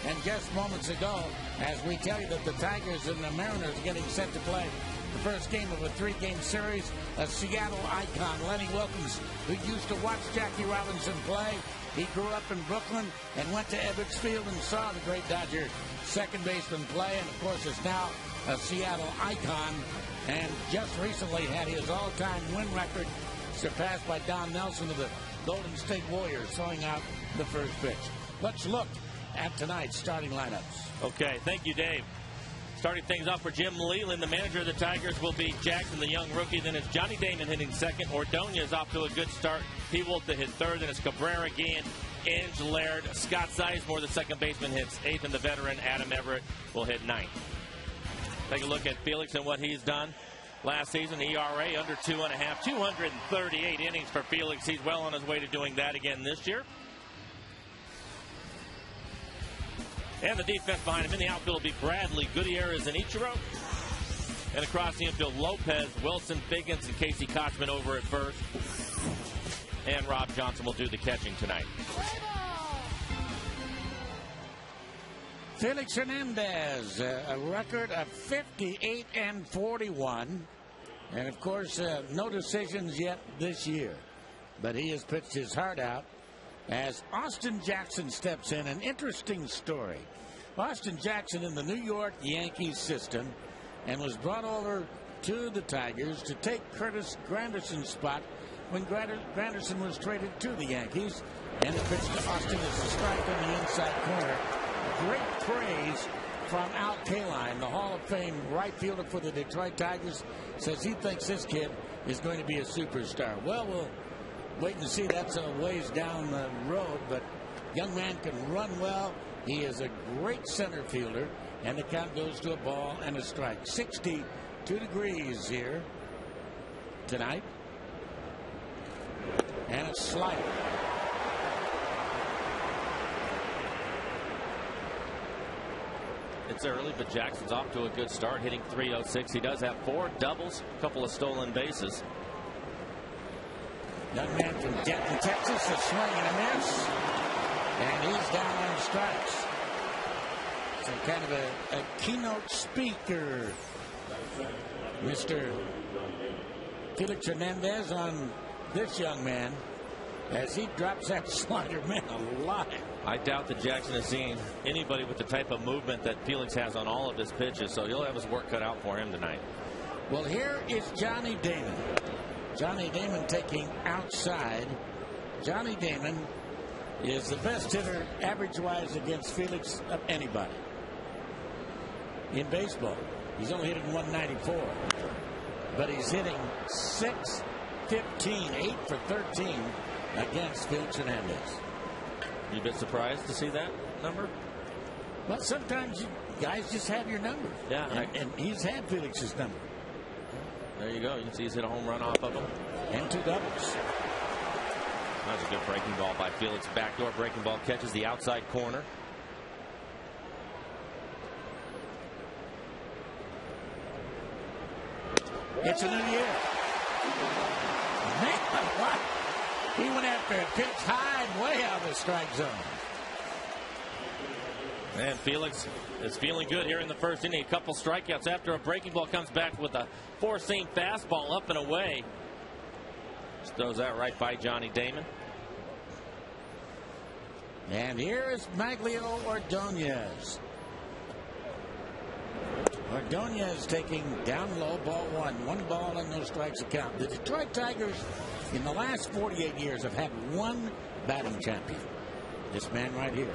And just moments ago, as we tell you that the Tigers and the Mariners are getting set to play the first game of a 3-game series, a Seattle icon, Lenny Wilkens, who used to watch Jackie Robinson play. He grew up in Brooklyn and went to Ebbets Field and saw the great Dodger second baseman play, and of course is now a Seattle icon, and just recently had his all-time win record surpassed by Don Nelson of the Golden State Warriors, throwing out the first pitch. Let's look at tonight's starting lineups. Okay, thank you, Dave. Starting things off for Jim Leland, the manager of the Tigers, will be Jackson, the young rookie. Then it's Johnny Damon hitting second. Ordonez off to a good start. He will to hit third. Then it's Cabrera again. Inge, Laird, Scott Sizemore, the second baseman, hits eighth. And the veteran, Adam Everett, will hit ninth. Take a look at Felix and what he's done. Last season, ERA under 2.5. 238 innings for Felix. He's well on his way to doing that again this year. And the defense behind him in the outfield will be Bradley, Gutierrez, and Ichiro. And across the infield, Lopez, Wilson, Figgins, and Casey Kochman over at first. And Rob Johnson will do the catching tonight. Felix Hernandez, a record of 58-41. And, of course, no decisions yet this year. But he has pitched his heart out as Austin Jackson steps in. An interesting story. Austin Jackson in the New York Yankees system and was brought over to the Tigers to take Curtis Granderson's spot when Granderson was traded to the Yankees. And the pitch to Austin is a strike on the inside corner. Great praise from Al Kaline, the Hall of Fame right fielder for the Detroit Tigers, says he thinks this kid is going to be a superstar. Well, we'll wait and see. That's a ways down the road, but young man can run well. He is a great center fielder, and the count goes to a ball and a strike. 62 degrees here tonight, and a slider. It's early, but Jackson's off to a good start, hitting .306. He does have 4 doubles, a couple of stolen bases. Young man from Denton, Texas, a swing and a miss. And he's down on strikes. So kind of a keynote speaker, Mr. Felix Hernandez, on this young man as he drops that slider. Man alive. I doubt that Jackson has seen anybody with the type of movement that Felix has on all of his pitches, so he'll have his work cut out for him tonight. Well, here is Johnny Damon. Johnny Damon taking outside. Johnny Damon is the best hitter average-wise against Felix of anybody in baseball. He's only hitting 194, but he's hitting .615, 8 for 13 against Felix Hernandez. You a bit surprised to see that number? Well, sometimes you guys just have your number. Yeah, and he's had Felix's number. There you go. You can see he's hit a home run off of him. And 2 doubles. That's a good breaking ball by Felix. Backdoor breaking ball catches the outside corner. It's a new year. Man, what? He went after a pitch high and way out of the strike zone. And Felix is feeling good here in the first inning. A couple strikeouts after a breaking ball, comes back with a 4-seam fastball up and away. Just throws that right by Johnny Damon. And here is Maglio Ordonez. Ordonez taking down low, ball 1. 1 ball and no strikes account. The Detroit Tigers in the last 48 years have had 1 batting champion. This man right here,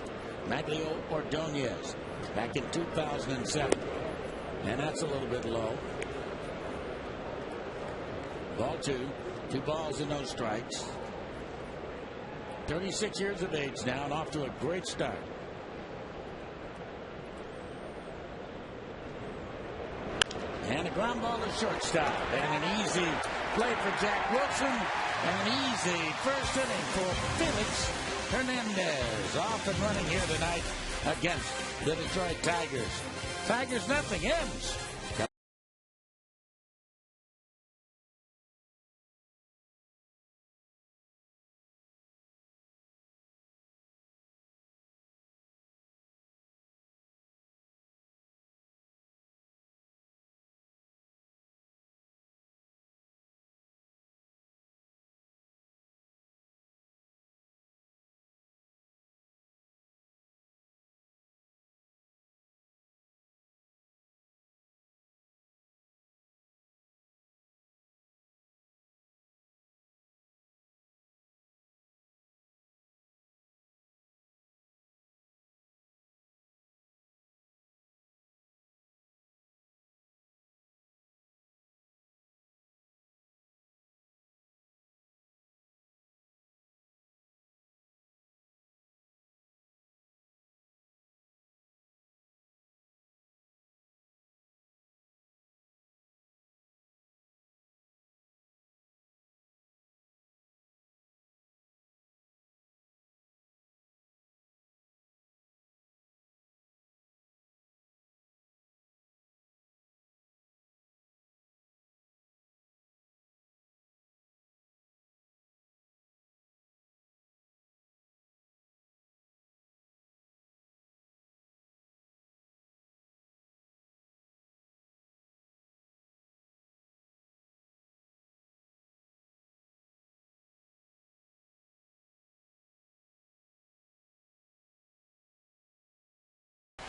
Maglio Ordonez, back in 2007. And that's a little bit low. Ball 2. 2 balls and no strikes. 36 years of age now and off to a great start. And a ground ball to shortstop. And an easy play for Jack Wilson. And an easy first inning for Felix Hernandez. Off and running here tonight against the Detroit Tigers. Tigers nothing. M's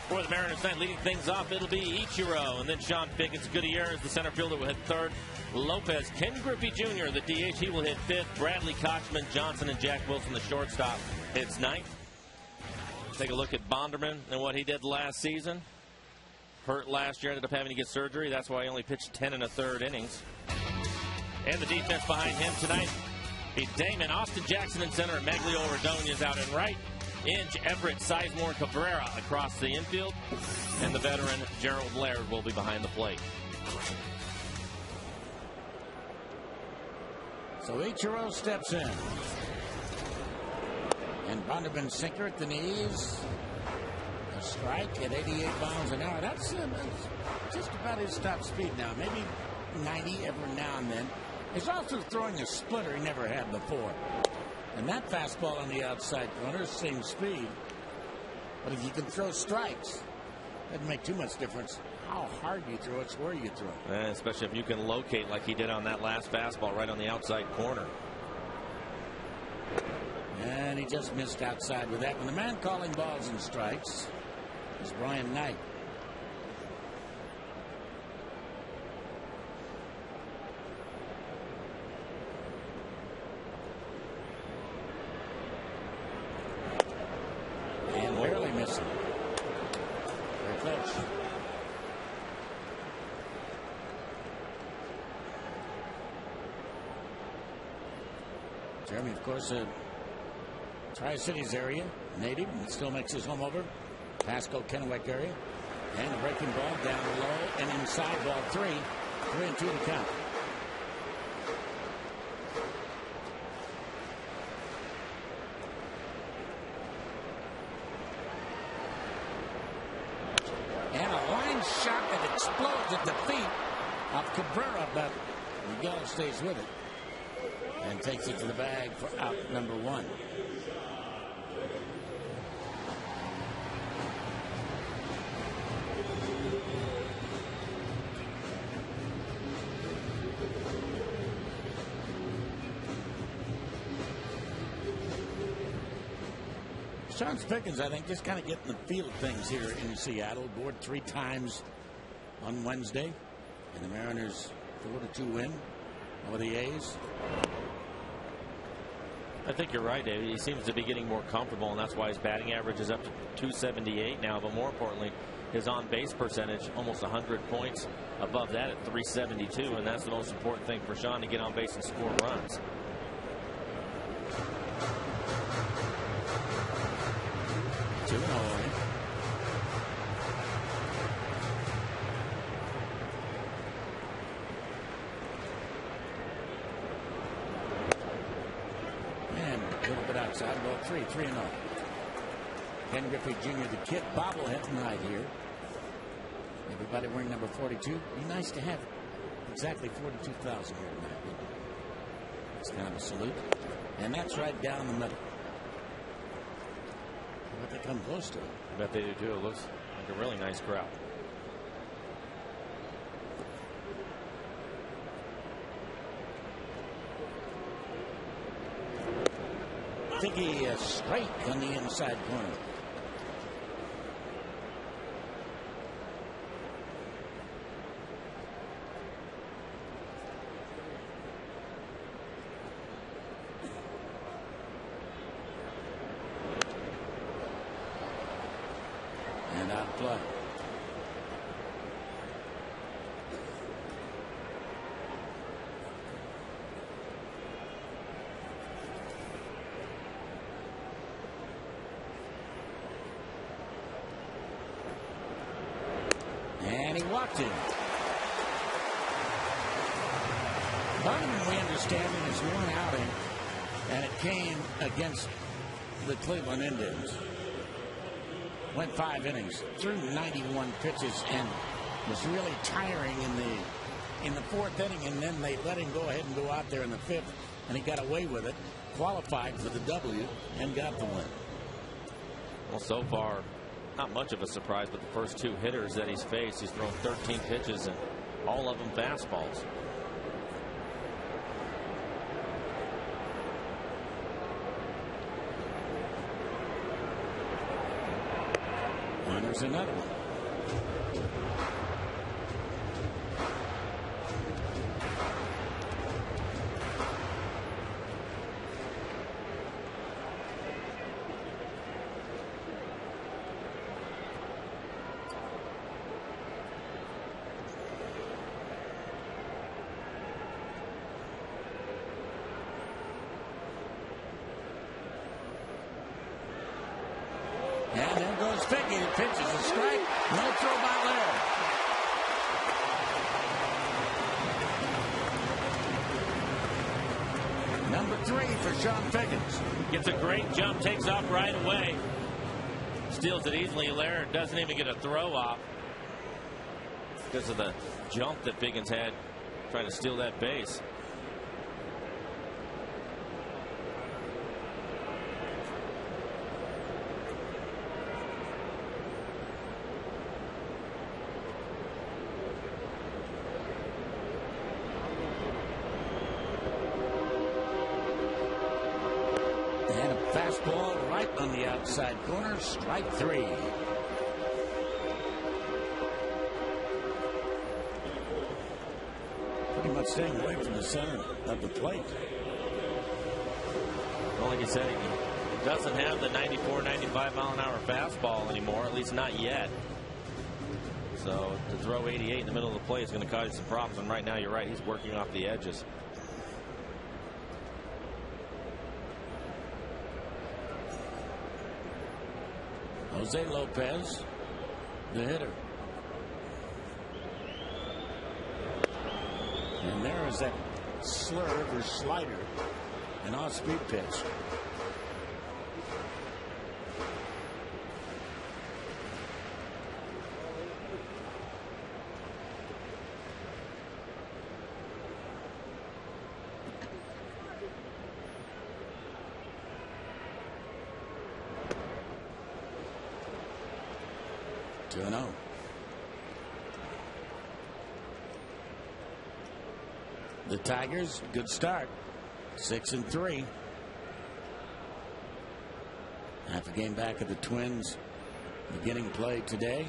For the Mariners tonight, leading things off, it'll be Ichiro, and then Sean Pickens. Gutierrez, the center fielder, will hit third. Lopez, Ken Griffey Jr., the DH, he will hit fifth. Bradley Kochman, Johnson, and Jack Wilson, the shortstop, hits ninth. Take a look at Bonderman and what he did last season. Hurt last year, ended up having to get surgery. That's why he only pitched 10 1/3 innings. And the defense behind him tonight, Damon, Austin Jackson in center, and Maglio Ordonez out in right. Inge, Everett, Sizemore, and Cabrera across the infield. And the veteran Gerald Laird will be behind the plate. So Ichiro steps in. And Bonderman sinker at the knees. A strike at 88 miles an hour. That's just about his top speed now. Maybe 90 every now and then. He's also throwing a splitter he never had before. And that fastball on the outside corner, same speed. But if you can throw strikes, doesn't make too much difference how hard you throw it, it's where you throw it. Especially if you can locate like he did on that last fastball right on the outside corner. And he just missed outside with that. And the man calling balls and strikes is Brian Knight. And barely missing. Very close. Jeremy, of course, Tri-Cities area, native, and still makes his home over. Pasco, Kennewick area. And a breaking ball down low and inside, ball 3. 3-2 to count. And a line shot that explodes at the feet of Cabrera, but Miguel stays with it and takes it to the bag for out number 1. Sean Pickens, I think, just kind of getting the feel of things here in Seattle. Board 3 times on Wednesday. And the Mariners 4-2 win over the A's. I think you're right, David. He seems to be getting more comfortable, and that's why his batting average is up to 278 now. But more importantly, his on-base percentage almost 100 points above that at 372, and that's the most important thing for Sean, to get on base and score runs. And a little bit outside, ball 3, 3-0. Ken Griffey Jr., the kid bobblehead tonight here. Everybody wearing number 42. Be nice to have exactly 42,000 here tonight. It's kind of a salute. And that's right down the middle. But they come close to it. I bet they do too. It looks like a really nice crowd. Diggy straight on the inside corner. And out of play. And he walked in. Bonderman, we understand, in his one outing, and it came against the Cleveland Indians. Went 5 innings, threw 91 pitches, and was really tiring in the 4th inning, and then they let him go ahead and go out there in the 5th, and he got away with it, qualified for the W, and got the win. Well, so far, not much of a surprise, but the first 2 hitters that he's faced, he's thrown 13 pitches, and all of them fastballs. And there's another one. And there goes Fickey. He pitches a strike. No throw by Laird. Number 3 for Sean Figgins. Gets a great jump, takes off right away. Steals it easily. Laird doesn't even get a throw off because of the jump that Figgins had trying to steal that base. Fastball right on the outside corner. Strike 3. Pretty much staying away from the center of the plate. Well, like I said, he doesn't have the 94, 95 mile an hour fastball anymore, at least not yet. So to throw 88 in the middle of the plate is going to cause you some problems. And right now, you're right, he's working off the edges. Jose Lopez, the hitter. And there is that slurve or slider, an off-speed pitch. No. The Tigers, good start. 6-3. Half a game back of the Twins beginning play today.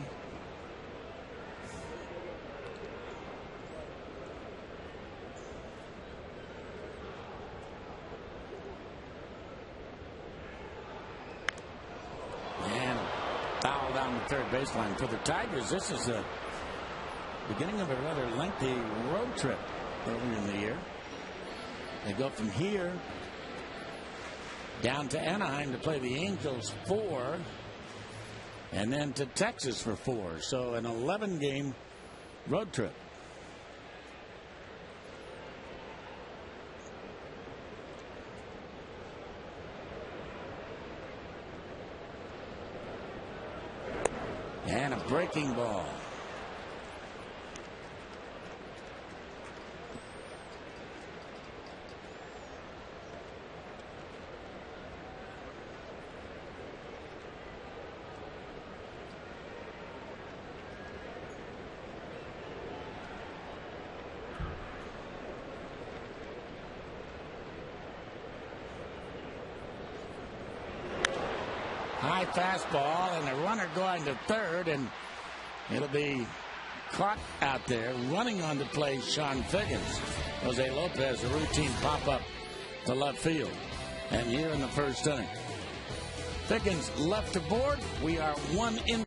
Foul down the third baseline for the Tigers. This is the beginning of a rather lengthy road trip earlier in the year. They go from here down to Anaheim to play the Angels 4, and then to Texas for 4. So an 11-game road trip. And a breaking ball. High fastball, and a runner going to third, and it'll be caught out there. Running on the play, Sean Figgins. Jose Lopez, a routine pop-up to left field. And here in the first inning, Figgins left to board. We are 1 in.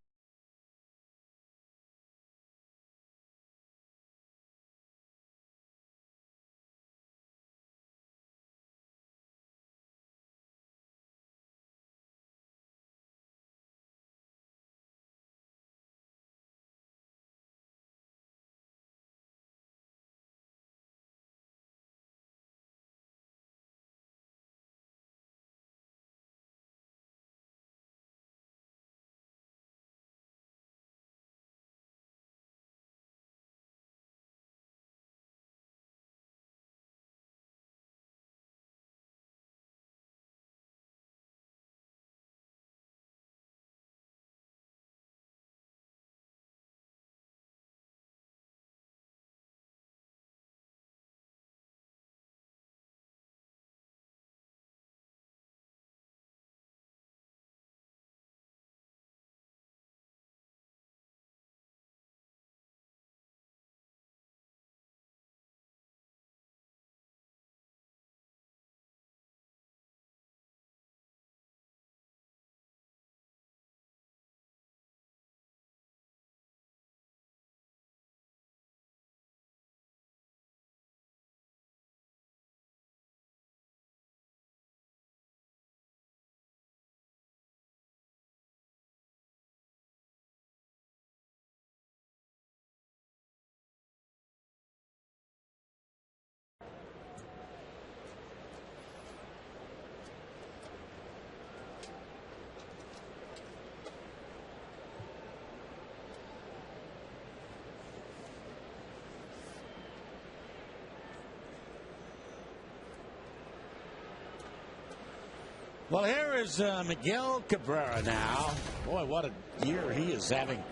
Well, here is Miguel Cabrera now. Boy, what a year he is having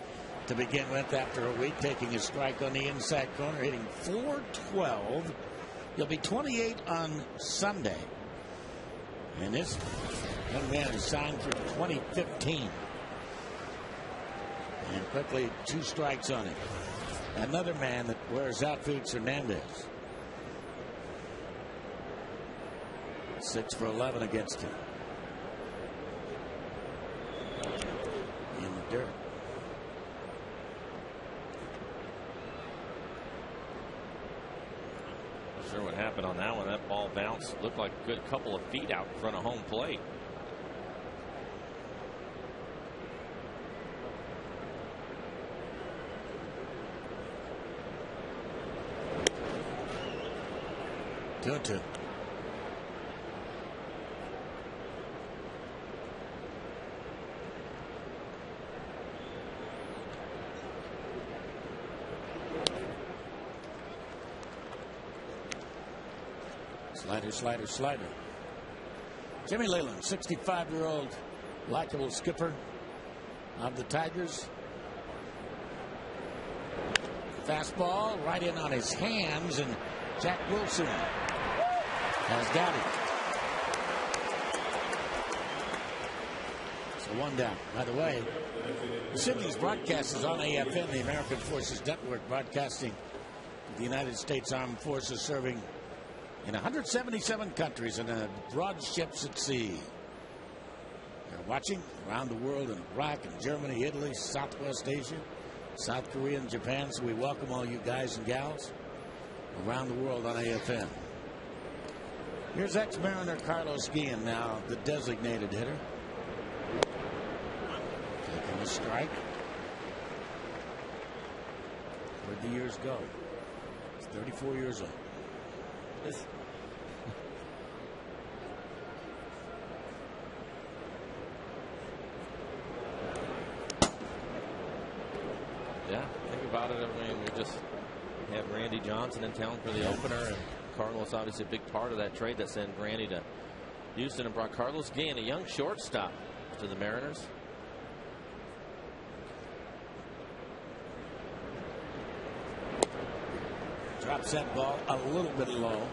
to begin with after a week, taking a strike on the inside corner, hitting .412. He'll be 28 on Sunday. And this young man is signed through 2015. And quickly 2 strikes on him. Another man that wears out, Felix Hernandez. 6 for 11 against him. In the dirt. Not sure what happened on that one. That ball bounced. Looked like a good couple of feet out in front of home plate. Two. Slider. Jimmy Leyland, 65-year-old likable skipper of the Tigers. Fastball right in on his hands, and Jack Wilson has got it. So 1 down. By the way, Sydney's broadcast is on AFN, the American Forces Network, broadcasting the United States Armed Forces serving in 177 countries and broad ships at sea. They're watching around the world in Iraq and Germany, Italy, Southwest Asia, South Korea, and Japan. So we welcome all you guys and gals around the world on AFN. Here's ex-Mariner Carlos Guillen, now the designated hitter. Taking a strike. Where'd the years go? He's 34 years old. Yeah, think about it. I mean, we just have Randy Johnson in town for the opener, and Carlos obviously a big part of that trade that sent Randy to Houston and brought Carlos Guillen, a young shortstop, to the Mariners. Drops that ball a little bit low.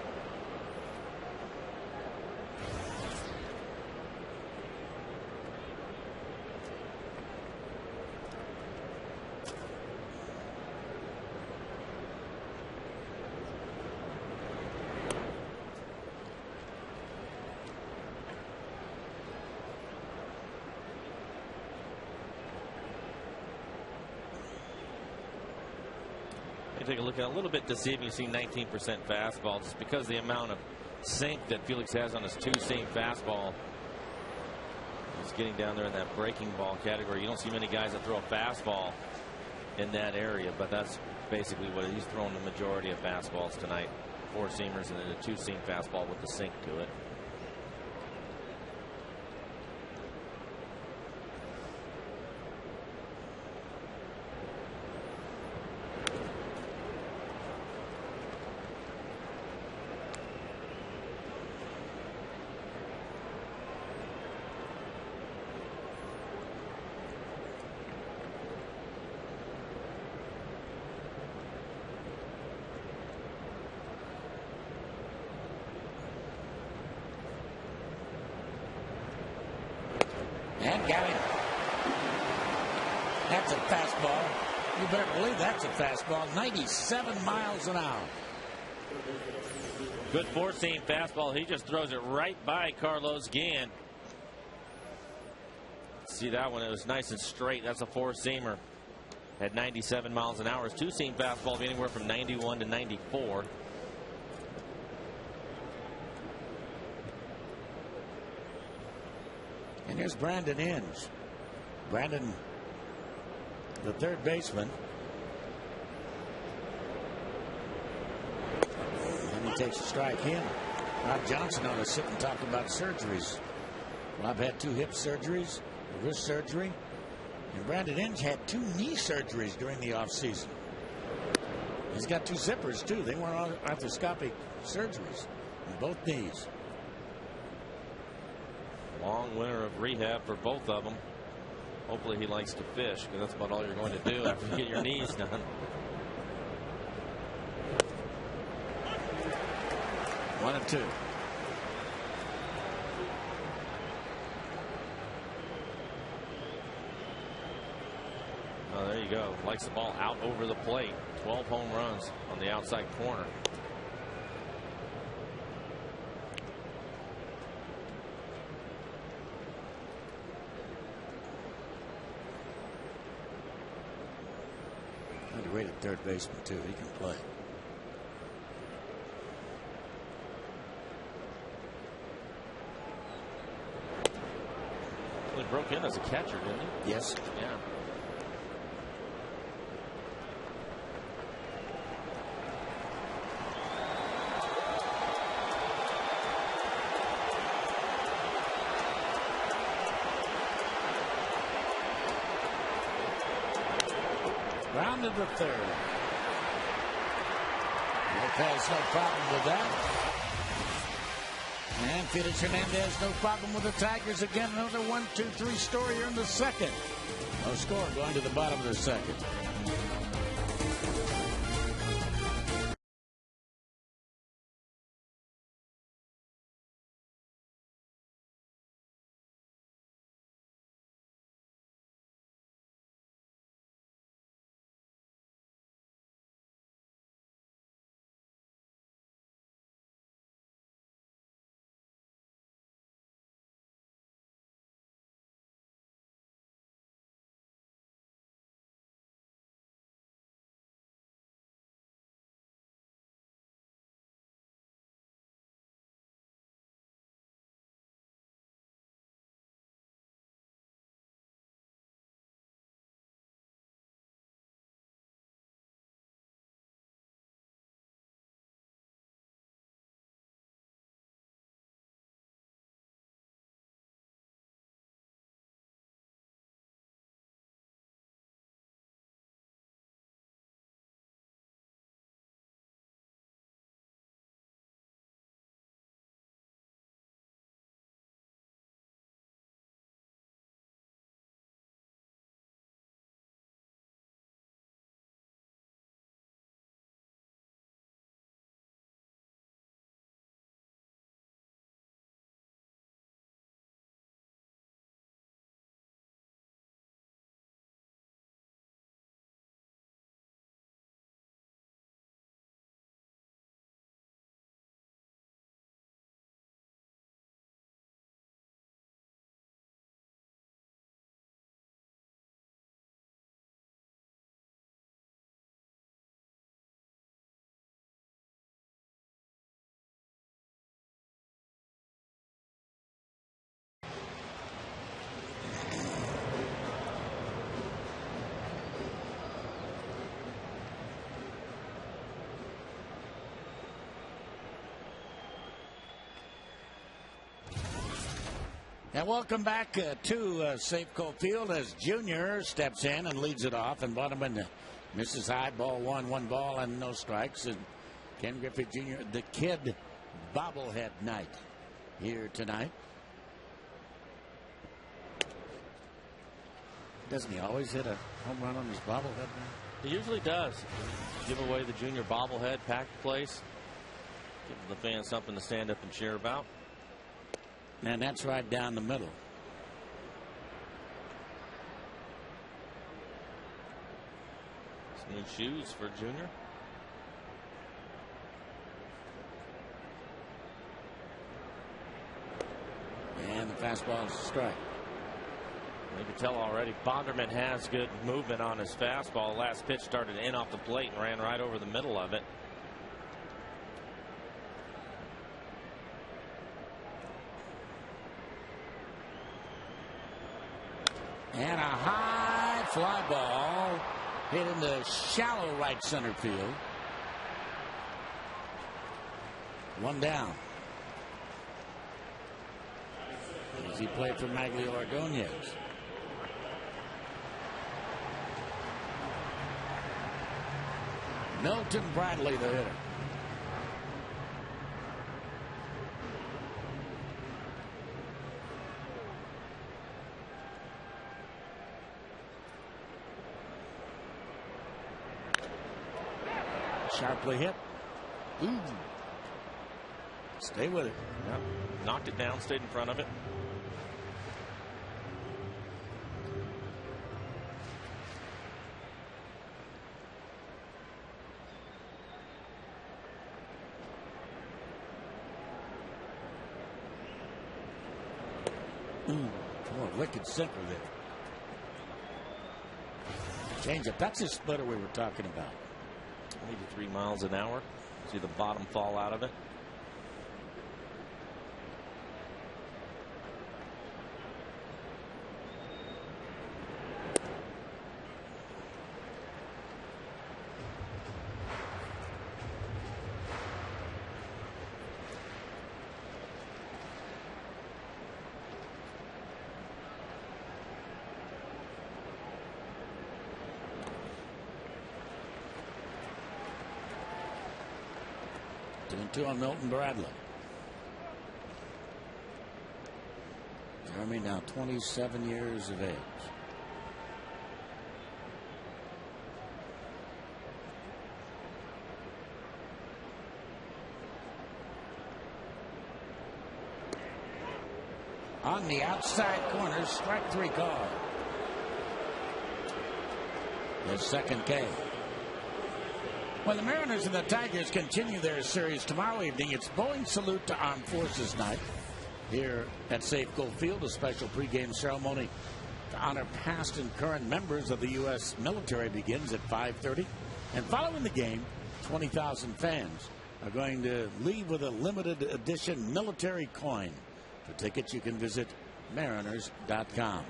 Take a look at a little bit deceiving. You see 19% fastball just because of the amount of sink that Felix has on his 2-seam fastball. He's getting down there in that breaking ball category. You don't see many guys that throw a fastball in that area, but that's basically what he's throwing the majority of fastballs tonight. 4-seamers and then a 2-seam fastball with the sink to it. And got him. That's a fastball. You better believe that's a fastball. 97 miles an hour. Good 4-seam fastball. He just throws it right by Carlos Guillen. See that one? It was nice and straight. That's a 4-seamer at 97 miles an hour. His 2-seam fastball be anywhere from 91 to 94. And here's Brandon Inge. Brandon, the third baseman. And he takes a strike in. Rob Johnson on a sit and talk about surgeries. Rob had 2 hip surgeries, a wrist surgery, and Brandon Inge had 2 knee surgeries during the offseason. He's got 2 zippers, too. They weren't arthroscopic surgeries on both knees. Long winter of rehab for both of them. Hopefully he likes to fish, because that's about all you're going to do after you get your knees done. 1-2. Oh, there you go. Likes the ball out over the plate. 12 home runs on the outside corner. Underrated third baseman, too. He can play. Well, he broke in as a catcher, didn't he? Yes. Yeah. Round to the third. Lopez, no problem with that. And Felix Hernandez, no problem with the Tigers. Again, another 1-2-3 story here in the second. No score going to the bottom of the second. And welcome back to Safeco Field as Junior steps in and leads it off. And Bonderman misses high, ball one ball and no strikes. And Ken Griffey Jr., the kid bobblehead night here tonight. Doesn't he always hit a home run on his bobblehead night? He usually does. Give away the junior bobblehead, pack the place, give the fans something to stand up and cheer about. And that's right down the middle. New shoes for Junior. And the fastball is a strike. You can tell already Bonderman has good movement on his fastball. Last pitch started in off the plate and ran right over the middle of it. And a high fly ball hit in the shallow right center field. One down. As he played for Maglio Ordonez. Milton Bradley, the hitter. Sharply hit. Ooh. Stay with it. Yep. Knocked it down, stayed in front of it. Ooh, boy, wicked sinker there. Change up. That's the splitter we were talking about. 83 miles an hour. See the bottom fall out of it. Two on Milton Bradley. Jeremy now 27 years of age. On the outside corner, strike 3 call. His second K. Well, the Mariners and the Tigers continue their series tomorrow evening. It's Boeing Salute to Armed Forces Night here at Safeco Field, a special pregame ceremony to honor past and current members of the U.S. military begins at 5:30. And following the game, 20,000 fans are going to leave with a limited edition military coin. For tickets, you can visit mariners.com.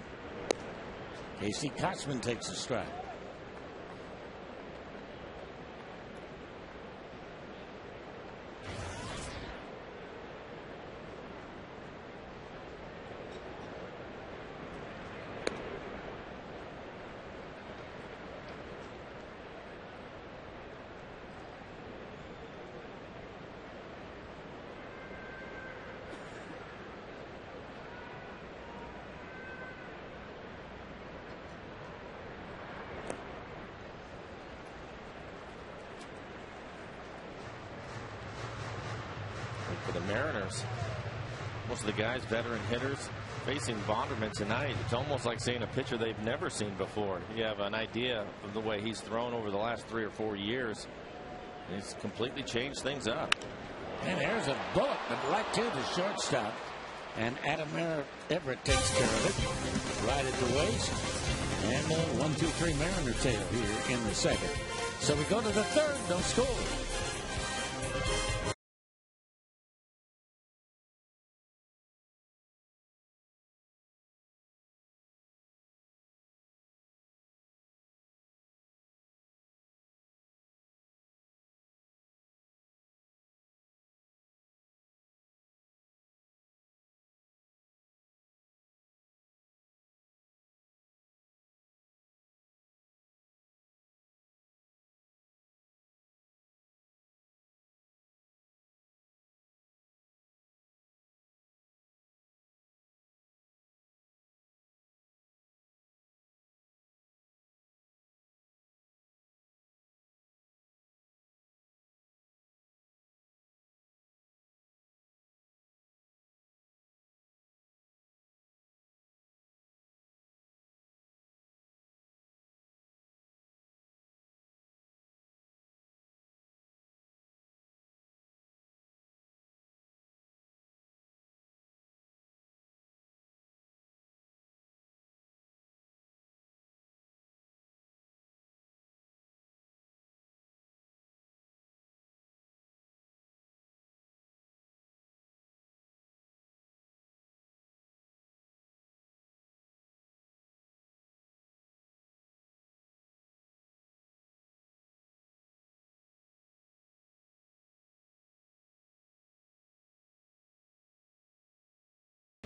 Casey Kotzman takes a strike. For the Mariners, most of the guys, veteran hitters, facing Bonderman tonight, it's almost like seeing a pitcher they've never seen before. You have an idea of the way he's thrown over the last 3 or 4 years. He's completely changed things up. And there's a bullet, but right to the shortstop. And Adam Everett takes care of it. Right at the waist. And 1-2-3 Mariner tail here in the second. So we go to the third, no score.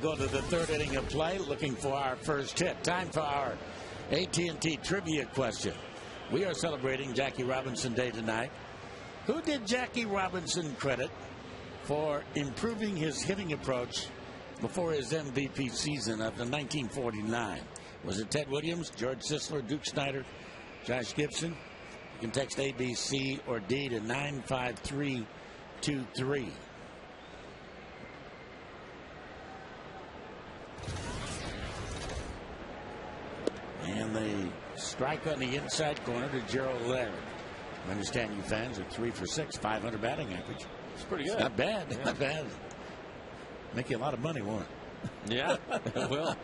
Go to the third inning of play, looking for our first hit. Time for our AT&T trivia question. We are celebrating Jackie Robinson Day tonight. Who did Jackie Robinson credit for improving his hitting approach before his MVP season of 1949? Was it Ted Williams, George Sisler, Duke Snyder, Josh Gibson? You can text A, B, C, or D to 95323. And the strike on the inside corner to Gerald Laird. I understand you fans are 3 for 6, 500 batting average. It's pretty good. Not bad. Yeah. Not bad. Make you a lot of money, won't it? Yeah, it will.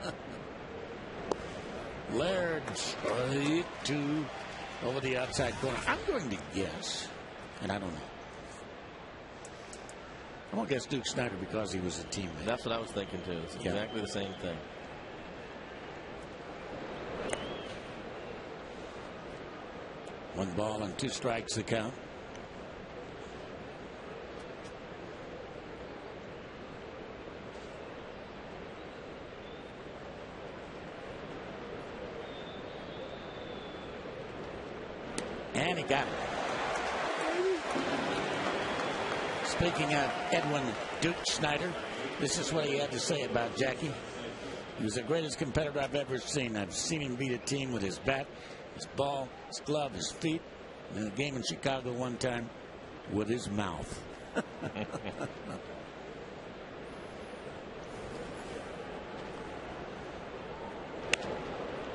Laird straight to over the outside corner. I'm going to guess, and I don't know. I won't guess Duke Snider because he was a teammate. That's what I was thinking too. It's exactly the same thing. One ball and 2 strikes the count. And he got it. Speaking of Edwin Duke Snider, this is what he had to say about Jackie. He was the greatest competitor I've ever seen. I've seen him beat a team with his bat, his ball, his glove, his feet. In a game in Chicago one time with his mouth.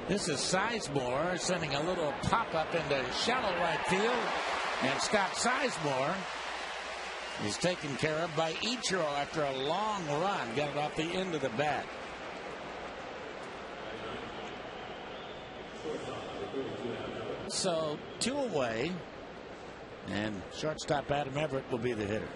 This is Sizemore sending a little pop-up into shallow right field. And Scott Sizemore is taken care of by Ichiro after a long run. Got it off the end of the bat. So 2 away. And shortstop Adam Everett will be the hitter.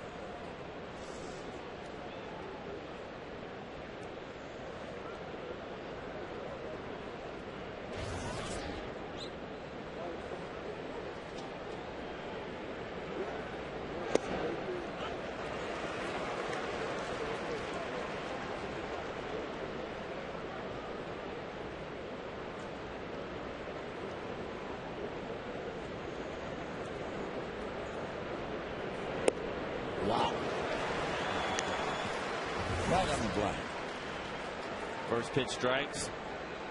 Wow. Right on the blind. First pitch strikes.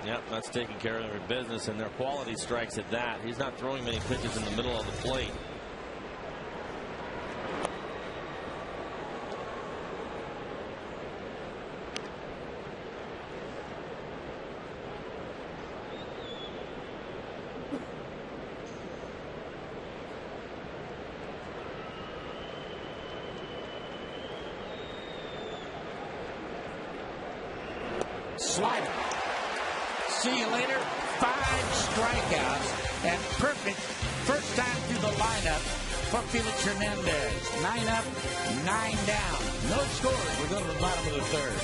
Yep, that's taking care of their business, and their quality strikes at that. He's not throwing many pitches in the middle of the plate. Slider. See you later. 5 strikeouts and perfect first time through the lineup for Felix Hernandez. 9 up, 9 down. No scores. We're going to the bottom of the 3rd.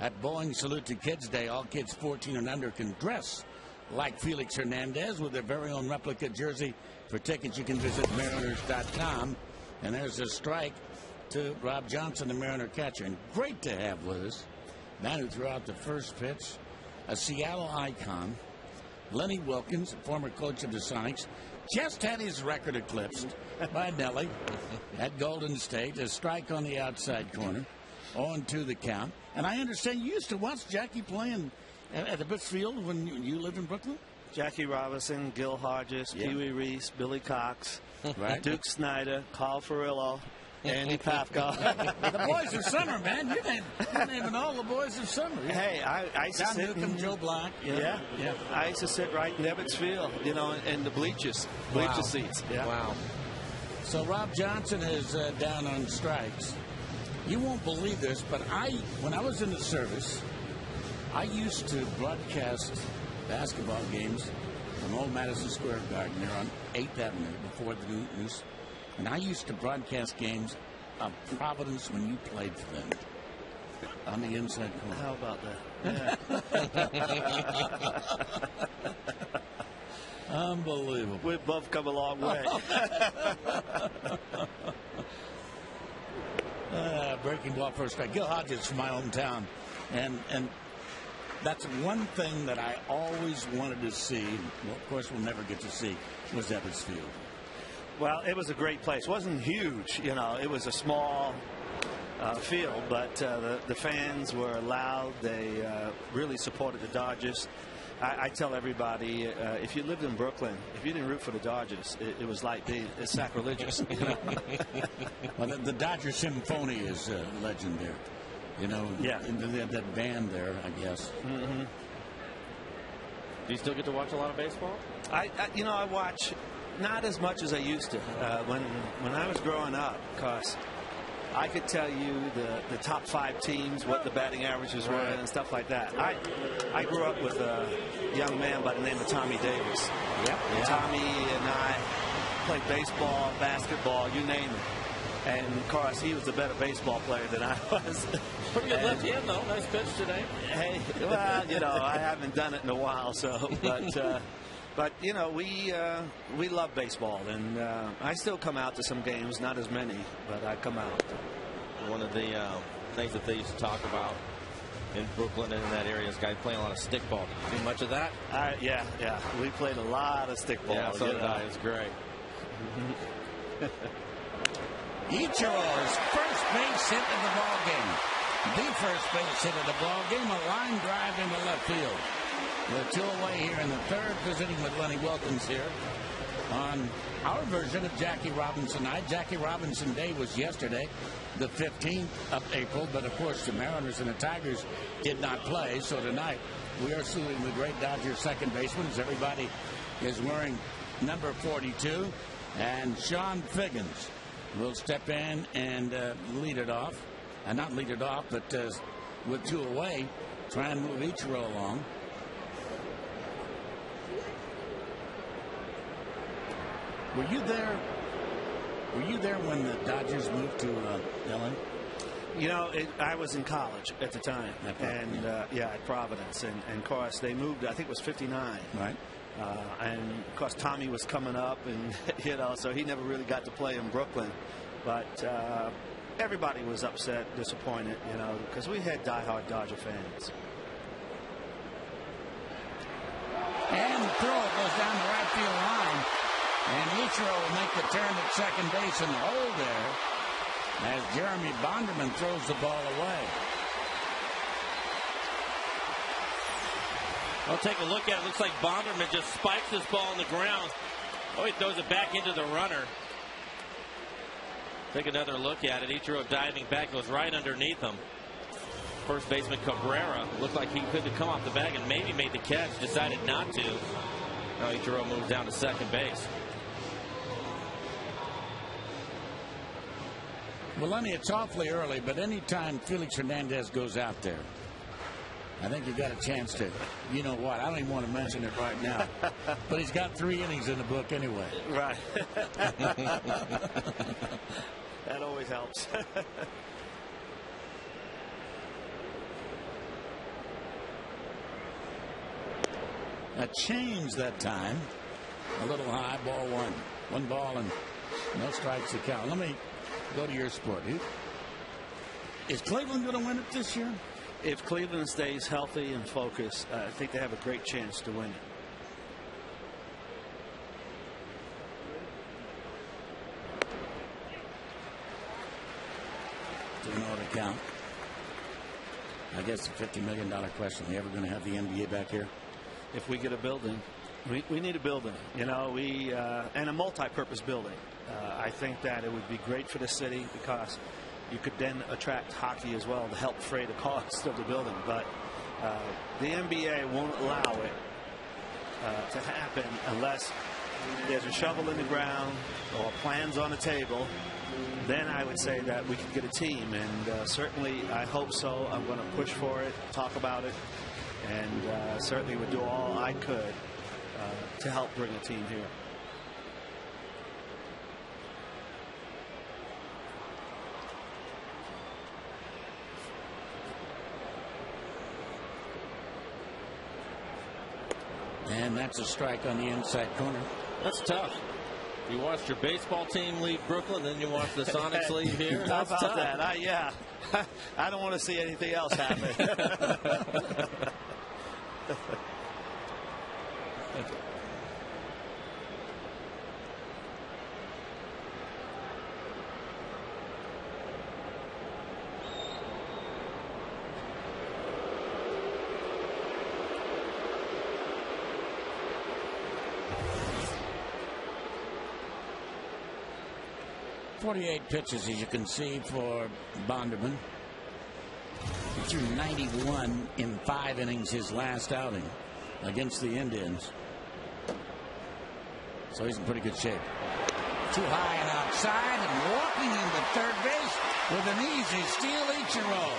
At Boeing Salute to Kids Day, all kids 14 and under can dress like Felix Hernandez with their very own replica jersey. For tickets, you can visit Mariners.com. And there's a strike to Rob Johnson, the Mariner catcher. And great to have with us, man who threw out the first pitch, a Seattle icon, Lenny Wilkins, former coach of the Sonics, just had his record eclipsed by Nelly at Golden State. A strike on the outside corner, 0-2 the count. And I understand you used to watch Jackie playing at the Bitts Field when you lived in Brooklyn? Jackie Robinson, Gil Hodges, Pee Wee Reese, Billy Cox, right. Duke Snyder, Carl Furillo, Andy Pafko. The boys of summer, man. You're naming all the boys of summer. Yeah. Hey, I used to Don sit Newcomb, Joe Black. Yeah. I used to sit right in Ebbets Field, in the bleacher seats. Yeah. Wow. So Rob Johnson is down on strikes. You won't believe this, but when I was in the service, I used to broadcast basketball games from old Madison Square Garden there on 8th Avenue before the news. And I used to broadcast games of Providence when you played for them on the inside corner. How about that? Yeah. Unbelievable. We've both come a long way. Breaking ball first strike. Gil Hodges from my hometown. And that's one thing that I always wanted to see. Well, of course, we'll never get to see was Ebbets Field. Well, it was a great place. It wasn't huge, it was a small field, but the fans were loud. They really supported the Dodgers. I tell everybody, if you lived in Brooklyn, if you didn't root for the Dodgers, it was like it's sacrilegious. Well, the Dodger Symphony is legendary. Yeah. They have that band there, I guess. Mm-hmm. Do you still get to watch a lot of baseball? I watch not as much as I used to when I was growing up, because I could tell you the top 5 teams, what the batting averages were, and stuff like that. I grew up with a young man by the name of Tommy Davis. Yep. And Tommy and I played baseball, basketball, you name it. And of course, he was a better baseball player than I was. Pretty good left hand, though. Nice pitch today. Hey, well, I haven't done it in a while, but we love baseball, and I still come out to some games, not as many, but I come out. One of the things that they used to talk about in Brooklyn and in that area is guys playing a lot of stickball. Did you see much of that? Yeah. We played a lot of stickball. Yeah, so did I. It was great. Ichiro's first base hit of the ball game. The first base hit of the ball game, a line drive into left field. With 2 away here in the third, visiting with Lenny Wilkins here on our version of Jackie Robinson Night. Jackie Robinson Day was yesterday, the 15th of April, but of course the Mariners and the Tigers did not play. So tonight we are saluting the great Dodgers second baseman, as everybody is wearing number 42, and Sean Figgins will step in and lead it off. Not lead it off, but with 2 away, try and move Ichiro along. Were you there? Were you there when the Dodgers moved to LA? I was in college at the time, and at Providence, and of course they moved. I think it was '59, right? And of course Tommy was coming up, and so he never really got to play in Brooklyn. But everybody was upset, disappointed, because we had diehard Dodger fans. And the throw goes down the right field line. And Ichiro will make the turn at second base and hold there as Jeremy Bonderman throws the ball away. I'll take a look at it. Looks like Bonderman just spikes this ball on the ground. Oh, he throws it back into the runner. Take another look at it. Ichiro diving back, goes right underneath him. First baseman Cabrera looked like he could have come off the bag and maybe made the catch. Decided not to. Now Ichiro moves down to second base. Well, Lenny, it's awfully early, but anytime Felix Hernandez goes out there, I think you got a chance to, you know what, I don't even want to mention it right now, but he's got 3 innings in the book anyway. Right. That always helps. A change that time. A little high, ball one. One ball and no strikes to count. Let me go to your sport. Is Cleveland going to win it this year? If Cleveland stays healthy and focused, I think they have a great chance to win it. 2-0 to count. I guess the $50 million question. Are we ever going to have the NBA back here? If we get a building, we need a building. You know, and a multi-purpose building. I think that it would be great for the city because you could then attract hockey as well to help fray the cost of the building. But the NBA won't allow it to happen unless there's a shovel in the ground or plans on the table. Then I would say that we could get a team, and certainly I hope so. I'm going to push for it, talk about it, and certainly would do all I could to help bring a team here. And that's a strike on the inside corner. That's tough. You watched your baseball team leave Brooklyn, then you watched the Sonics leave here. How about tough. That? Yeah. I don't want to see anything else happen. .48 pitches, as you can see, for Bonderman. He threw 91 in 5 innings his last outing against the Indians. So he's in pretty good shape. Too high and outside, and walking into third base with an easy steal, Ichiro.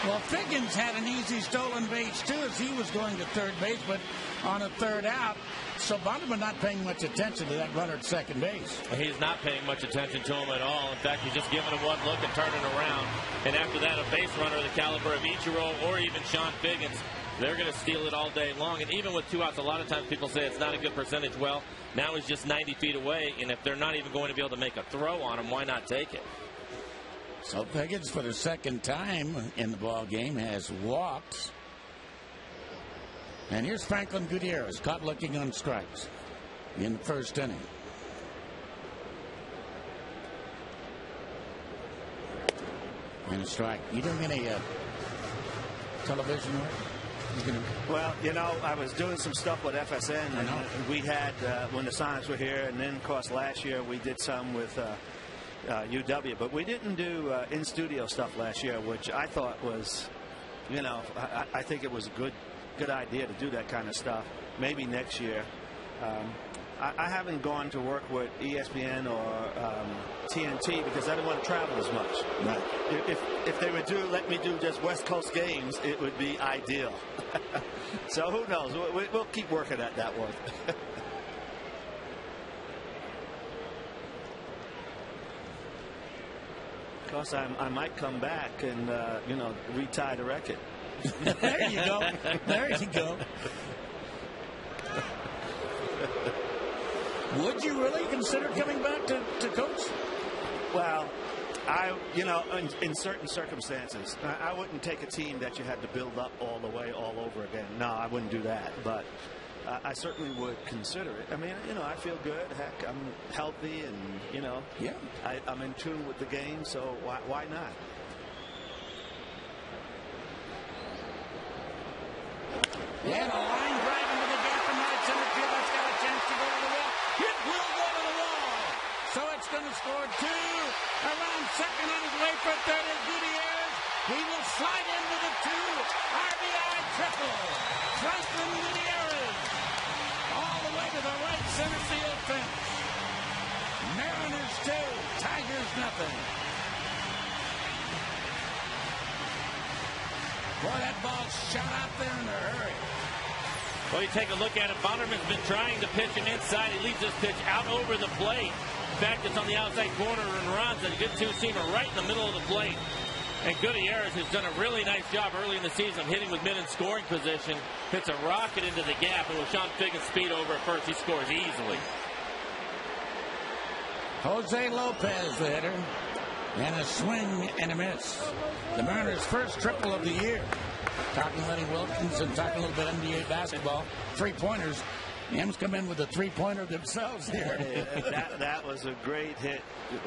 Well, Figgins had an easy stolen base, too, as he was going to third base, but on a third out. So Bonderman not paying much attention to that runner at second base. He's not paying much attention to him at all. In fact, he's just giving him one look and turning around. And after that, a base runner of the caliber of Ichiro or even Sean Figgins, they're going to steal it all day long. And even with 2 outs, a lot of times people say it's not a good percentage. Well, now he's just 90 feet away, and if they're not even going to be able to make a throw on him, why not take it? So Figgins, for the second time in the ball game, has walked. And here's Franklin Gutierrez, caught looking on strikes in the first inning. And a strike. You doing any television work? Well, you know, I was doing some stuff with FSN, and we had when the Sonics were here, and then, of course, last year we did some with UW, but we didn't do in-studio stuff last year, which I thought was, you know, I think it was a good idea to do that kind of stuff. Maybe next year. I haven't gone to work with ESPN or TNT because I didn't want to travel as much. Right. If they would let me do just West Coast games, it would be ideal. So who knows? We'll keep working at that one. Of course, I might come back and you know, retie the record. There you go. There you go. Would you really consider coming back to coach? Well, you know, in certain circumstances, I wouldn't take a team that you had to build up all the way all over again. No, I wouldn't do that. But I certainly would consider it. I mean, you know, I feel good. Heck, I'm healthy, and you know, yeah, I'm in tune with the game. So why not? Yeah, the line drive into the gap in right center field. That's got a chance to go to the wall. It will go to the wall. So it's going to score 2. Around second on his way for third is Gutierrez. He will slide into the 2. RBI triple. Franklin Gutierrez. All the way to the right center field fence. Mariners 2. Tigers nothing. Boy, that ball shot out there in a hurry. Well, you take a look at it. Bonderman's been trying to pitch him inside. He leaves this pitch out over the plate. In fact, it's on the outside corner and runs. And a good two-seamer right in the middle of the plate. And Gutierrez has done a really nice job early in the season of hitting with men in scoring position. Hits a rocket into the gap, and with Sean Figgin's speed over at first, he scores easily. Jose Lopez, the hitter, and a swing and a miss. The Mariners' first triple of the year. Talking Lenny Wilkins and talking a little bit NBA basketball. Three-pointers. The M's come in with a three-pointer themselves here. That was a great hit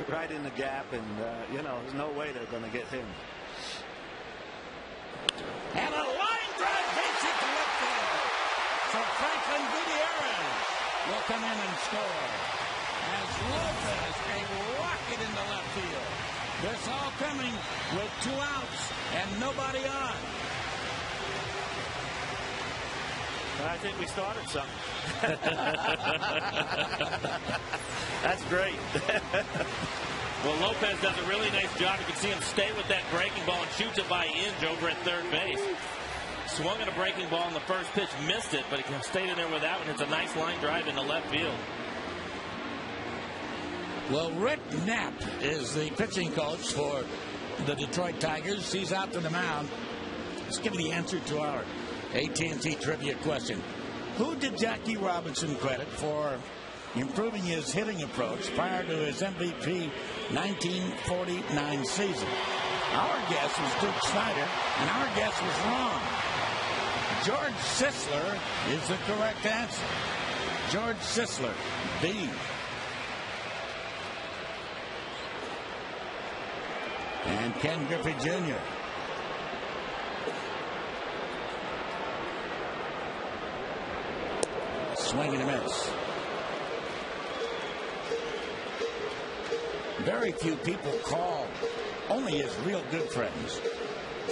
right in the gap, and, you know, there's no way they're going to get him. And a line drive takes it to left field. So Franklin Gutierrez will come in and score. As Lopez a rocket into left field. This all coming with 2 outs and nobody on. I think we started something. That's great. Well, Lopez does a really nice job. You can see him stay with that breaking ball and shoots it by Inge over at third base. Swung at a breaking ball in the first pitch, missed it, but he stayed in there with that one. It's a nice line drive into left field. Well, Rick Knapp is the pitching coach for the Detroit Tigers. He's out to the mound. Let's give you the answer to our AT&T trivia question. Who did Jackie Robinson credit for improving his hitting approach prior to his MVP 1949 season? Our guess was Duke Snyder, and our guess was wrong. George Sisler is the correct answer. George Sisler, B. And Ken Griffey Jr. Swing and a miss. Very few people call, only his real good friends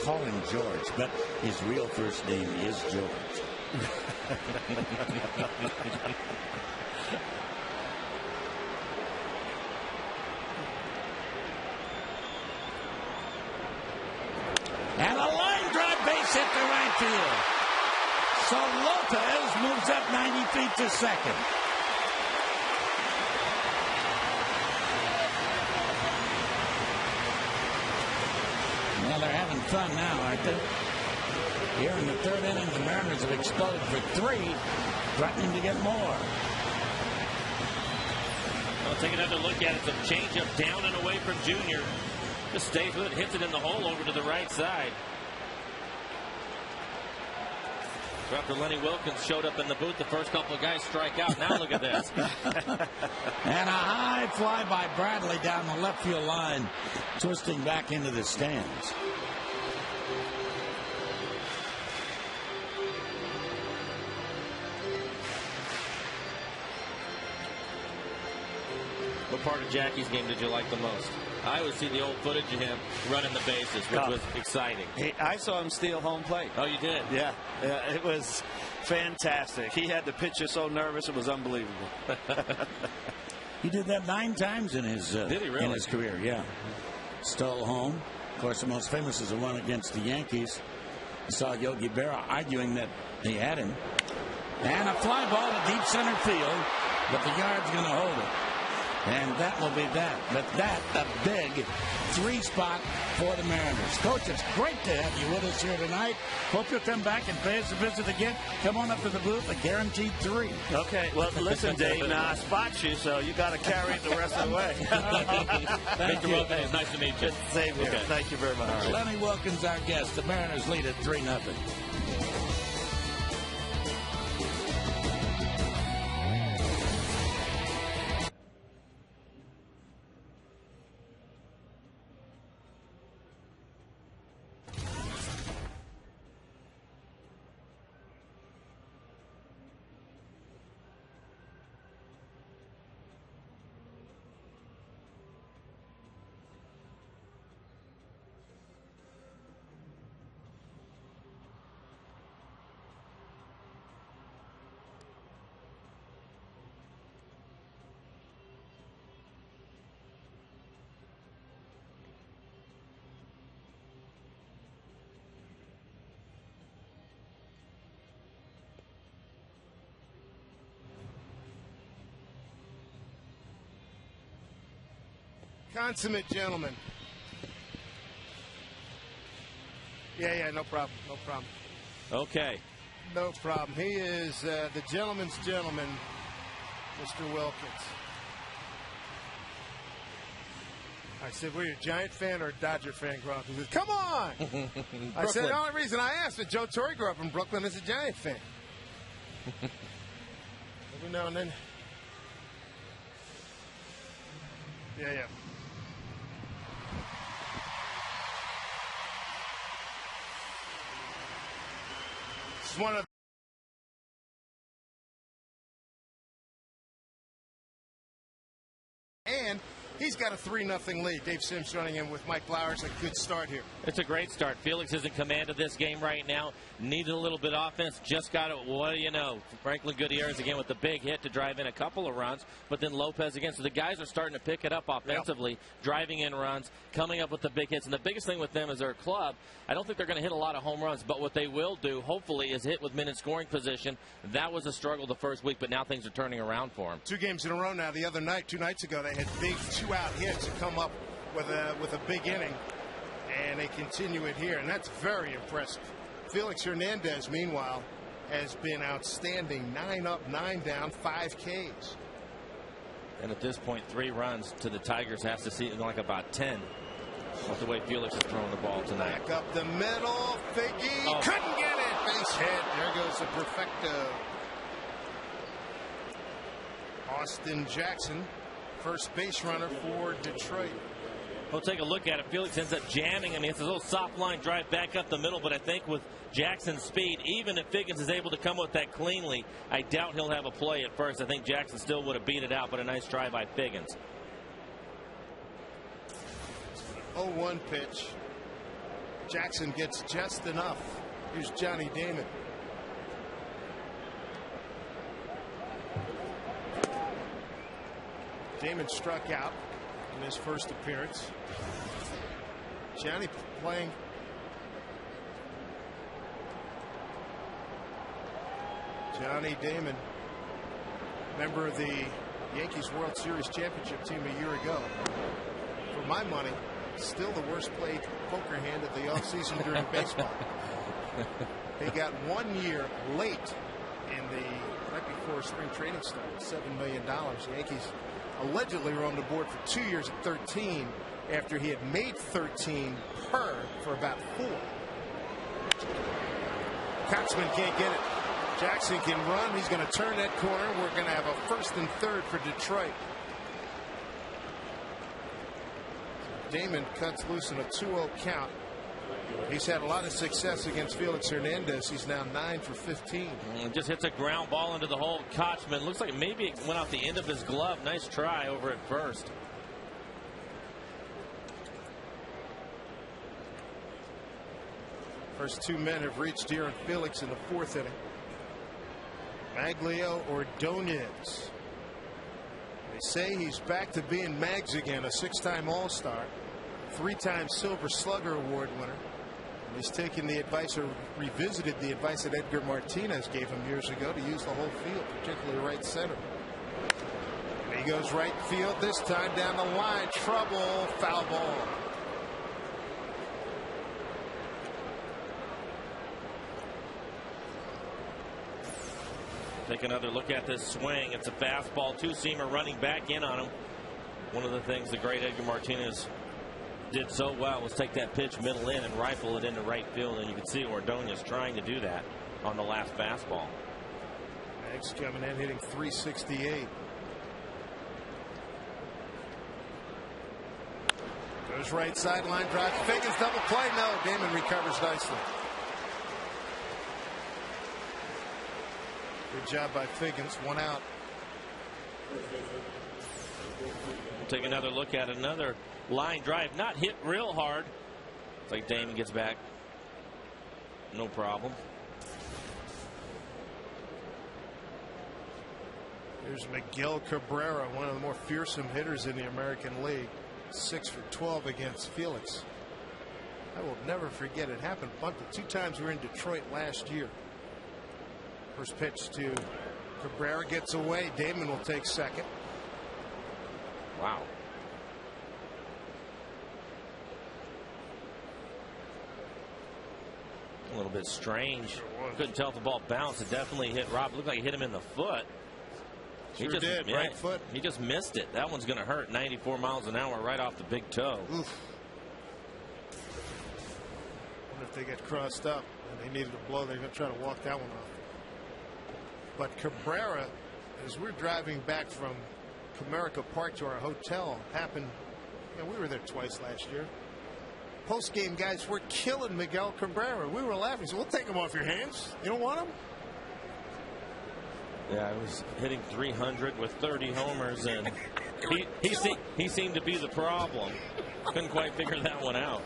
call him George, but his real first name is George. And a line drive base hit to right field. So Lopez moves up 90 feet to second. Well, they're having fun now, aren't they? Here in the third inning, the Mariners have exploded for 3, threatening to get more. Well, take another look at it. Some changeup down and away from Junior. Just stays with it, hits it in the hole over to the right side. After Lenny Wilkins showed up in the booth, the first couple of guys strike out. Now look at this. And a high fly by Bradley down the left field line, twisting back into the stands. What part of Jackie's game did you like the most? I would see the old footage of him running the bases, which was exciting. I saw him steal home plate. Oh, you did? Yeah, it was fantastic. He had the pitcher so nervous, it was unbelievable. He did that 9 times in his did he really? In his career, yeah. Stole home. Of course, the most famous is the one against the Yankees. I saw Yogi Berra arguing that he had him. And a fly ball to deep center field, but the yard's going to hold it. And that will be that. But that, a big 3-spot for the Mariners. Coach, it's great to have you with us here tonight. Hope you'll come back and pay us a visit again. Come on up to the booth, a guaranteed 3. Okay, well, listen, Dave, now I spot you, so you got to carry it the rest of the way. Thank you. It's nice to meet you. Same here. Okay. Thank you very much. Right. Lenny Wilkins, our guest. The Mariners lead at 3-0. Consummate gentleman. Yeah, no problem. No problem. Okay. No problem. He is the gentleman's gentleman, Mr. Wilkins. I said, were you a Giant fan or a Dodger fan growing up? He said, come on! I said, the only reason I asked is Joe Torre grew up in Brooklyn as a Giant fan. Every now and then. Yeah. It's one of and he's got a 3-0 lead. Dave Sims joining in with Mike Flowers. A good start here. It's a great start. Felix is in command of this game right now. Needed a little bit of offense. Just got it. What do you know? Franklin Gutierrez again with the big hit to drive in a couple of runs. But then Lopez again. So the guys are starting to pick it up offensively, driving in runs, coming up with the big hits. And the biggest thing with them is their club. I don't think they're going to hit a lot of home runs. But what they will do, hopefully, is hit with men in scoring position. That was a struggle the first week, but now things are turning around for them. 2 games in a row now. The other night, 2 nights ago, they had big 2-out hits and come up with a big inning. And they continue it here, and that's very impressive. Felix Hernandez, meanwhile, has been outstanding. 9 up, 9 down, 5 Ks. And at this point, 3 runs to the Tigers has to see like about 10. With the way Felix is throwing the ball tonight. Back up the middle, Figgy couldn't get it. Base hit. There goes the perfecto. Austin Jackson, first base runner for Detroit. We'll take a look at it. Felix ends up jamming him. It's a little soft line drive back up the middle, but I think with Jackson's speed, even if Figgins is able to come with that cleanly, I doubt he'll have a play at first. I think Jackson still would have beat it out, but a nice try by Figgins. 0-1 pitch. Jackson gets just enough. Here's Johnny Damon. Damon struck out in his first appearance. Johnny playing Johnny Damon, member of the Yankees World Series championship team a year ago. For my money, still the worst played poker hand of the offseason during baseball. He got 1 year late in the right before spring training started, $7 million. The Yankees allegedly were on the board for 2 years at 13 after he had made 13 per for about 4. Kotzman can't get it. Jackson can run. He's going to turn that corner. We're going to have a 1st and 3rd for Detroit. Damon cuts loose in a 2-0 count. He's had a lot of success against Felix Hernandez. He's now 9 for 15. Just hits a ground ball into the hole. Kochman looks like maybe it went off the end of his glove. Nice try over at first. First 2 men have reached here in Felix in the 4th inning. Maglio Ordonez. They say he's back to being Mags again, a 6-time All-Star, 3-time Silver Slugger Award winner. And he's taken the advice, or revisited the advice that Edgar Martinez gave him years ago, to use the whole field, particularly right center. And he goes right field this time, down the line. Trouble, foul ball. Take another look at this swing. It's a fastball, 2-seamer running back in on him. One of the things the great Edgar Martinez did so well was take that pitch middle in and rifle it into right field, and you can see Ordonez trying to do that on the last fastball. Mags coming in hitting .368. Goes right sideline drive. Figgins double play. No, Damon recovers nicely. Good job by Figgins. 1 out. We'll take another look at another line drive. Not hit real hard. It's like Damon gets back. No problem. Here's Miguel Cabrera, one of the more fearsome hitters in the American League. 6 for 12 against Felix. I will never forget it happened. Bunted 2 times we were in Detroit last year. First pitch to Cabrera gets away. Damon will take second. Wow. A little bit strange. Couldn't tell if the ball bounced. It definitely hit Rob. Looked like it hit him in the foot. Sure did, right foot. He just missed it. That one's going to hurt. 94 miles an hour right off the big toe. Oof. Wonder if they get crossed up and they needed a blow. They're going to try to walk that one off. But Cabrera, as we're driving back from Comerica Park to our hotel, happened. You know, we were there twice last year. Post-game guys were killing Miguel Cabrera. We were laughing. So we'll take him off your hands. You don't want him? Yeah, I was hitting 300 with 30 homers, and he seemed to be the problem. Couldn't quite figure that one out.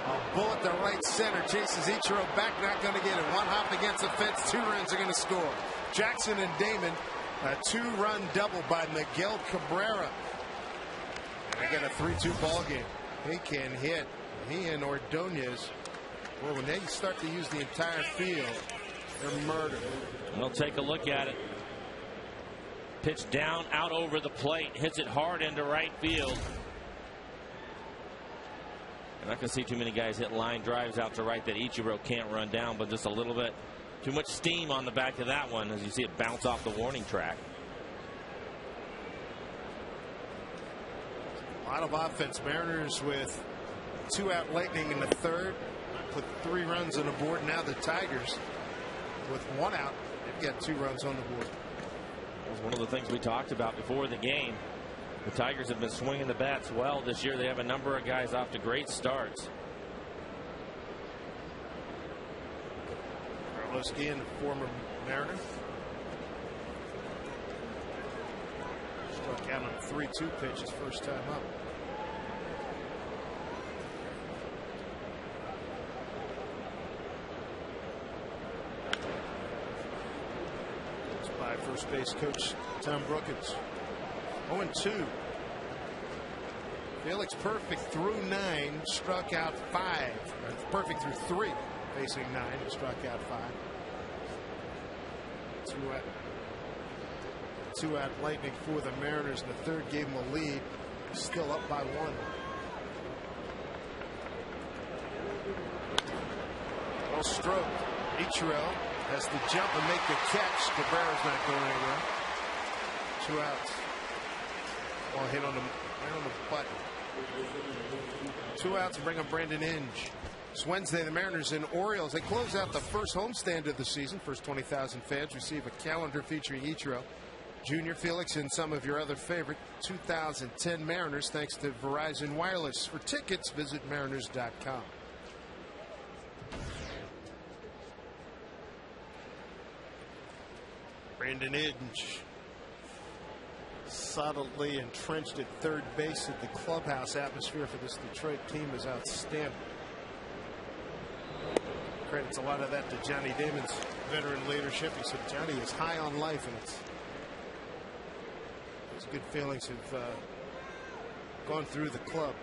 A bullet to right center chases Ichiro back, not going to get it. One hop against the fence, 2 runs are going to score. Jackson and Damon, a 2-run double by Miguel Cabrera. And they get a 3-2 ball game. He can hit. He and Ordonez. Well, when they start to use the entire field, they're murdered. We'll take a look at it. Pitch down, out over the plate. Hits it hard into right field. I'm not going to see too many guys hit line drives out to right that Ichiro can't run down, but just a little bit too much steam on the back of that one as you see it bounce off the warning track. A lot of offense. Mariners with 2 out Lightning in the 3rd. Put 3 runs on the board. Now the Tigers with 1 out. They've got 2 runs on the board. That was one of the things we talked about before the game. The Tigers have been swinging the bats well this year. They have a number of guys off to great starts. Carlos Guillen, the former Mariner. Struck out on a 3-2 pitch his first time up. It's by first base coach Tom Brookins. 0-2. Felix perfect through 9, struck out 5. Perfect through 3, facing 9, and struck out 5. 2 out Lightning for the Mariners in the 3rd, gave them a lead. Still up by 1. Well stroked. Ichiro has to jump and make the catch. Cabrera's not going anywhere. 2 outs. Ball hit on the button. 2 outs, bring up Brandon Inge. It's Wednesday. The Mariners and Orioles. They close out the first homestand of the season. First 20,000 fans receive a calendar featuring Ichiro, Junior, Felix, and some of your other favorite 2010 Mariners, thanks to Verizon Wireless. For tickets, visit mariners.com. Brandon Inge, solidly entrenched at 3rd base. At the clubhouse atmosphere for this Detroit team is outstanding. Credits a lot of that to Johnny Damon's veteran leadership. He said Johnny is high on life, and his good feelings have gone through the club.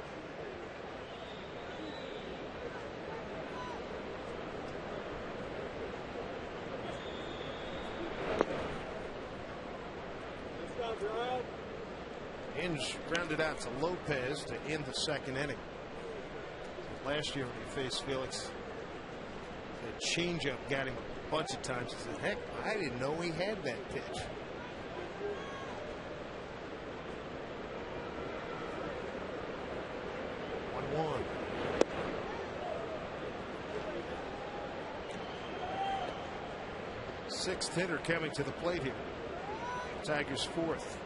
Inge grounded out to Lopez to end the 2nd inning. Last year when he faced Felix, the changeup got him a bunch of times. He said, heck, I didn't know he had that pitch. One. Sixth hitter coming to the plate here. Tigers 4th.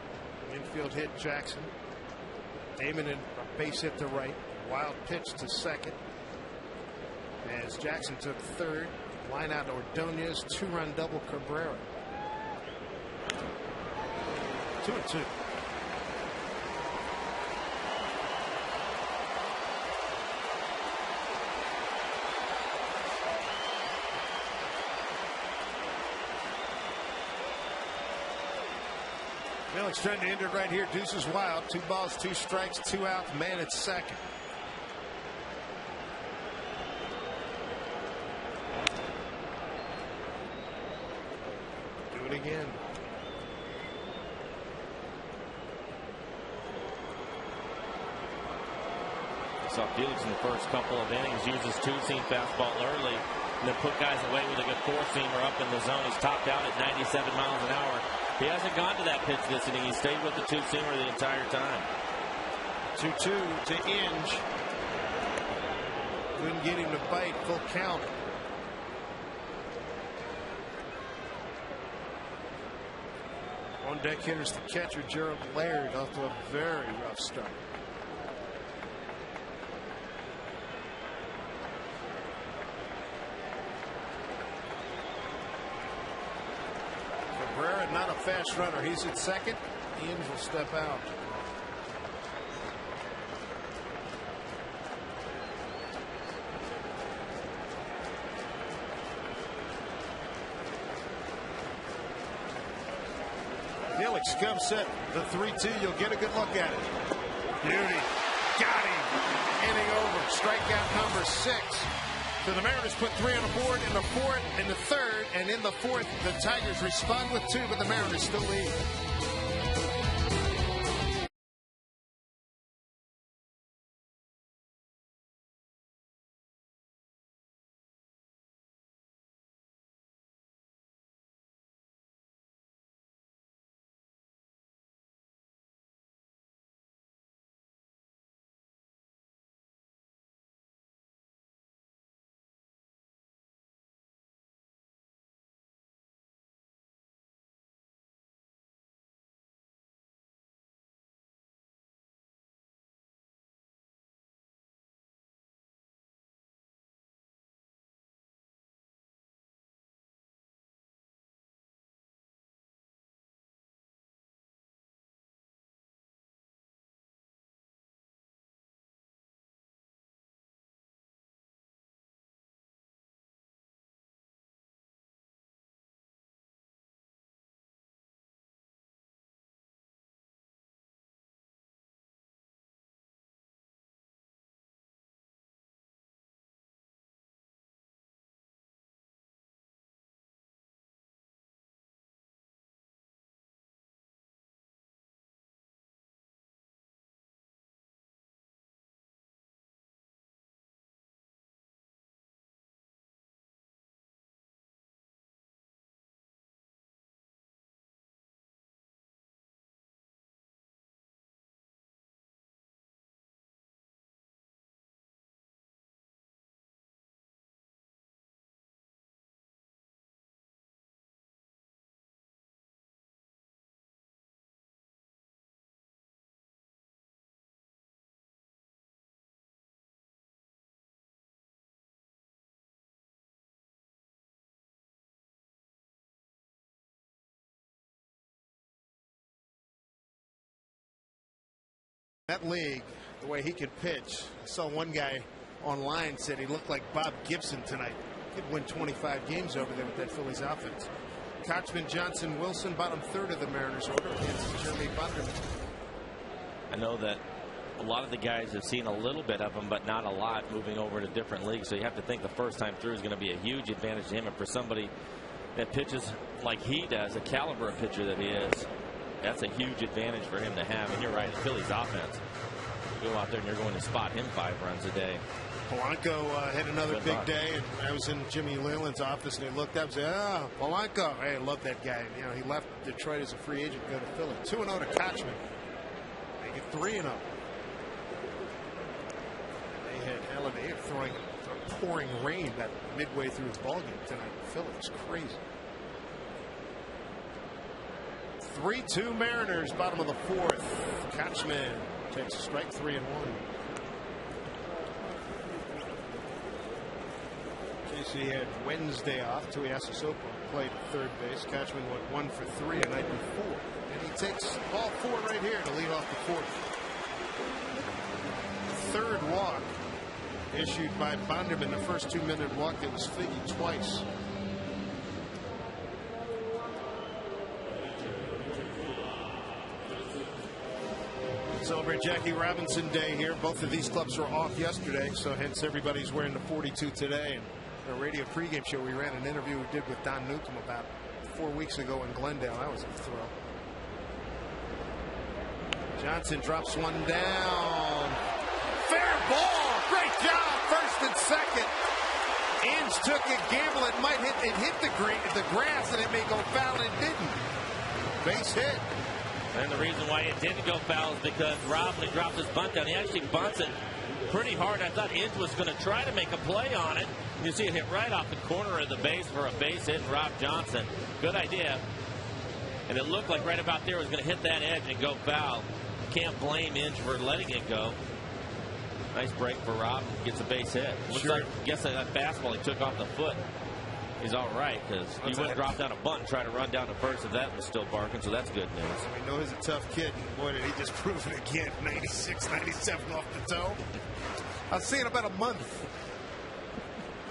Infield hit Jackson. Damon in a base hit to right. Wild pitch to 2nd. As Jackson took 3rd. Line out Ordonez. 2-run double Cabrera. 2-2. Felix trying to end it right here. Deuces wild. 2 balls, 2 strikes, 2 outs. Man at 2nd. Do it again. saw Felix in the first couple of innings use his two-seam fastball early and then put guys away with a good four-seamer up in the zone. He's topped out at 97 miles an hour. He hasn't gone to that pitch this inning. He stayed with the two-seamer the entire time. 2-2 to Inge. Couldn't get him to bite. Full count. On deck hitters, the catcher Gerald Laird off to a very rough start. Cabrera, not a fast runner. He's at second. Inge will step out. Felix comes set. The 3-2. You'll get a good look at it. Beauty. Got him. Inning over. Strikeout number 6. So the Mariners put 3 on the board in the fourth, in the third, and in the fourth, the Tigers respond with 2, but the Mariners still lead. That league, the way he could pitch. I saw one guy online said he looked like Bob Gibson tonight. He could win 25 games over there with that Phillies offense. Kochman, Johnson, Wilson, bottom third of the Mariners order against Jeremy Bonderman. I know that a lot of the guys have seen a little bit of him, but not a lot, moving over to different leagues. So you have to think the first time through is going to be a huge advantage to him. And for somebody that pitches like he does, a caliber of pitcher that he is, that's a huge advantage for him to have. And you're right, the Phillies offense. You go out there and you're going to spot him 5 runs a day. Polanco had another big day, and I was in Jimmy Leland's office, and he looked up and said, "Oh, Polanco, hey, I love that guy." You know, he left Detroit as a free agent to go to Philly. 2-0 to Kochman. They get 3-0. They had elevated throwing pouring rain that midway through the ballgame tonight. Philly is crazy. 3-2 Mariners, bottom of the fourth. Kochman takes a strike, 3-1. JC had Wednesday off. Tuiasosopo played third base. Kochman went 1 for 3 the night before. And he takes ball 4 right here to lead off the fourth. Third walk issued by Bonderman. The first 2-minute walk that was Figgy twice. Celebrate Jackie Robinson Day here. Both of these clubs were off yesterday, so hence everybody's wearing the 42 today. And a radio pregame show, we ran an interview we did with Don Newcomb about 4 weeks ago in Glendale. That was a thrill. Johnson drops one down. Fair ball. Great job, first and second. Inge took a gamble. It hit the grass, and it may go foul. It didn't. Base hit. And the reason why it didn't go foul is because Rob, when he drops his bunt down, he actually bunts it pretty hard. I thought Inge was going to try to make a play on it. You see it hit right off the corner of the base for a base hit, and Rob Johnson. Good idea. And it looked like right about there was going to hit that edge and go foul. Can't blame Inge for letting it go. Nice break for Rob. Gets a base hit. Looks like, guess that fastball he took off the foot. He's all right, because he wouldn't drop down a bunt and try to run down to first if that was still barking, so that's good news. We know he's a tough kid. Boy, did he just prove it again. 96, 97 off the toe. I'll see in about a month.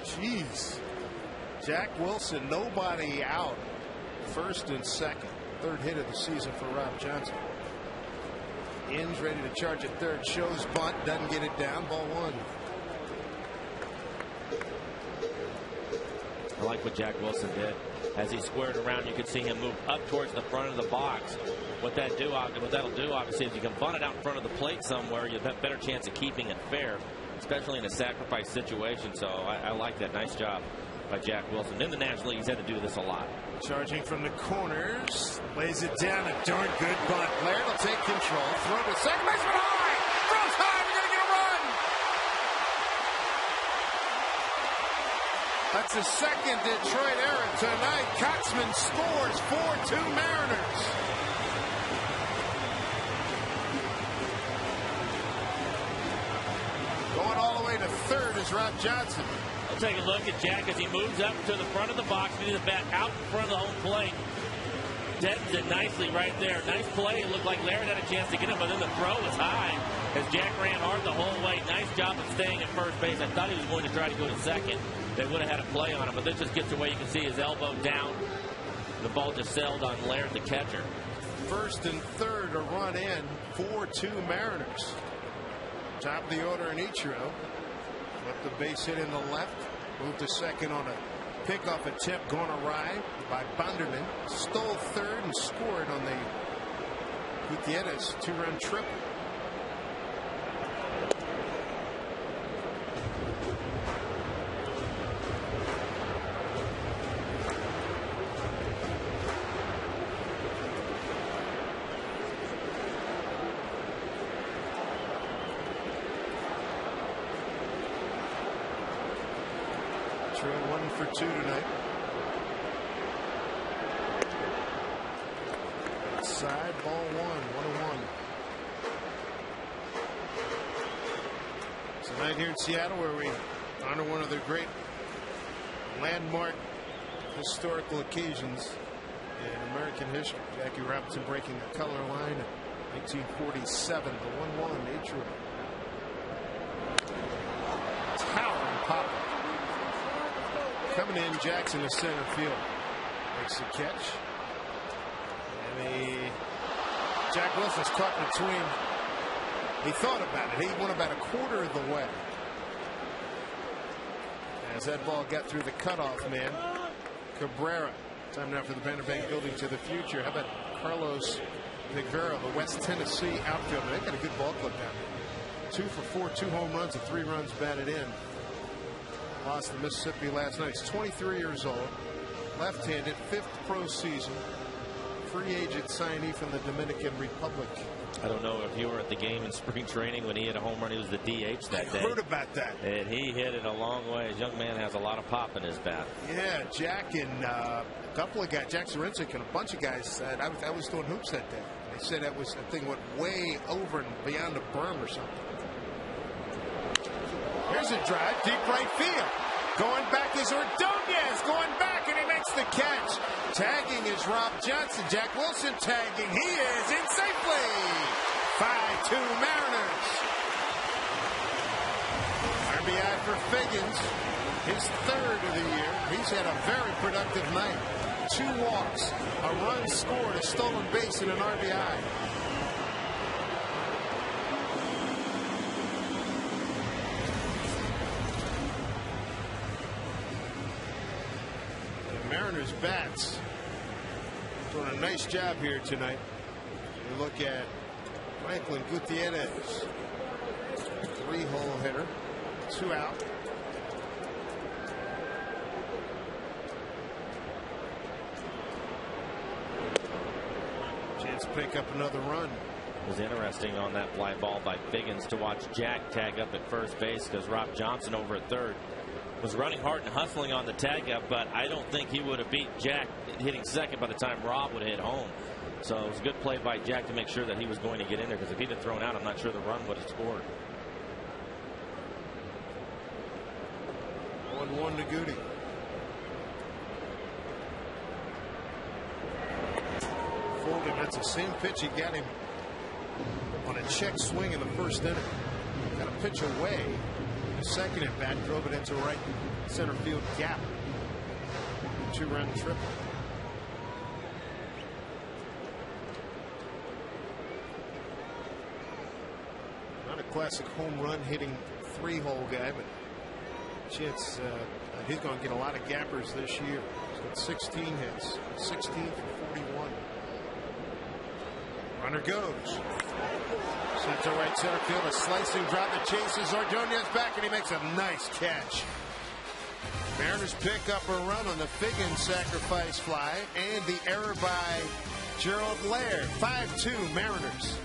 Jeez. Jack Wilson, nobody out. First and second. Third hit of the season for Rob Johnson. Inge ready to charge at third. Shows bunt. Doesn't get it down. Ball one. I like what Jack Wilson did. As he squared around, you could see him move up towards the front of the box. What that'll do, obviously, is you can bunt it out in front of the plate somewhere, you have a better chance of keeping it fair, especially in a sacrifice situation. So I like that. Nice job by Jack Wilson. In the National League, he's had to do this a lot. Charging from the corners. Lays it down. A darn good bunt. Laird will take control. Throw to second baseman high. Throws high. We're going to get a run. That's the second Detroit error tonight. Coxman scores. 4-2 Mariners. Going all the way to third is Rob Johnson. We'll take a look at Jack as he moves up to the front of the box. He the bat out in front of the home plate. Dettens it nicely right there. Nice play. It looked like Laird had a chance to get him, but then the throw was high as Jack ran hard the whole way. Nice job of staying at first base. I thought he was going to try to go to second. They would have had a play on him, but this just gets away. You can see his elbow down. The ball just sailed on Laird, the catcher. First and third, a run in. 4-2 Mariners. Top of the order in Ichiro. Left the base hit in the left. Moved to second on a pickoff attempt gone awry by Bonderman. Stole third and scored on the Gutierrez two-run triple. Trail 1 for 2 tonight. Side ball 1-1. Tonight here in Seattle, where we honor one of the great landmark historical occasions in American history. Jackie Robinson breaking the color line in 1947. The 1-1 nature. Towering pop. Coming in, Jackson to center field. Makes the catch. And Jack Wilson's caught between. He thought about it. He went about a quarter of the way. As that ball got through the cutoff man. Cabrera. Time now for the Vanderbank Building to the future. How about Carlos Figueroa, the West Tennessee outfielder? They got a good ball club down there. 2 for 4, 2 home runs and 3 runs batted in. Lost to Mississippi last night. He's 23 years old. Left-handed, 5th pro season. Free agent signee from the Dominican Republic. I don't know if you were at the game in spring training when he hit a home run. He was the DH that day. I heard about that. And he hit it a long way. His young man has a lot of pop in his bat. Yeah, Jack and a couple of guys, Jack Zarincic and a bunch of guys said, I was doing hoops that day. They said that thing went way over and beyond the berm or something. Here's a drive, deep right field. Going back is Ordonez, going back, and he makes the catch. Tagging is Rob Johnson. Jack Wilson tagging. He is in safely. 5-2 Mariners. RBI for Figgins. His 3rd of the year. He's had a very productive night. 2 walks, a run scored, a stolen base, and an RBI. Mariners bats doing a nice job here tonight. We look at Franklin Gutierrez, 3-hole hitter. 2 out. Chance to pick up another run. It was interesting on that fly ball by Figgins to watch Jack tag up at first base, because Rob Johnson over at third was running hard and hustling on the tag up, but I don't think he would have beat Jack hitting second by the time Rob would hit home. So it was a good play by Jack to make sure that he was going to get in there, because if he'd have thrown out, I'm not sure the run would have scored. 1-1 to Goody. Folded. That's the same pitch he got him on a check swing in the first inning. Got a pitch away. The second at bat drove it into right center field gap. 2-run triple. Not a classic home run hitting 3-hole guy, but Chance, he's going to get a lot of gappers this year. He's got 16 hits, 16 for 41. Runner goes. Sent to right center field. A slicing drop that chases Ordonez back, and he makes a nice catch. Mariners pick up a run on the Figgins sacrifice fly and the error by Gerald Laird. 5-2 Mariners.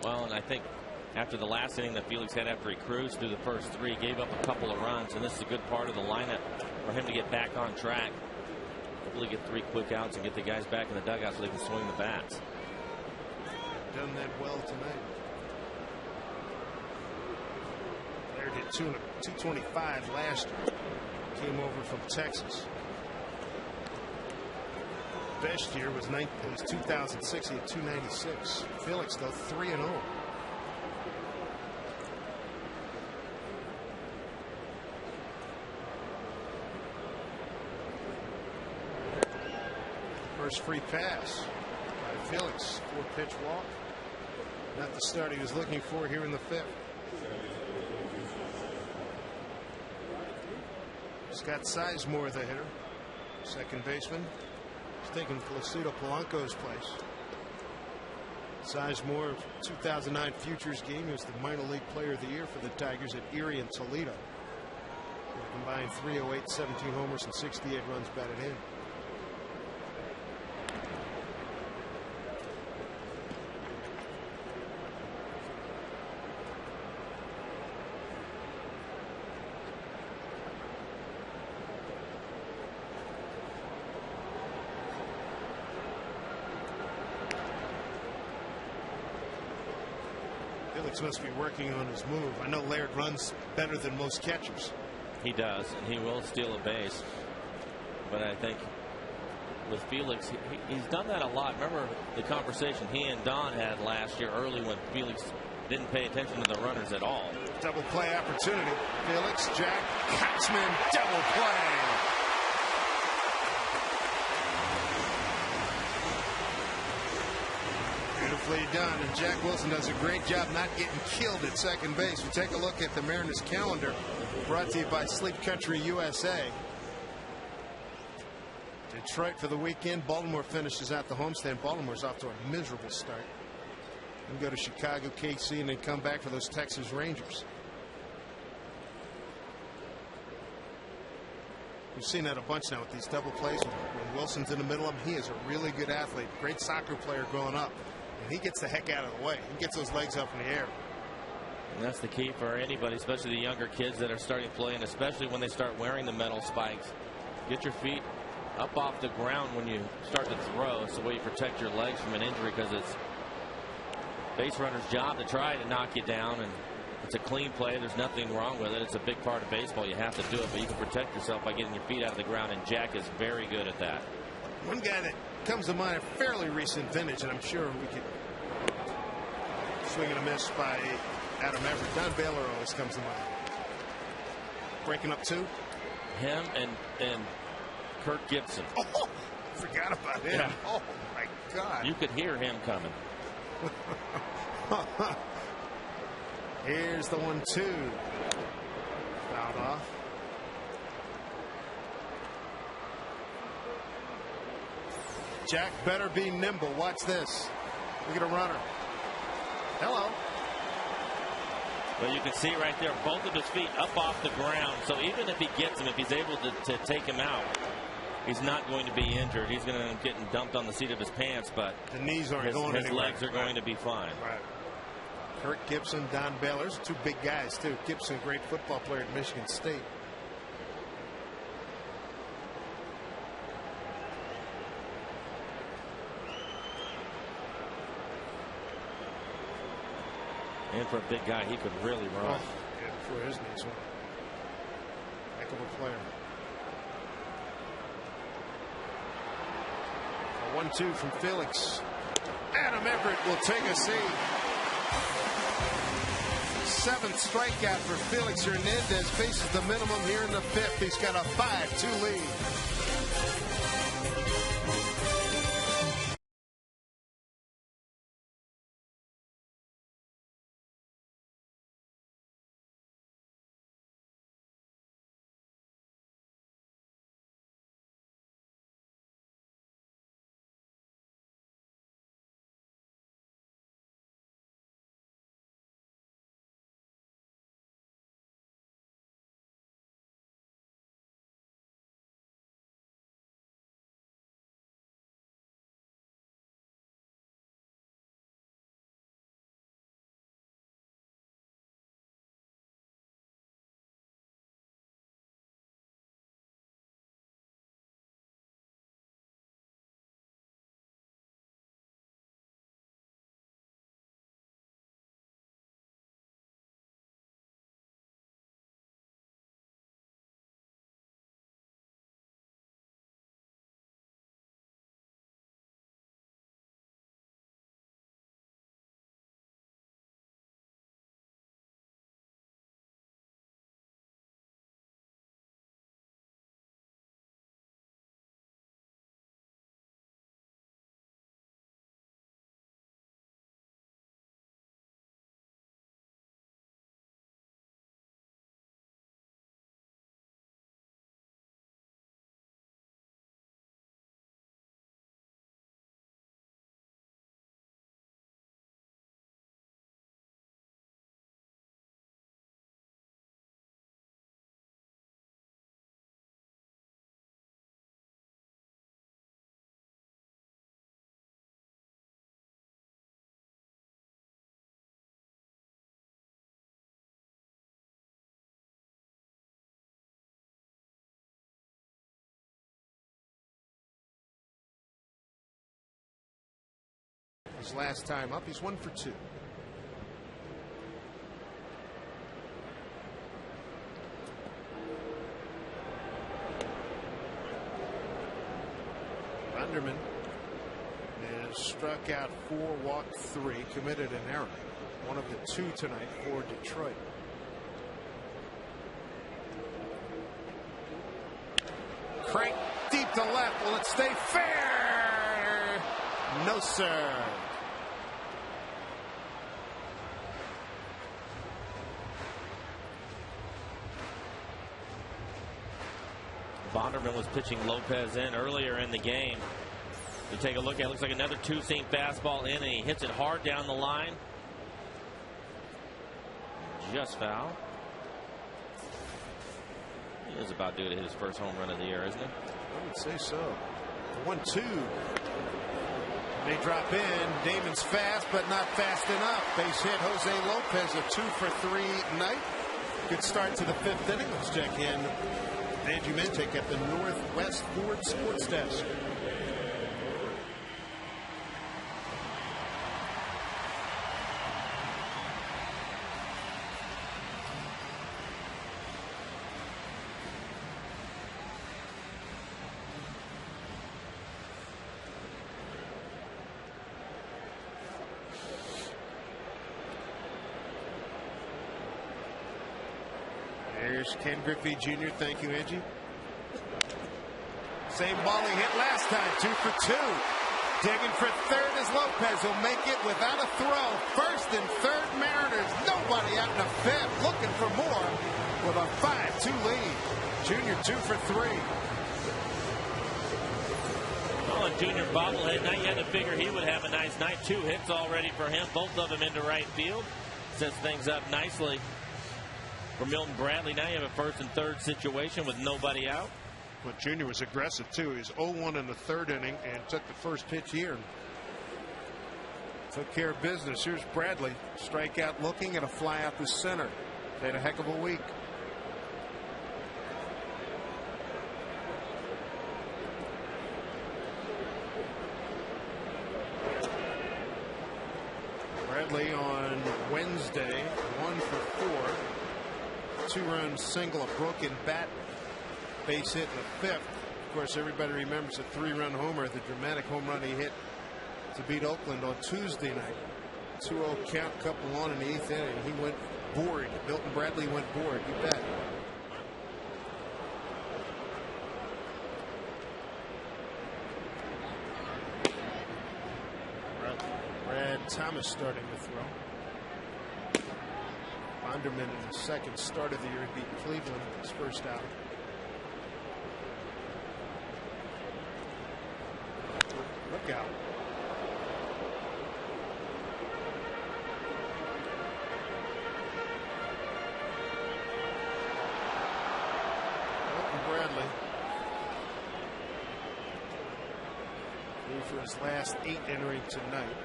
Well, and I think after the last inning that Felix had after he cruised through the first 3, gave up a couple of runs, and this is a good part of the lineup for him to get back on track. Hopefully get 3 quick outs and get the guys back in the dugout so they can swing the bats. Done that well tonight. Laird hit 225 last year. Came over from Texas. Best year was 2006. He had 296. Felix though 3-0. First free pass by Felix. 4-pitch walk. Not the start he was looking for here in the 5th. Scott Sizemore the hitter. Second baseman. He's taking Placido Polanco's place. Sizemore, 2009 Futures game, he was the minor league player of the year for the Tigers at Erie and Toledo. He combined 308, 17 homers, and 68 runs batted in. Felix must be working on his move. I know Laird runs better than most catchers. He does, and he will steal a base. But I think with Felix, he's done that a lot. Remember the conversation he and Don had last year early when Felix didn't pay attention to the runners at all. Double play opportunity. Felix, Jack, Katzman, double play. Beautifully done, and Jack Wilson does a great job not getting killed at second base. We take a look at the Mariners calendar, brought to you by Sleep Country USA. Detroit for the weekend. Baltimore finishes out the homestand. Baltimore's off to a miserable start. And go to Chicago, KC, and then come back for those Texas Rangers. We've seen that a bunch now with these double plays. When Wilson's in the middle of them, he is a really good athlete, great soccer player growing up. And he gets the heck out of the way. He gets those legs up in the air. And that's the key for anybody, especially the younger kids that are starting to play, and especially when they start wearing the metal spikes. Get your feet up off the ground when you start to throw. It's the way you protect your legs from an injury, because it's base runner's job to try to knock you down, and it's a clean play. There's nothing wrong with it. It's a big part of baseball. You have to do it, but you can protect yourself by getting your feet out of the ground, and Jack is very good at that. One guy that comes to mind, a fairly recent vintage, and I'm sure we could swing and a miss by Adam Everett. Don Baylor always comes to mind. Breaking up two. Him and Kirk Gibson. Oh, forgot about him. Yeah. Oh my God. You could hear him coming. Here's the 1-2. Fouled off. Jack better be nimble. Watch this. Look at a runner. Hello. Well, you can see right there, both of his feet up off the ground. So even if he gets him, if he's able to take him out, he's not going to be injured. He's going to end up getting dumped on the seat of his pants, but the knees aren't going his anywhere. legs are going to be fine. Right. Kirk Gibson, Don Baylor, two big guys too. Gibson, great football player at Michigan State. And for a big guy, he could really run. Oh, yeah, before his knees went. Heck of a player. A 1-2 from Felix. Adam Everett will take a seat. Seventh strikeout for Felix Hernandez. Faces the minimum here in the fifth. He's got a 5-2 lead. His last time up, he's 1 for 2. Bonderman has struck out 4, walked 3, committed an error. One of the 2 tonight for Detroit. Crank deep to left. Will it stay fair? No, sir. Bonderman was pitching Lopez in earlier in the game. You take a look at it, looks like another 2-seam fastball in, and he hits it hard down the line. Just foul. He is about due to hit his first home run of the year, isn't he? I would say so. 1-2. They drop in. Damon's fast, but not fast enough. Base hit. Jose Lopez, a 2 for 3 night. Good start to the 5th inning. Let's check in. Andrew Mentek at the Northwest Ford Sports Desk. There's Ken Griffey Jr. Thank you, Angie. Same ball he hit last time. 2 for 2. Digging for third is Lopez. He'll make it without a throw. First and third Mariners. Nobody out in the 5th. Looking for more with a 5-2 lead. Junior 2 for 3. Well, and Junior bobblehead. Now you had to figure he would have a nice night. 2 hits already for him. Both of them into right field. Sets things up nicely for Milton Bradley. Now you have a first and third situation with nobody out. But Junior was aggressive too. He was 0-1 in the 3rd inning and took the first pitch here. Took care of business. Here's Bradley. Strikeout looking at a fly out the center. They had a heck of a week. Bradley on Wednesday, 1 for 4. 2-run single, a broken bat. Base hit in the 5th. Of course, everybody remembers a 3-run homer, the dramatic home run he hit to beat Oakland on Tuesday night. 2-0 count, couple on in the 8th inning. He went bored. Milton Bradley went bored. You bet. Brad Thomas starting to throw. Bonderman in the 2nd start of the year beat Cleveland his first out. Look out. Milton Bradley. Due for his last 8 entering tonight.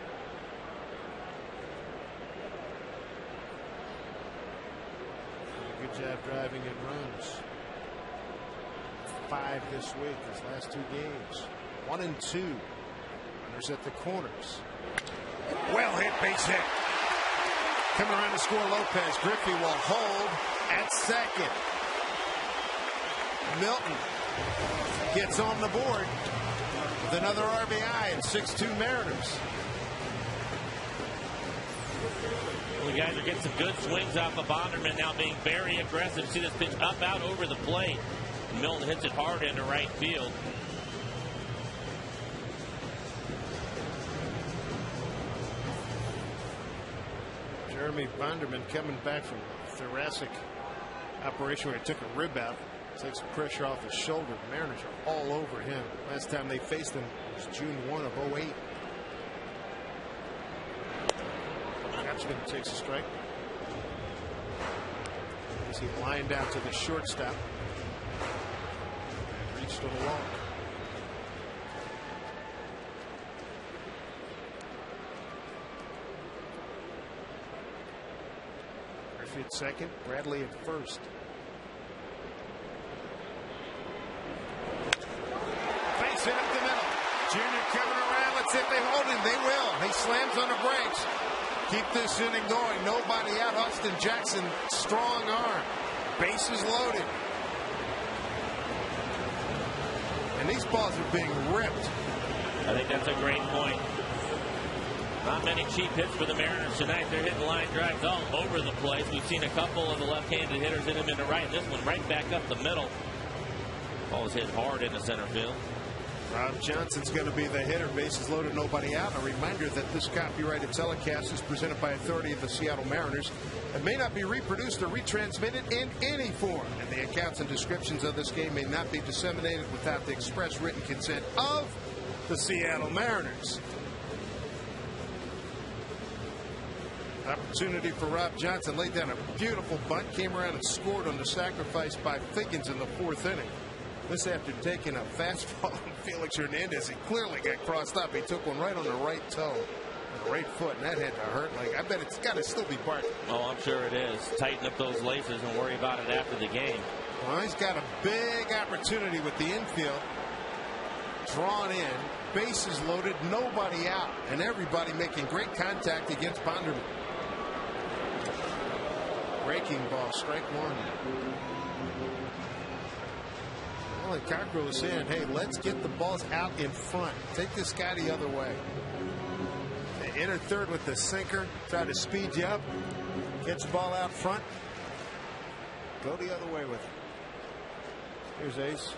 Good job driving in runs. 5 this week, his last 2 games. 1 and 2. Runners at the corners. Well hit, base hit. Coming around to score Lopez. Griffey will hold at 2nd. Milton gets on the board with another RBI and 6-2 Mariners. Well, the guys are getting some good swings off of Bonderman now, being very aggressive. See this pitch up out over the plate. Milton hits it hard into right field. Jeremy Bonderman coming back from thoracic operation where he took a rib out. Takes pressure off his shoulder. The Mariners are all over him. Last time they faced him was June 1 of 2008. Gotchman takes a strike. As he lined out to the shortstop. Reached to the wall. Griffey at 2nd. Bradley at 1st. Face hit up the middle. Junior coming around. Let's see if they hold him. They will. He slams on the brakes. Keep this inning going. Nobody out. Austin Jackson, strong arm. Bases loaded. And these balls are being ripped. I think that's a great point. Not many cheap hits for the Mariners tonight. They're hitting line drives all over the place. We've seen a couple of the left-handed hitters hit him in the right. This one right back up the middle. Ball was hit hard into center field. Rob Johnson's going to be the hitter. Bases loaded, nobody out. A reminder that this copyrighted telecast is presented by authority of the Seattle Mariners. It may not be reproduced or retransmitted in any form, and the accounts and descriptions of this game may not be disseminated without the express written consent of the Seattle Mariners. Opportunity for Rob Johnson. Laid down a beautiful bunt, came around and scored on the sacrifice by Figgins in the 4th inning. This after taking a fastball from Felix Hernandez. He clearly got crossed up. He took one right on the right toe, the right foot, and that had to hurt. Like, I bet it's got to still be barking. Oh, I'm sure it is. Tighten up those laces and worry about it after the game. Well, he's got a big opportunity with the infield drawn in, bases loaded, nobody out, and everybody making great contact against Bonderman. Breaking ball, strike one. Well, and Cockrell was saying, hey, let's get the balls out in front. Take this guy the other way. They enter third with the sinker, try to speed you up, catch the ball out front, go the other way with it. Here's Ace.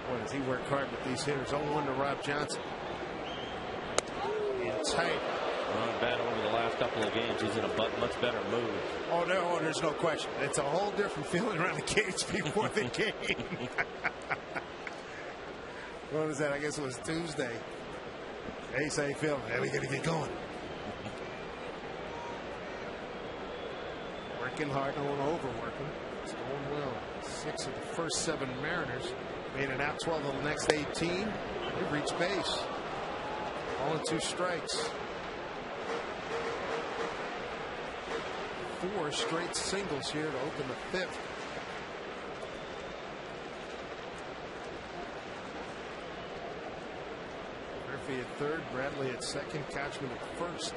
Boy, does he work hard with these hitters. 0-1 to Rob Johnson. And tight. Well, bad over the last couple of games. He's in a much better mood. Oh, no, there's no question. It's a whole different feeling around the cage before the game. What was that? I guess it was Tuesday. Ace, how you feeling? Hey, we got to get going. Working hard, no one overworking. It's going well. 6 of the first 7 Mariners made it out. 12 of the next 18. They've reached base. All in 2 strikes. 4 straight singles here to open the 5th. Murphy at third, Bradley at second, Kochman at first.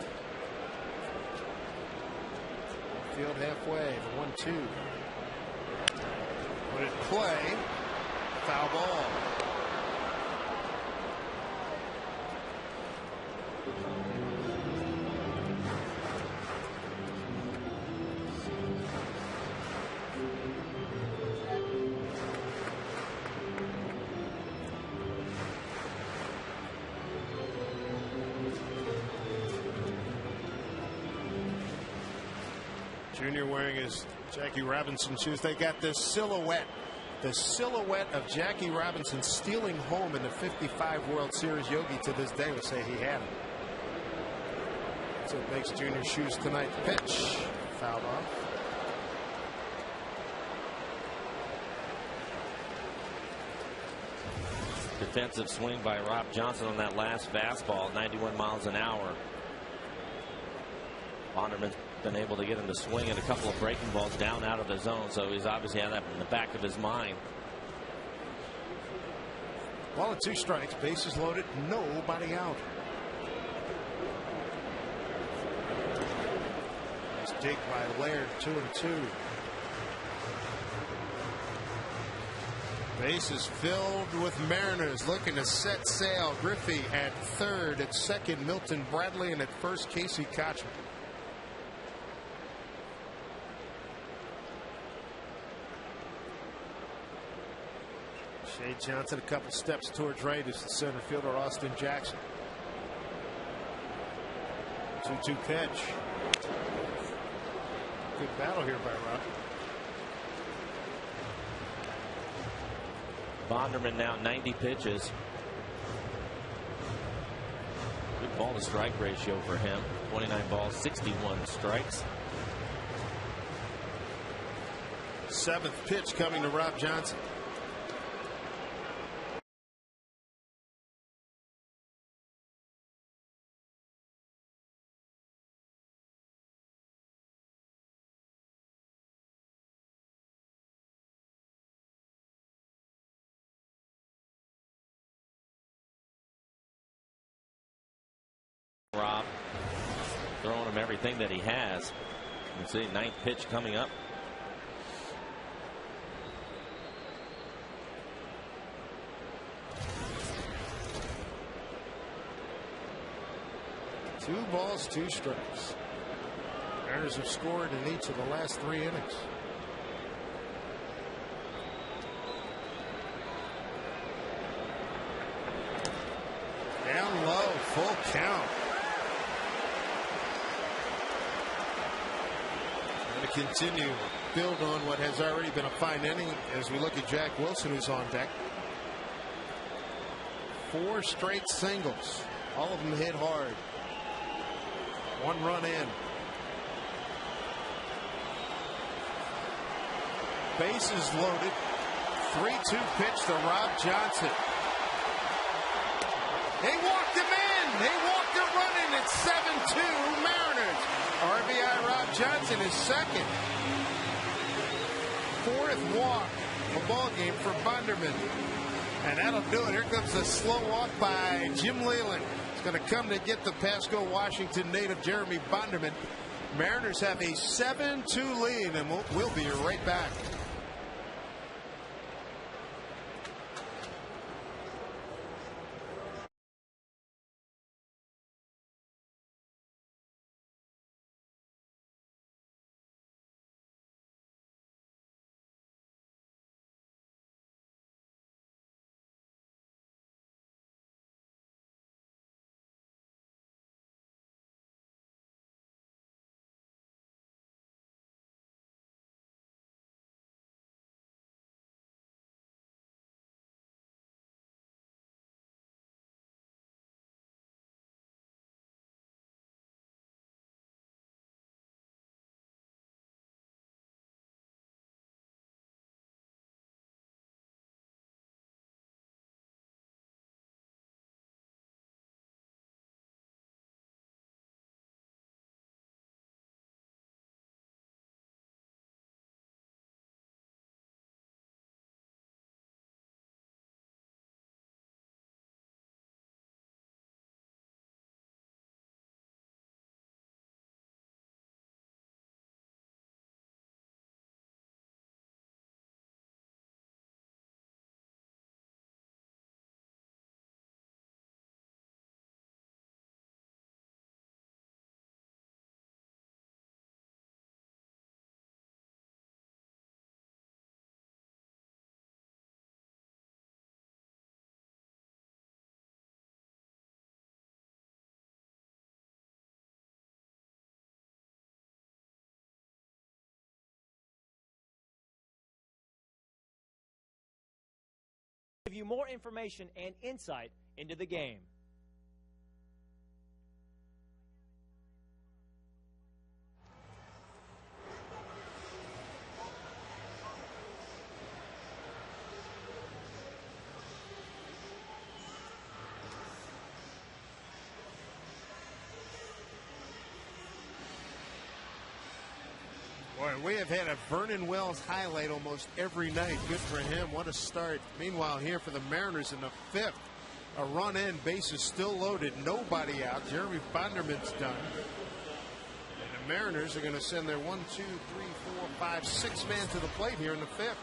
Field halfway, the 1-2. Put it in play. Foul ball. Junior wearing his Jackie Robinson shoes. They got this silhouette. The silhouette of Jackie Robinson stealing home in the 55 World Series. Yogi to this day would say he had it. So it makes Junior's shoes tonight. Pitch. Fouled off. Defensive swing by Rob Johnson on that last fastball, 91 miles an hour. Bonderman's been able to get him to swing at a couple of breaking balls down out of the zone, so he's obviously had that in the back of his mind. Ball at 2 strikes, bases loaded, nobody out. Nice dig by Laird, 2-2. Bases filled with Mariners looking to set sail. Griffey at third, at second Milton Bradley, and at first Casey Kochman. Shea Johnson a couple steps towards right as the center fielder Austin Jackson. 2-2 pitch. Good battle here by Rob. Bonderman now 90 pitches. Good ball to strike ratio for him. 29 balls, 61 strikes. 7th pitch coming to Rob Johnson. Rob throwing him everything that he has. You see, 9th pitch coming up. 2 balls, 2 strikes. Mariners have scored in each of the last 3 innings. Down low, full count. Going to continue, build on what has already been a fine inning as we look at Jack Wilson, who's on deck. 4 straight singles, all of them hit hard. 1 run in. Bases loaded. 3-2 pitch to Rob Johnson. They walked him in. They walked him running. It's 7-2 Mariners. RBI Rob Johnson is second. 4th walk of the ball game for Bonderman. And that'll do it. Here comes a slow walk by Jim Leyland. It's going to come to get the Pasco, Washington native Jeremy Bonderman. Mariners have a 7-2 lead, and we'll be right back. Give you more information and insight into the game. Boy, we have had a Vernon Wells highlight almost every night. Good for him. What a start. Meanwhile, here for the Mariners in the 5th, a run in, bases still loaded, nobody out. Jeremy Bonderman's done. And the Mariners are going to send their 1, 2, 3, 4, 5, 6 man to the plate here in the 5th.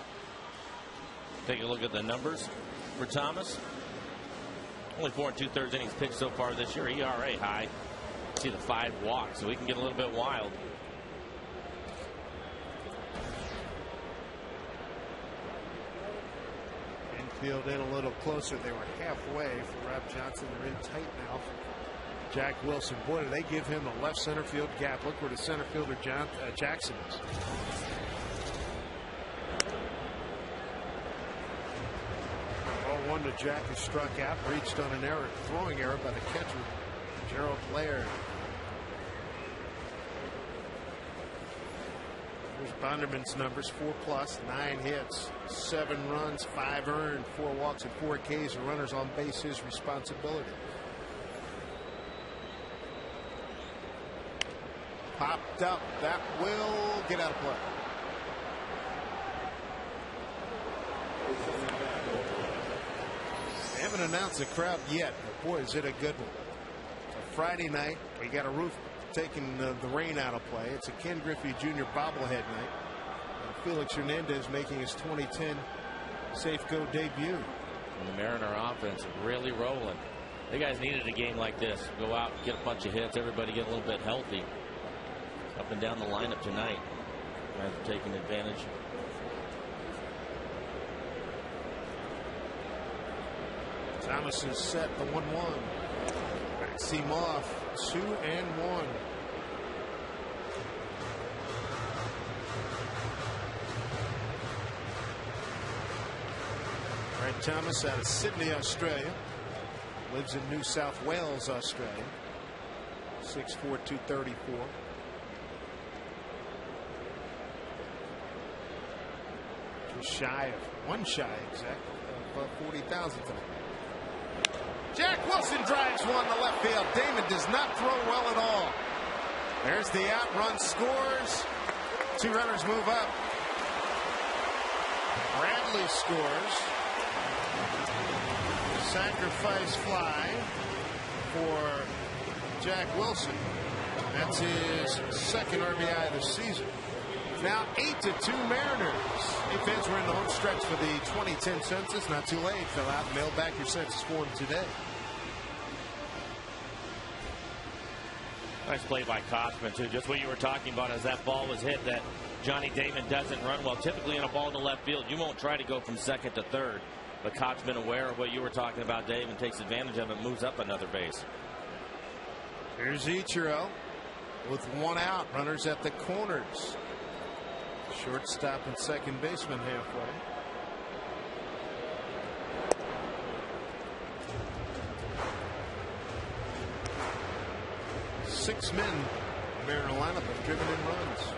Take a look at the numbers for Thomas. Only 4 2/3 innings pitched so far this year. ERA high. See the 5 walks, so we can get a little bit wild. Infield in a little closer. They were halfway for Rob Johnson. They're in tight now for Jack Wilson. Boy, do they give him the left center field gap. Look where the center fielder Jackson is. Ball 1 to Jack is struck out. Reached on an error, throwing error by the catcher, Gerald Laird. Here's Bonderman's numbers: 4+, 9 hits, 7 runs, 5 earned, 4 walks, and 4 Ks. The runners on base, his responsibility. Popped up. That will get out of play. They haven't announced the crowd yet, but boy, is it a good one. It's a Friday night. We got a roof taking the rain out of play. It's a Ken Griffey Jr. bobblehead night. And Felix Hernandez making his 2010 Safeco debut. And the Mariner offense really rolling. The guys needed a game like this. Go out and get a bunch of hits. Everybody get a little bit healthy. Up and down the lineup tonight. Guys are taking advantage. Thomas is set the 1-1. Backs him off 2-1. Brad Thomas out of Sydney, Australia. Lives in New South Wales, Australia. 6'4", 234. Just shy of exactly above 40,000 tonight. Jack Wilson drives one to left field. Damon does not throw well at all. There's the out, run scores. 2 runners move up. Bradley scores. Sacrifice fly for Jack Wilson. That's his second RBI of the season. Now 8-2 Mariners. Hey fans, we're in the home stretch for the 2010 census. Not too late. Fill out and mail back your census form today. Nice play by Kotzman, too. Just what you were talking about as that ball was hit, that Johnny Damon doesn't run well. Typically in a ball to left field, you won't try to go from second to third. But Kotzman, aware of what you were talking about, Dave, and takes advantage of it, moves up another base. Here's Ichiro with 1 out. Runners at the corners. Shortstop and second baseman halfway. Six men in the Mariner lineup have driven in runs.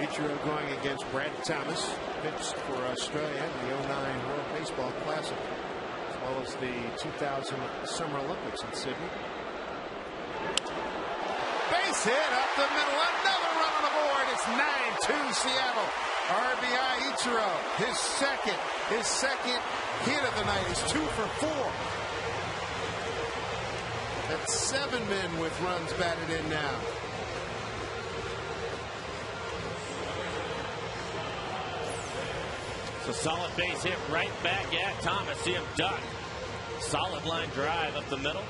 Ichiro going against Brad Thomas, pitched for Australia in the 09 World Baseball Classic, as well as the 2000 Summer Olympics in Sydney. Base hit up the middle, another run on the board. It's 9-2 Seattle. RBI Ichiro, his second hit of the night. Is 2 for 4. That's 7 men with runs batted in now. It's a solid base hit right back at Thomas. See him duck. Solid line drive up the middle.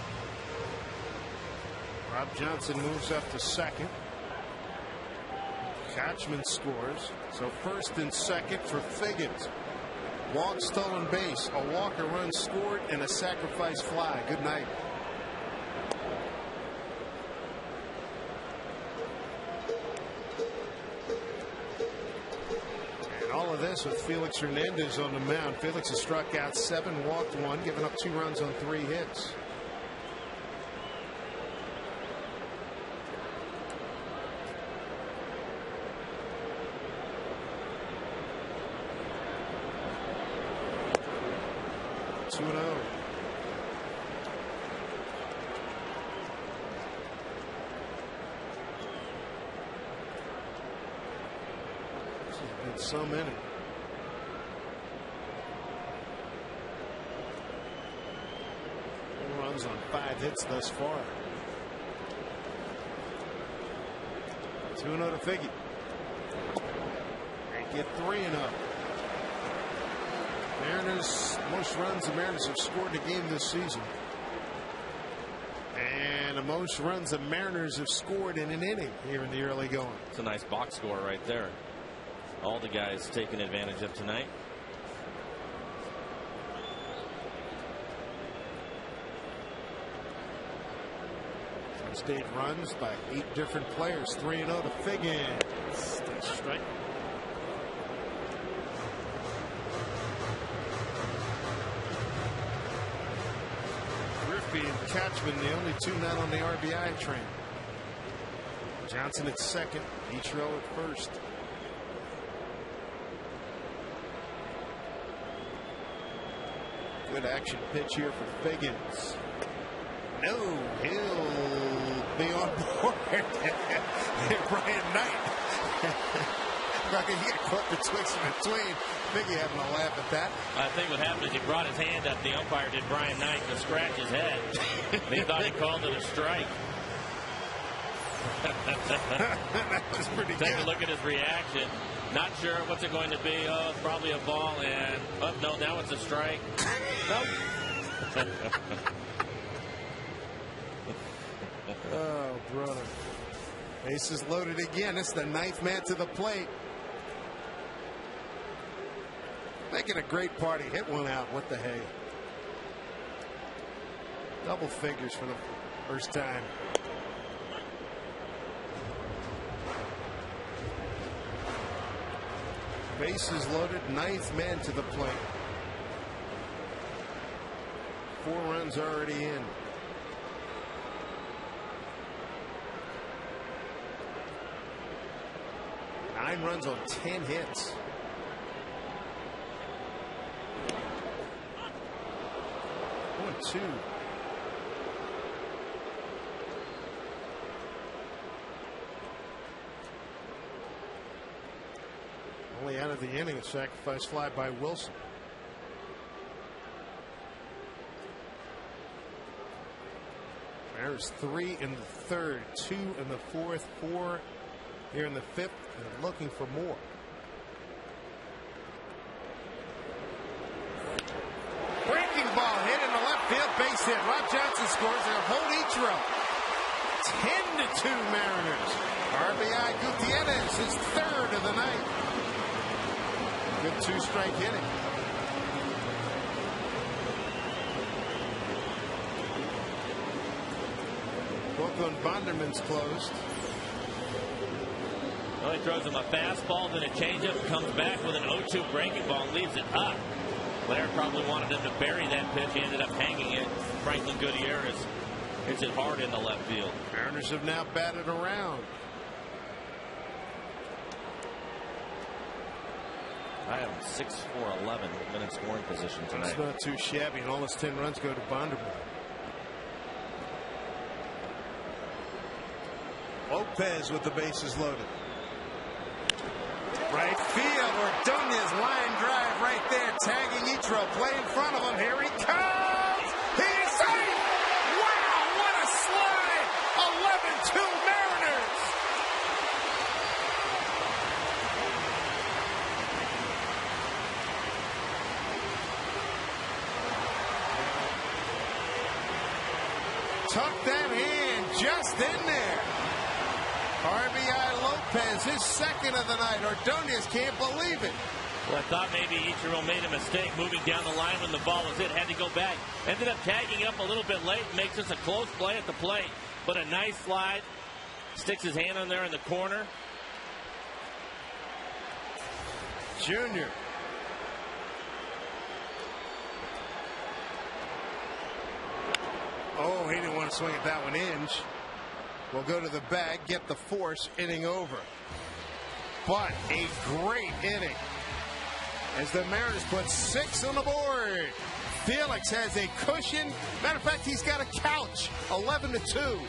Rob Johnson moves up to second. Kotzman scores. So first and second for Figgins. Walk, stolen base, a walk, a run scored, and a sacrifice fly. Good night. And all of this with Felix Hernandez on the mound. Felix has struck out 7, walked 1, given up 2 runs on 3 hits. So many. Runs on 5 hits thus far. 2-0 to Figgy. They get 3-0. Mariners, most runs the Mariners have scored in a game this season. And the most runs the Mariners have scored in an inning here in the early going. It's a nice box score right there. All the guys taking advantage of tonight. State runs by 8 different players. 3-0 to Figgins. That's strike. Griffey and Kotzman, the only 2 not on the RBI train. Johnson at second. Ichiro at first. Good action pitch here for Figgins. No, he'll be on board. Brian Knight. He got caught between. Figgy having a laugh at that. I think what happened is he brought his hand up. The umpire did Brian Knight to scratch his head. He thought he called it a strike. That was pretty Take good. a look at his reaction. Not sure what's it going to be. Oh, it's probably a ball. And, oh, no, now it's a strike. Nope. Oh, brother. Bases loaded again. It's the ninth man to the plate. Making a great party. Hit one out. What the hey? Double figures for the first time. Bases loaded. Ninth man to the plate. 4 runs already in. 9 runs on 10 hits. One, two. Only out of the inning, a sacrifice fly by Wilson. There's 3 in the third, 2 in the fourth, 4 here in the fifth, and looking for more. Breaking ball hit in the left field, base hit. Rob Johnson scores. They'll hold each row. 10-2 Mariners. RBI Gutierrez, his third of the night. Good 2-strike hitting. Book on Bonderman's closed. Well, he throws him a fastball, then a changeup, comes back with an 0-2 breaking ball and leaves it up. Blair probably wanted him to bury that pitch. He ended up hanging it. Franklin Gutierrez hits it hard in the left field. Mariners have now batted around. I have 6-4-11 in scoring position tonight. It's not too shabby, and all his 10 runs go to Bonderman. Lopez with the bases loaded. Right field, Ordonez line drive right there, tagging each row, play in front of him. Here he comes. He's safe. Wow, what a slide! 11-2 Mariners. Tuck that hand just in there. RBI Lopez, his second of the night. Ordonez can't believe it. Well, I thought maybe Ichiro made a mistake moving down the line when the ball was hit. Had to go back. Ended up tagging up a little bit late. Makes this a close play at the plate. But a nice slide. Sticks his hand on there in the corner. Junior. Oh, he didn't want to swing at that one. Inge will go to the bag, get the force, inning over. But a great inning as the Mariners put 6 on the board. Felix has a cushion. Matter of fact, he's got a couch. 11-2.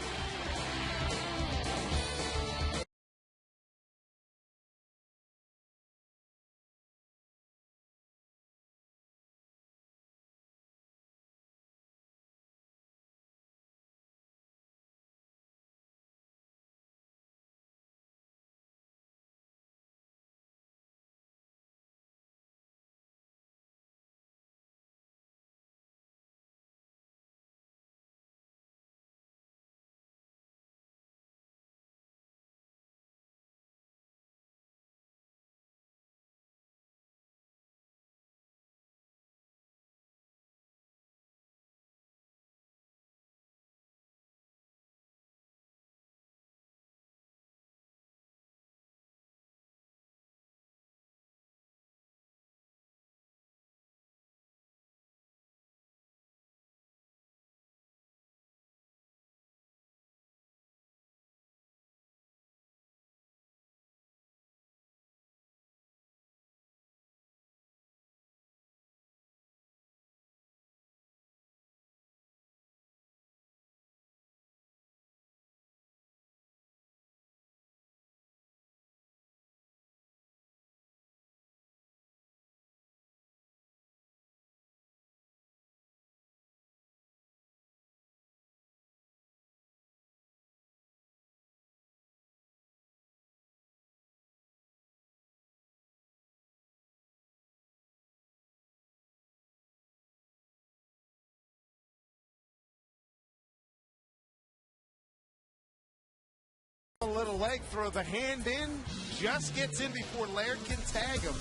A little leg throw, the hand in, just gets in before Laird can tag him.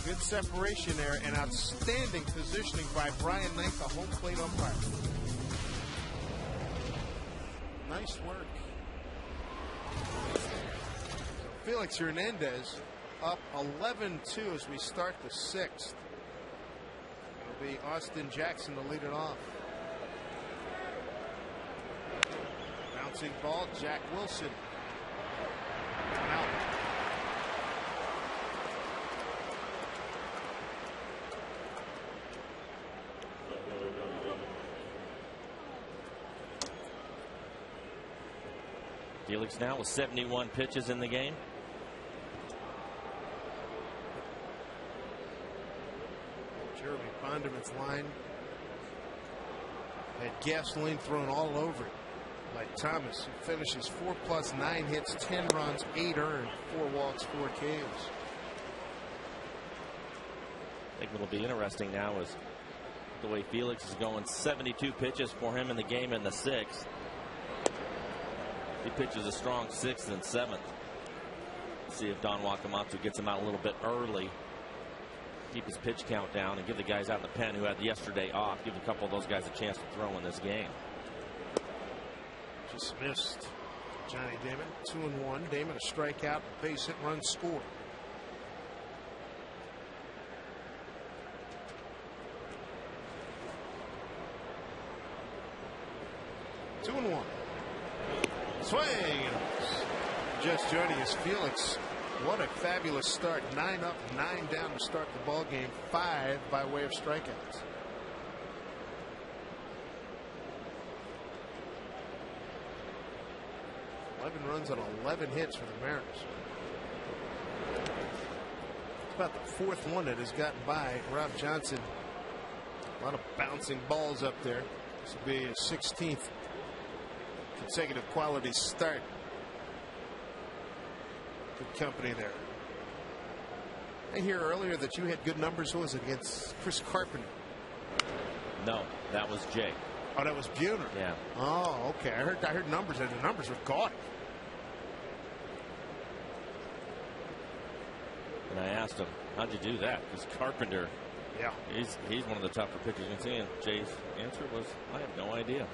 Good separation there and outstanding positioning by Brian Knight, the home plate umpire. Nice work. Felix Hernandez up 11-2 as we start the sixth. It'll be Austin Jackson to lead it off. Bouncing ball, Jack Wilson. Out. Felix now with 71 pitches in the game. Jeremy Bonderman's line had gasoline thrown all over it by Thomas, who finishes 4+, 9 hits, 10 runs, 8 earned, 4 walks, 4 Ks. I think what'll be interesting now is the way Felix is going. 72 pitches for him in the game in the sixth. He pitches a strong 6th and 7th. See if Don Wakamatsu gets him out a little bit early. Keep his pitch count down and give the guys out in the pen who had yesterday off. Give a couple of those guys a chance to throw in this game. Just missed Johnny Damon. 2-1. Damon a strikeout, base hit, run score. Two and one. Swing. Just joining us, Felix. What a fabulous start. 9 up, 9 down to start the ball game. 5 by way of strikeouts. Runs on 11 hits for the Mariners. It's about the 4th one that has gotten by Rob Johnson. A lot of bouncing balls up there. This will be his 16th consecutive quality start. Good company there. I hear earlier that you had good numbers. Who was it against Chris Carpenter? No, that was Jake. Oh, that was Buhner. Yeah. Oh, okay. I heard numbers, and the numbers were gaudy. And I asked him, how'd you do that? Because Carpenter, yeah, he's one of the tougher pitchers you can see. And Jay's answer was, I have no idea.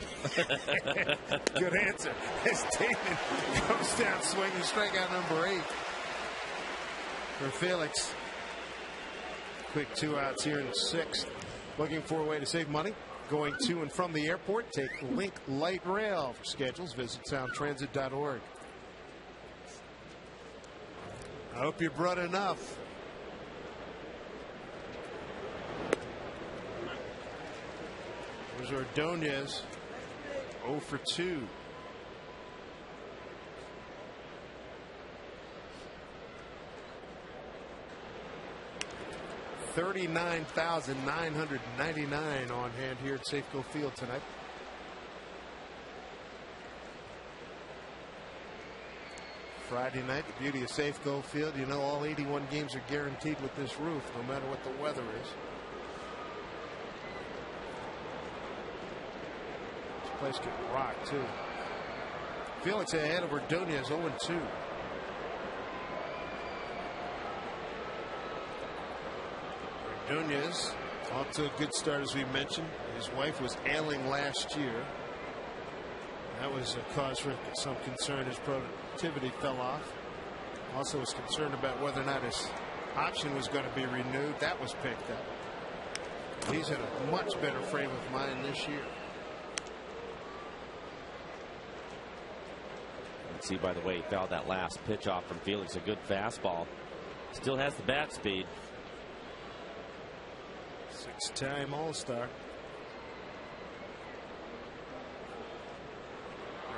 Good answer. As Damon comes down swinging, strikeout number 8 for Felix. Quick 2 outs here in the 6th. Looking for a way to save money. Going to and from the airport, take Link Light Rail. For schedules, visit soundtransit.org. I hope you brought enough. There's Ordonez. 0 for 2. $39,999 on hand here at Safeco Field tonight. Friday night, the beauty of Safeco Field, you know all 81 games are guaranteed with this roof, no matter what the weather is. This place can rock, too. Felix ahead of Ordonez, 0-2. Ordonez off to a good start, as we mentioned. His wife was ailing last year. That was a cause for some concern. His productivity fell off. Also was concerned about whether or not his option was going to be renewed. That was picked up. He's in a much better frame of mind this year. Let's see, by the way, he fouled that last pitch off from Felix. A good fastball. Still has the bat speed. 6-time All-Star.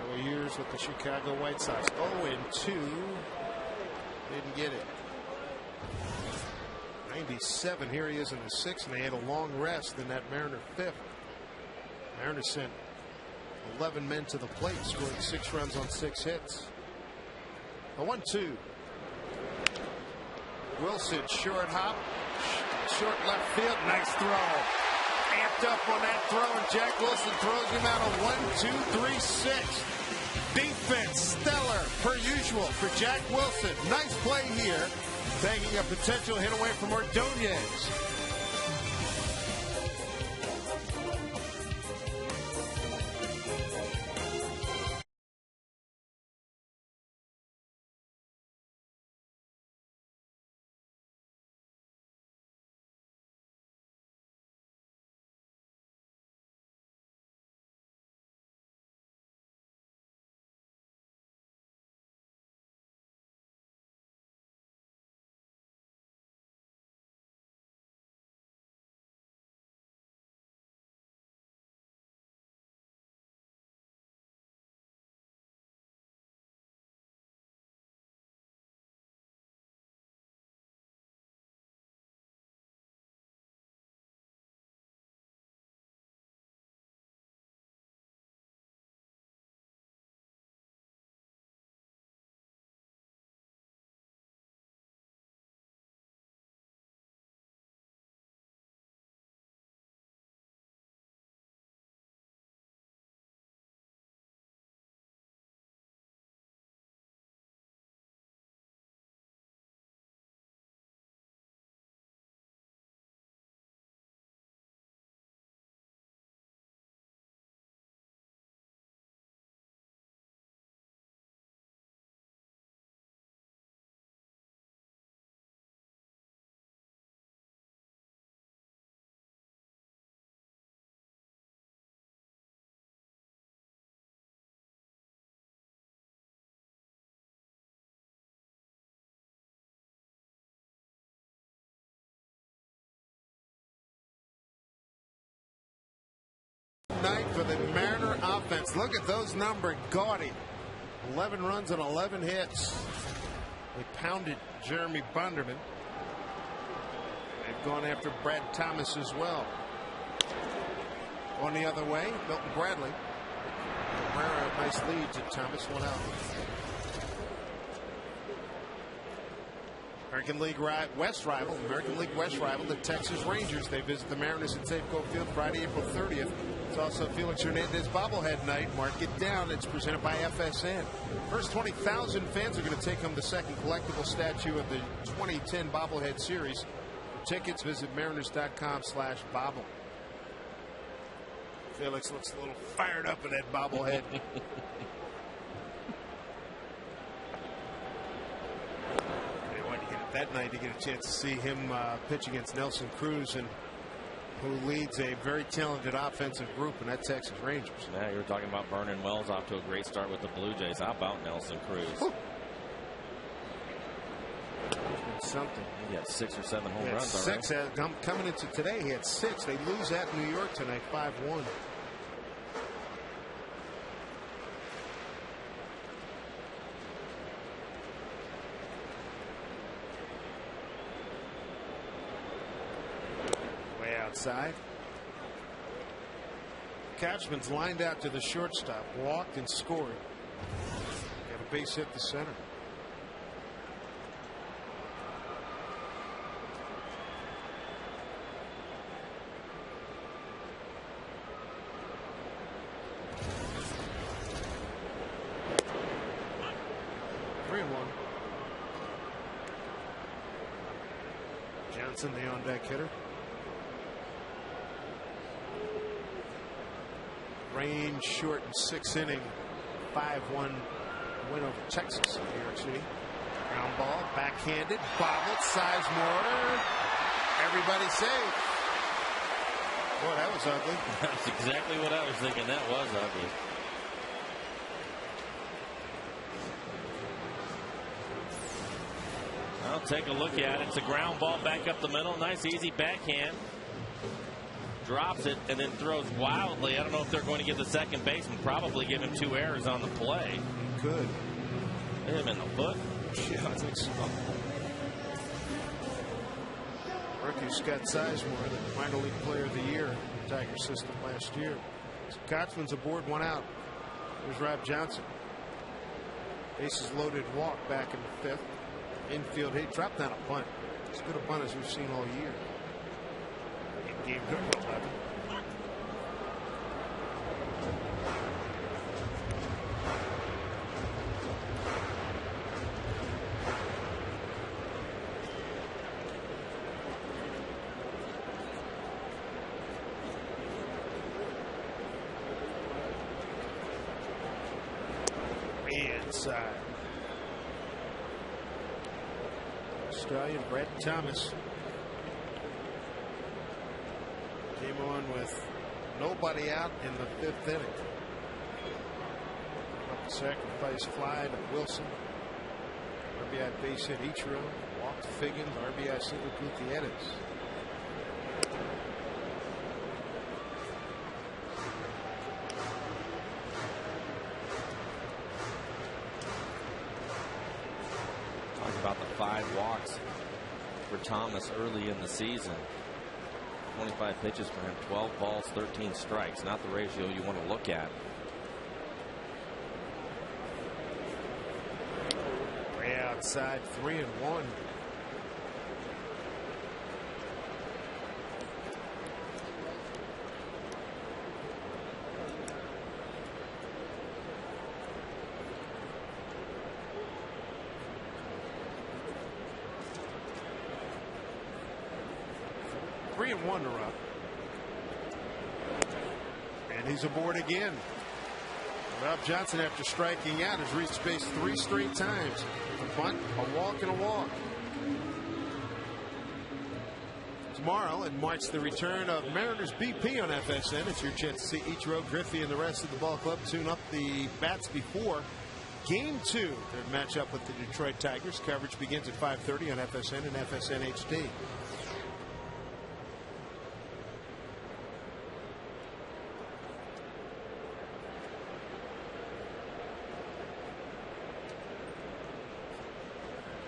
Early years with the Chicago White Sox. 0-2. Didn't get it. 97. Here he is in the 6th, and they had a long rest in that Mariner 5th. Mariners sent 11 men to the plate, scoring 6 runs on 6 hits. A 1-2. Wilson, short hop. Short left field. Nice throw. Amped up on that throw, and Jack Wilson throws him out a 1-2-3-6. Defense stellar per usual for Jack Wilson. Nice play here, taking a potential hit away from Ordonez. Night for the Mariner offense. Look at those numbers, gaudy. 11 runs and 11 hits. They pounded Jeremy Bonderman. They've gone after Brad Thomas as well. On the other way, Milton Bradley. Mariner, nice lead to Thomas, one out. American League West rival, the Texas Rangers. They visit the Mariners at Safeco Field Friday, April 30th. It's also Felix Hernandez bobblehead night. Mark it down. It's presented by FSN. First 20,000 fans are going to take home the second collectible statue of the 2010 bobblehead series. For tickets, visit mariners.com/bobble. Felix looks a little fired up in that bobblehead. That night you get a chance to see him pitch against Nelson Cruz, and who leads a very talented offensive group in that Texas Rangers. Yeah, you were talking about Vernon Wells off to a great start with the Blue Jays. How about Nelson Cruz? Whew. Something. He had 6 or 7 home runs already. 6 coming into today. He had 6. They lose at New York tonight, 5-1. Outside. Couchman's lined out to the shortstop, walked and scored. Got a base hit to center. Johnson, the on-deck hitter. Range short in 6th inning, 5-1 win over Texas in New York City. Ground ball, backhanded, bobbled, Sizemore. Everybody safe. Boy, that was ugly. That's exactly what I was thinking. That was ugly. I'll take a look at it. It's a ground ball back up the middle. Nice, easy backhand. Drops it and then throws wildly. I don't know if they're going to give the second baseman, probably give him 2 errors on the play. Could. Hit him in the foot. Yeah, I think so. Rookie Scott Sizemore, the minor league player of the year in the Tiger system last year. So Kotzman's aboard, 1 out. There's Rob Johnson. Bases loaded walk back in the 5th. Infield hit, dropped down a bunt. As good a bunt as we've seen all year. Game number 11. outside. Australian Brett Thomas came on with nobody out in the 5th inning. Up the sacrifice fly to Wilson. RBI base hit Ichiro. Walk to Figgins. RBI single Gutierrez. Talk about the 5 walks for Thomas early in the season. 25 pitches for him, 12 balls, 13 strikes. Not the ratio you want to look at. Way outside, 3-1. To Rob. And he's aboard again. Rob Johnson, after striking out, has reached base 3 straight times. A bunt, a walk, and a walk. Tomorrow, in March, the return of Mariners BP on FSN. It's your chance to see Ichiro, Griffey, and the rest of the ball club tune up the bats before Game 2. Their matchup with the Detroit Tigers. Coverage begins at 5:30 on FSN and FSN HD.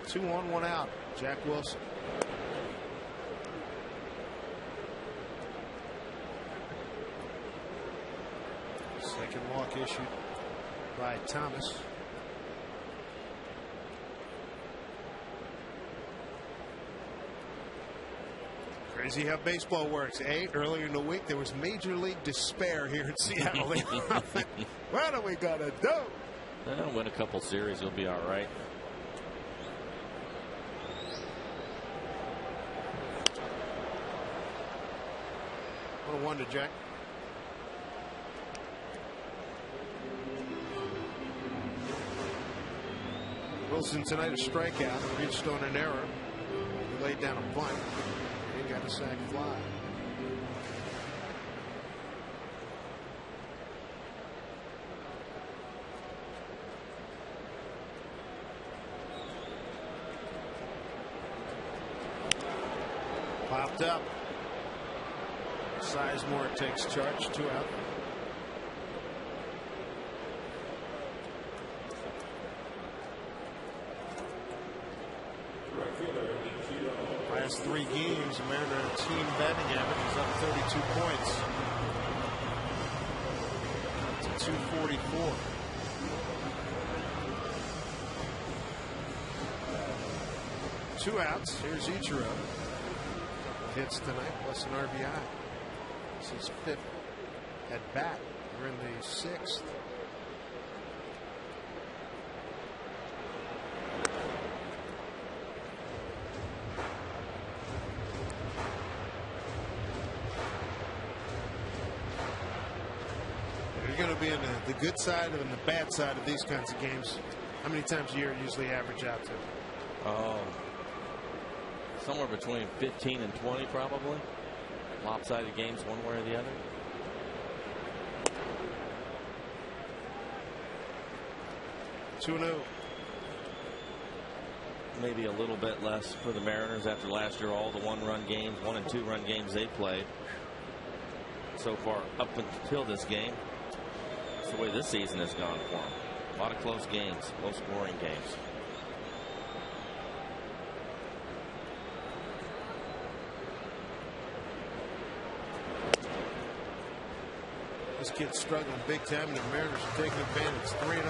Two on, 1 out. Jack Wilson. Second walk issued by Thomas. Crazy how baseball works. Earlier in the week there was major league despair here in Seattle. What are we gonna do? Win a couple series, you'll be all right. One to Jack. Wilson tonight a strikeout, reached on an error. He laid down a bunt and got a sac fly. Popped up. Sizemore takes charge, 2 out. Last 3 games, the Mariner team batting average is up 32 points to 244. Two outs. Here's Ichiro. Hits tonight, plus an RBI. This is 5th at bat. We're in the 6th. You're going to be in the good side and the bad side of these kinds of games. How many times a year usually average out to? Oh, somewhere between 15 and 20 probably. Lopsided games one way or the other. Two 2-0. Maybe a little bit less for the Mariners after last year. All the 1-run games, 1- and 2-run games they played so far up until this game. That's the way this season has gone for them. A lot of close games, low-scoring games. This kid's struggling big time, and the Mariners are taking advantage. 3-0.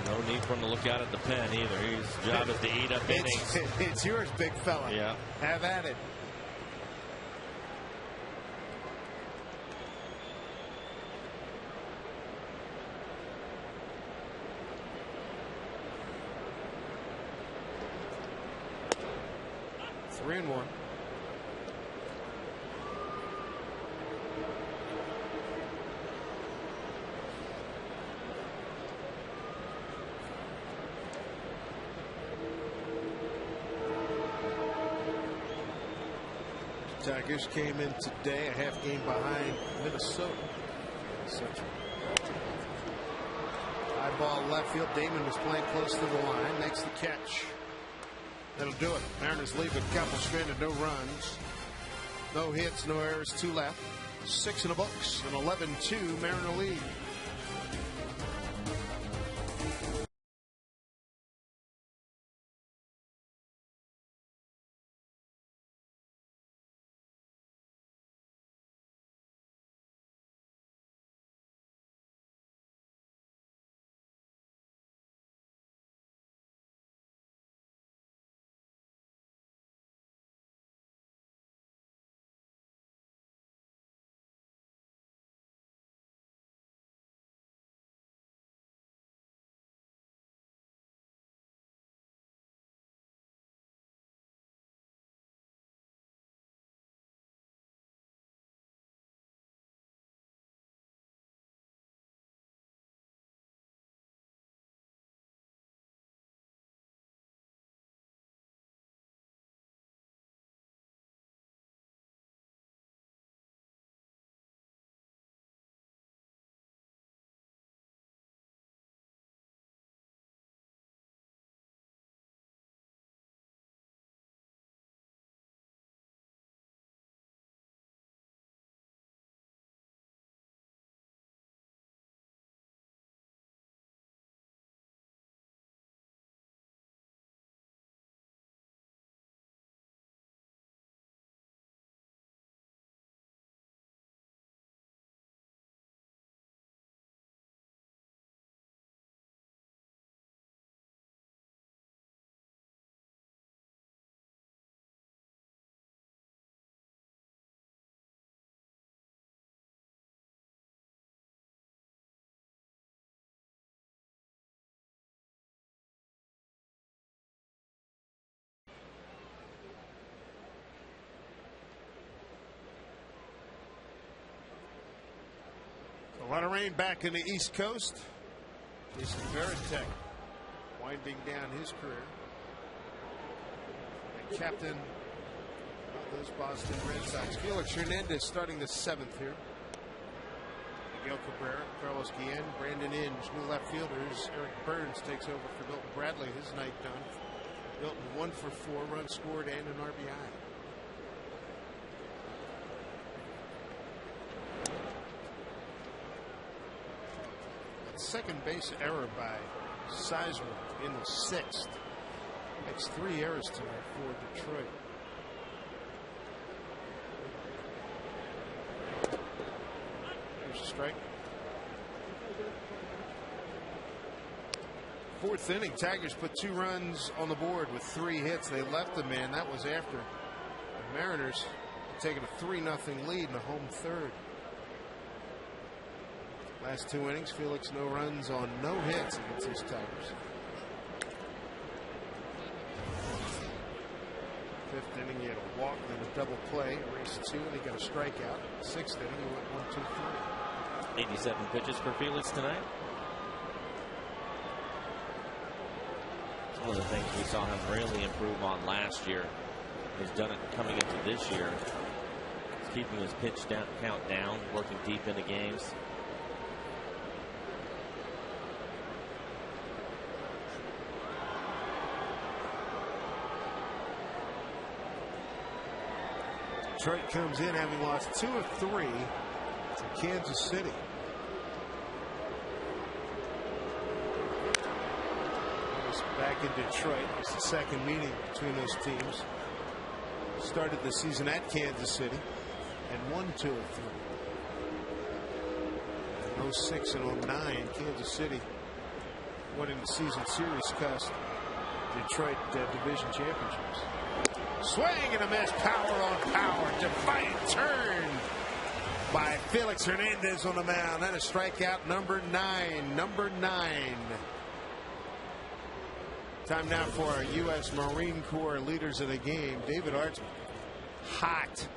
No need for him to look out at the pen either. His job is to eat up innings. It's yours, big fella. Yeah. Have at it. Three and 1. Tigers came in today a half game behind Minnesota. High ball left field. Damon was playing close to the line. Makes the catch. That'll do it. Mariners lead with a couple stranded, no runs. No hits, no errors, 2 left. 6 in the books. An 11-2 Mariner lead. A lot of rain back in the East Coast. Jason Varitek winding down his career. And captain of those Boston Red Sox. Felix Hernandez starting the 7th here. Miguel Cabrera, Carlos Guillen, Brandon Inge, new left fielders. Eric Burns takes over for Milton Bradley. His night done. Milton 1 for 4 runs scored and an RBI. Second base error by Sizemore in the 6th. Makes 3 errors tonight for Detroit. There's a strike. 4th inning, Tigers put 2 runs on the board with 3 hits. They left a man. That was after the Mariners taking a 3-0 lead in the home 3rd. Last 2 innings, Felix no runs on no hits against his Tigers. 5th inning, he had a walk, then a double play, erased 2, and he got a strikeout. 6th inning, he went 1, 2, 3. 87 pitches for Felix tonight. It's one of the things we saw him really improve on last year. He's done it coming into this year. He's keeping his pitch count down, working deep into games. Detroit comes in having lost 2 of 3 to Kansas City. Back in Detroit. It's the second meeting between those teams. Started the season at Kansas City and won 2 of 3. In 06 and 09, Kansas City winning the season series cost Detroit division championships. Swing and a miss. Power on power. Defiant turn by Felix Hernandez on the mound. And a strikeout, number 9. Number 9. Time now for our U.S. Marine Corps leaders of the game. David Artsman. Hot.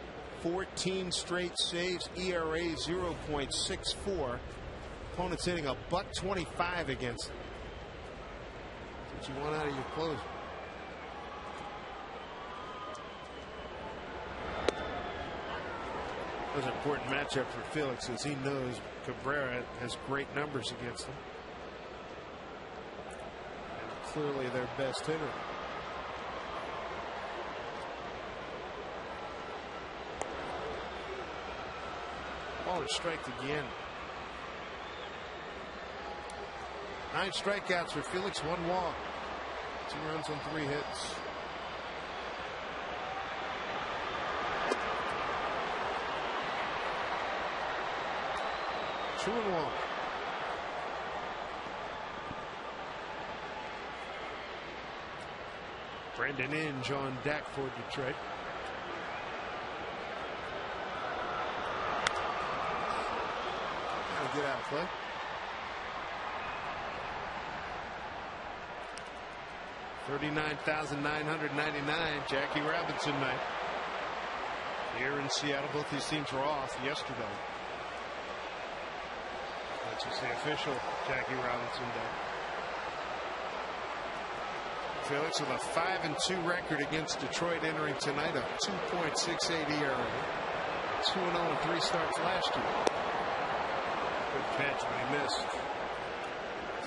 14 straight saves. ERA 0.64. Opponents hitting a $125 against them. That's what you want out of your closer. It was an important matchup for Felix as he knows Cabrera has great numbers against him. And clearly their best hitter. Ball and strike again. 9 strikeouts for Felix, 1 walk. 2 runs on 3 hits. Two and 1. Brandon Inge on deck for Detroit. Get out of play. $39,999. Jackie Robinson night here in Seattle. Both these teams were off yesterday. That's just the official Jackie Robinson day. Felix with a 5-2 record against Detroit entering tonight, a 2.68 ERA. 2-0 in 3 starts last year. Good catch, but he missed.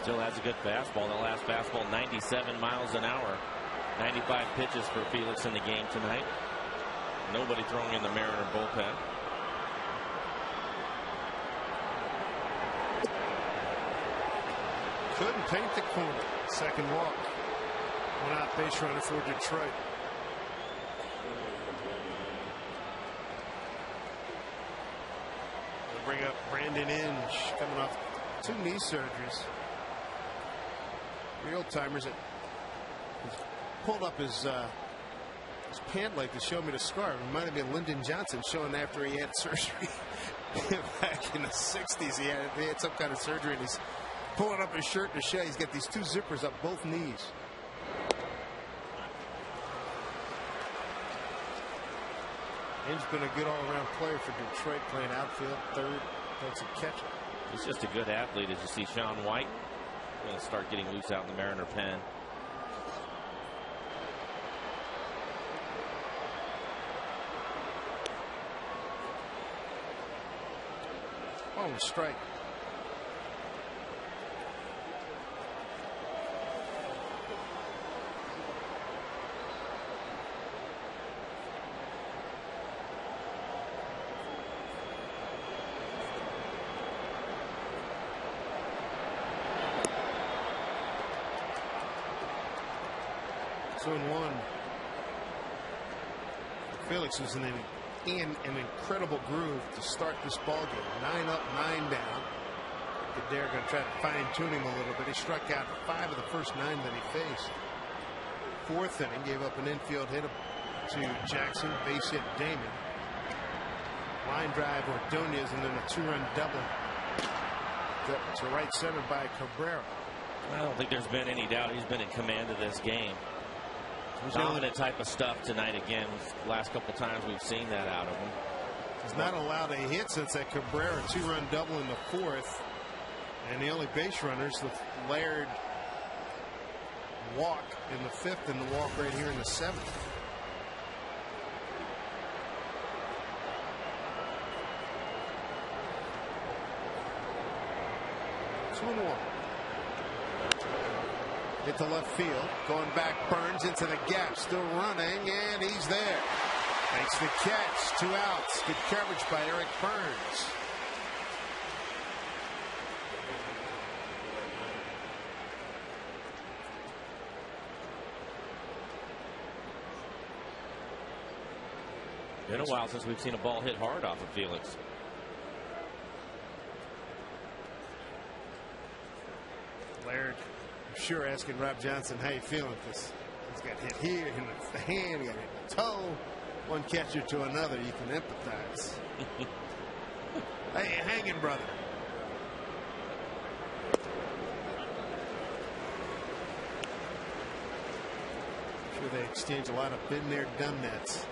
Still has a good fastball. The last fastball, 97 miles an hour. 95 pitches for Felix in the game tonight. Nobody throwing in the Mariner bullpen. Couldn't paint the corner. Second walk. 1 out base runner for Detroit. They'll bring up Brandon Inge, coming off 2 knee surgeries. Real timers. It pulled up his pant leg to show me the scar. It reminded me of Lyndon Johnson showing after he had surgery back in the 60s. He had some kind of surgery, and he's pulling up his shirt to show he's got these 2 zippers up both knees. Inge's been a good all-around player for Detroit, playing outfield, third, plays a catcher. He's just a good athlete. As you see, Sean White going to start getting loose out in the Mariner pen. Oh, strike. So in 1. Felix was in an incredible groove to start this ball game. 9 up, 9 down. They're going to try to fine tune him a little bit. He struck out 5 of the first 9 that he faced. 4th inning, gave up an infield hit to Jackson, base hit Damon. Line drive Ordonez, and then a 2-run double to right center by Cabrera. I don't think there's been any doubt he's been in command of this game. Dominant type of stuff tonight again. Last couple times we've seen that out of him. He's not allowed a hit since that Cabrera 2-run double in the 4th. And the only base runners, the Laird walk in the 5th and the walk right here in the 7th. Two and 1. Hit to left field. Going back, Burns into the gap. Still running, and he's there. Makes the catch. 2 outs. Good coverage by Eric Burns. Been a while since we've seen a ball hit hard off of Felix. Laird, I'm sure, asking Rob Johnson how you feeling. This he's got hit here in the hand, he got hit in the toe. One catcher to another, you can empathize. Hey, hanging, brother. I'm sure they exchange a lot of been there, done that's.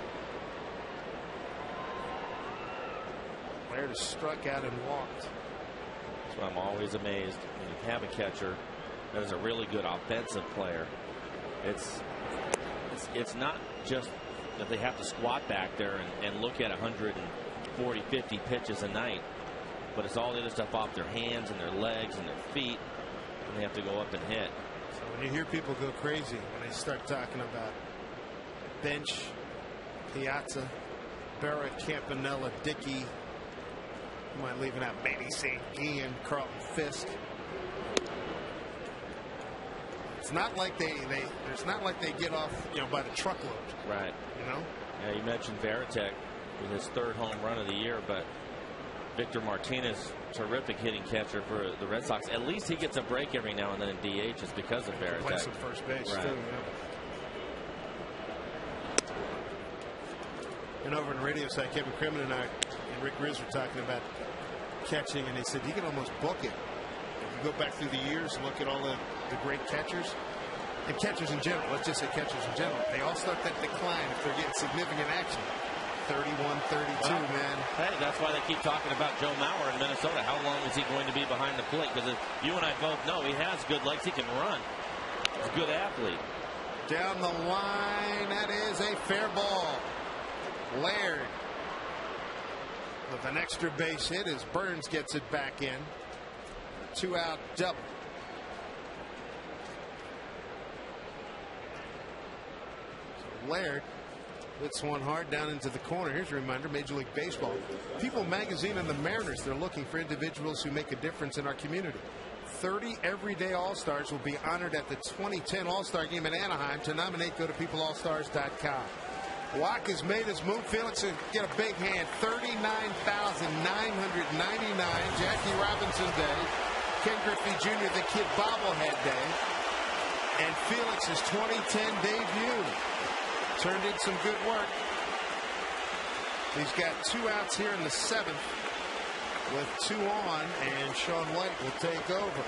Laird has struck out and walked. That's why I'm always amazed when you have a catcher that is a really good offensive player. It's not just that they have to squat back there and look at 150 40, 50 pitches a night. But it's all the other stuff off their hands and their legs and their feet, and they have to go up and hit. So when you hear people go crazy when they start talking about Bench, Piazza, Barrett, Campanella, Dickey, you might leaving out Manny St. Gian, Carlton Fisk. It's not like it's not like they get off, you know, by the truckload. Right. You know. Yeah, you mentioned Varitek with his 3rd home run of the year, but Victor Martinez, terrific hitting catcher for the Red Sox. At least he gets a break every now and then in DH is because of Varitek. Plays some first base right. too. Yeah. And over on the radio side, Kevin Crimmon and I and Rick Riz were talking about catching, and he said you can almost book it. If you go back through the years and look at all the great catchers, and catchers in general, let's just say catchers in general, they all start that decline if they're getting significant action. 31, 32, man. Hey, that's why they keep talking about Joe Mauer in Minnesota. How long is he going to be behind the plate? Because you and I both know he has good legs. He can run. He's a good athlete. Down the line, that is a fair ball. Laird with an extra base hit as Burns gets it back in. 2-out double. So Laird hits one hard down into the corner. Here's a reminder, Major League Baseball, People Magazine and the Mariners, they're looking for individuals who make a difference in our community. 30 everyday All-Stars will be honored at the 2010 All-Star Game in Anaheim. To nominate, go to peopleallstars.com. Wack has made his move. Felix will get a big hand. 39,999. Jackie Robinson Day. Ken Griffey Jr. the Kid Bobblehead Day. And Felix's 2010 debut. Turned in some good work. He's got 2 outs here in the 7th with 2 on, and Sean White will take over.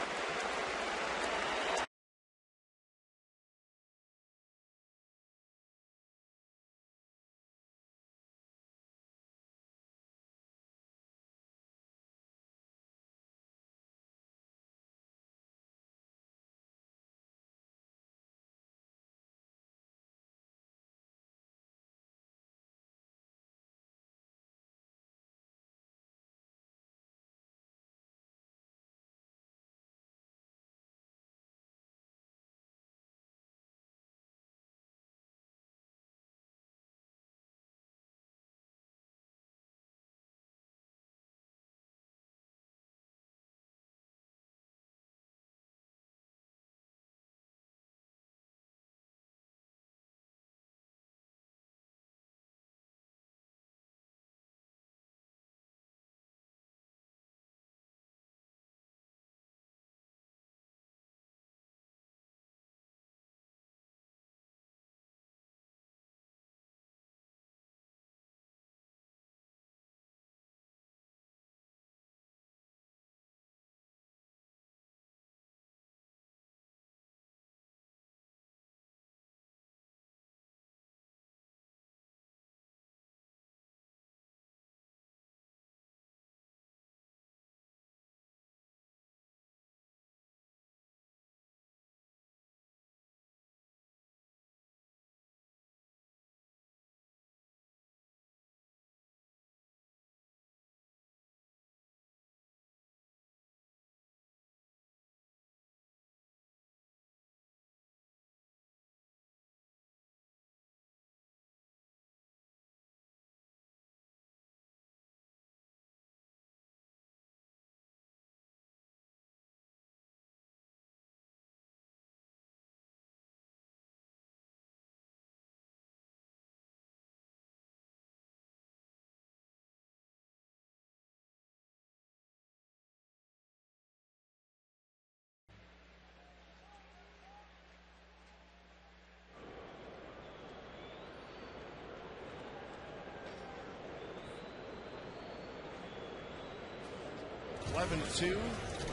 (11-2).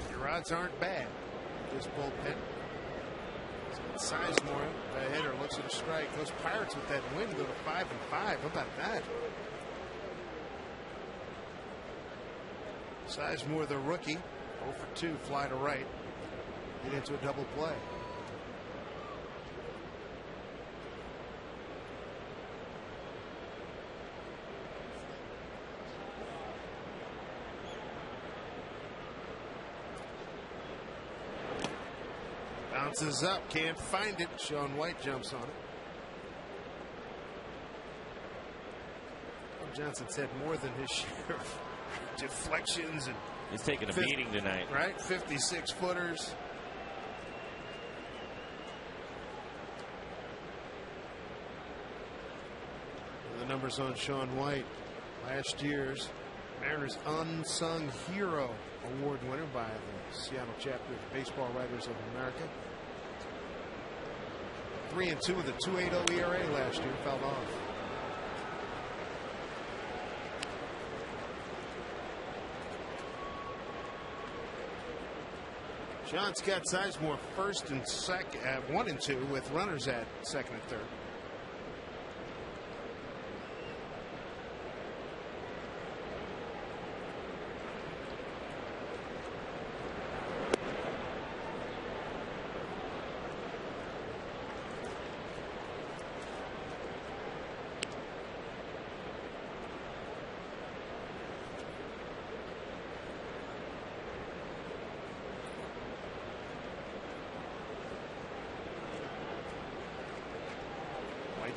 Your odds aren't bad. This bullpen. So Sizemore, the hitter, looks at a strike. Those Pirates with that win go to 5-5. How about that? Sizemore, the rookie, 0-for-2, fly to right. Get into a double play. Bounces up, can't find it. Sean White jumps on it. Johnson's had more than his share of deflections, and he's taking a beating tonight. Right, 56-footers. The numbers on Sean White, last year's Mariners Unsung Hero Award winner by the Seattle chapter of Baseball Writers of America. 3-2 with a 2.80 ERA last year, fell off. John Scott Sizemore first and second, 1 and 2 with runners at second and third.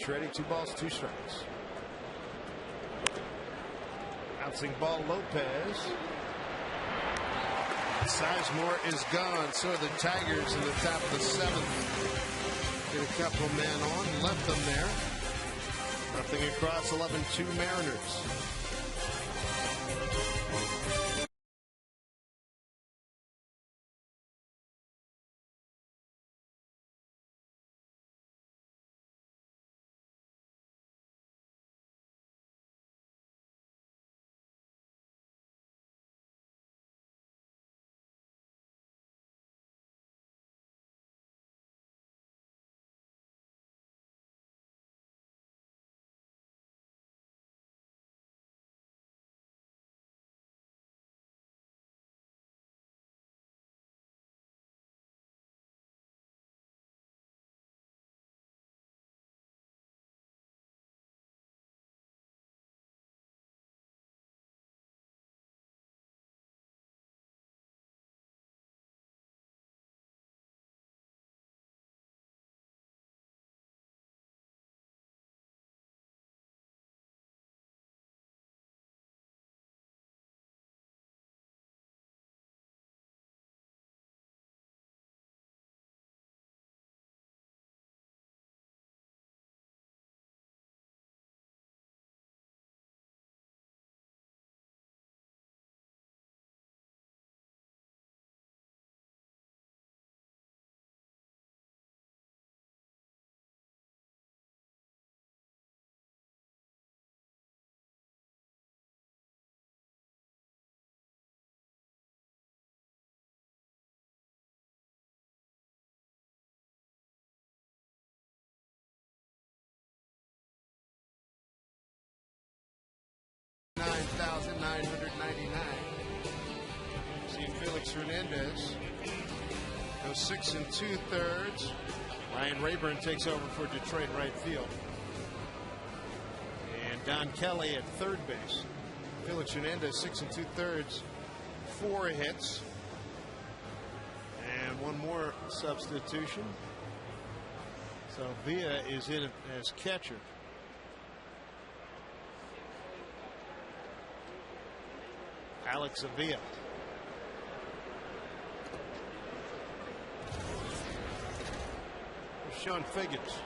Ready, 2 balls, 2 strikes. Bouncing ball, Lopez. Sizemore is gone. So the Tigers in the top of the 7th. Get a couple men on, left them there. Nothing across, 11-2 Mariners. $9,999. See Felix Hernandez goes 6 2/3. Ryan Rayburn takes over for Detroit right field. And Don Kelly at third base. Felix Hernandez 6 2/3, 4 hits. And one more substitution. So Villa is in as catcher. Alex Avila. Sean Figgins.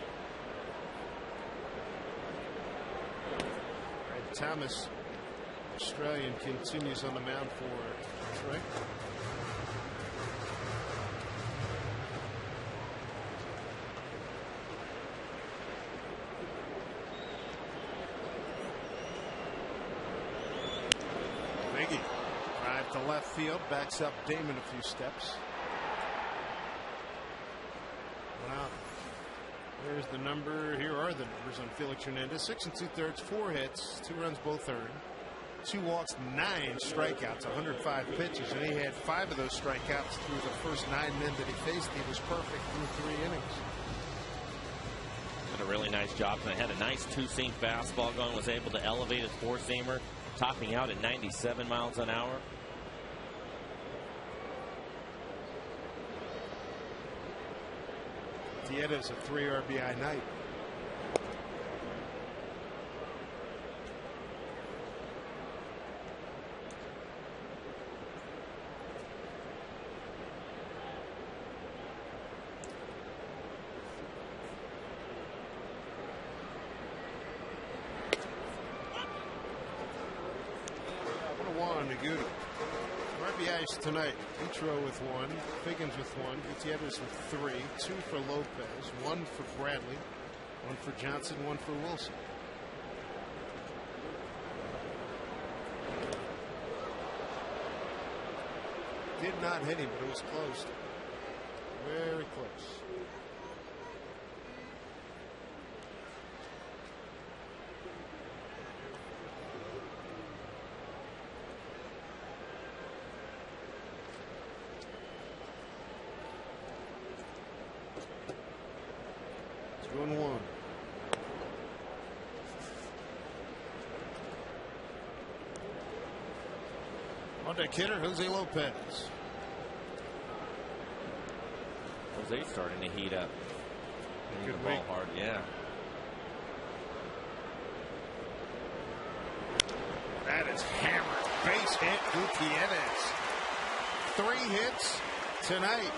Red Thomas, Australian, continues on the mound for Detroit. Drive to left field, backs up Damon a few steps. Wow. There's the number. Here are the numbers on Felix Hernandez. 6 2/3, 4 hits, 2 runs, both earned, 2 walks, 9 strikeouts, 105 pitches, and he had 5 of those strikeouts through the first 9 men that he faced. He was perfect through 3 innings. Did a really nice job tonight. Had a nice 2-seam fastball going. Was able to elevate his 4-seamer, topping out at 97 miles an hour. Gutierrez a 3 RBI night. RBIs tonight. Intro with 1, Figgins with 1, Gutierrez with 3, 2 for Lopez, 1 for Bradley, 1 for Johnson, 1 for Wilson. Did not hit him, but it was close. Very close. It's 1-1. On deck hitter, Jose Lopez. Jose's starting to heat up. Hitting the ball hard, yeah. That is hammered. Base hit, Gutierrez. 3 hits tonight.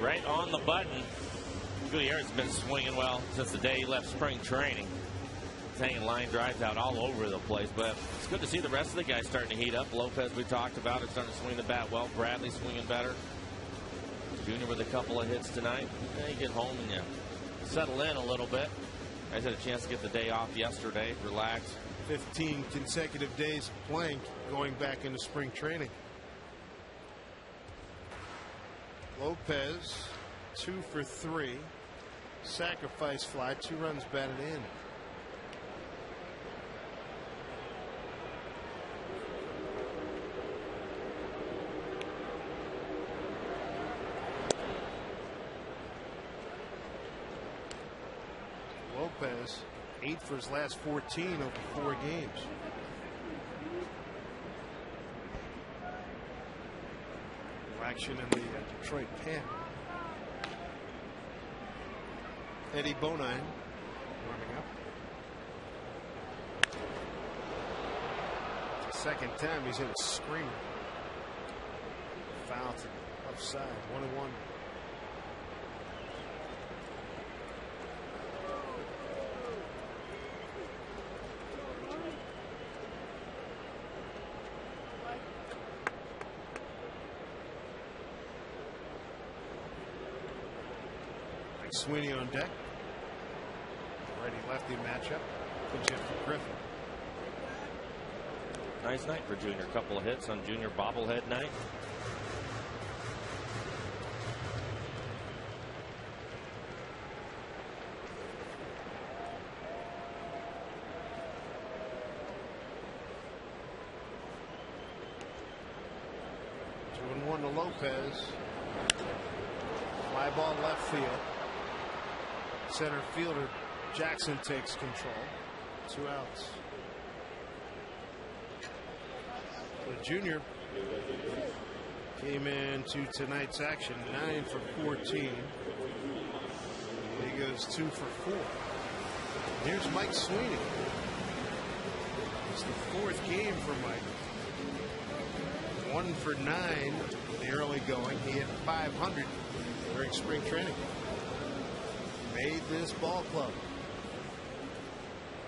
Right on the button. Gutierrez has been swinging well since the day he left spring training. He's hanging line drives out all over the place, but it's good to see the rest of the guys starting to heat up. Lopez, we talked about it, starting to swing the bat well. Bradley swinging better. Junior with a couple of hits tonight. Yeah, you get home and you settle in a little bit. I had a chance to get the day off yesterday, relax. 15 consecutive days of playing, going back into spring training. Lopez, 2 for 3. Sacrifice fly, 2 runs batted in. Lopez, 8 for his last 14 over 4 games. Action in the Detroit pen. Eddie Bonine warming up. It's the second time he's hit a screamer. Foul to the left side. 1-1. Sweeney on deck. Righty lefty matchup. Pitch in for Griffin. Nice night for Junior. Couple of hits on Junior bobblehead night. Two 1 to Lopez. Fly ball left field. Center fielder Jackson takes control. 2 outs. The junior came into tonight's action 9 for 14. He goes 2 for 4. Here's Mike Sweeney. It's the 4th game for Mike. 1 for 9 in the early going. He hit .500 during spring training. Made this ball club.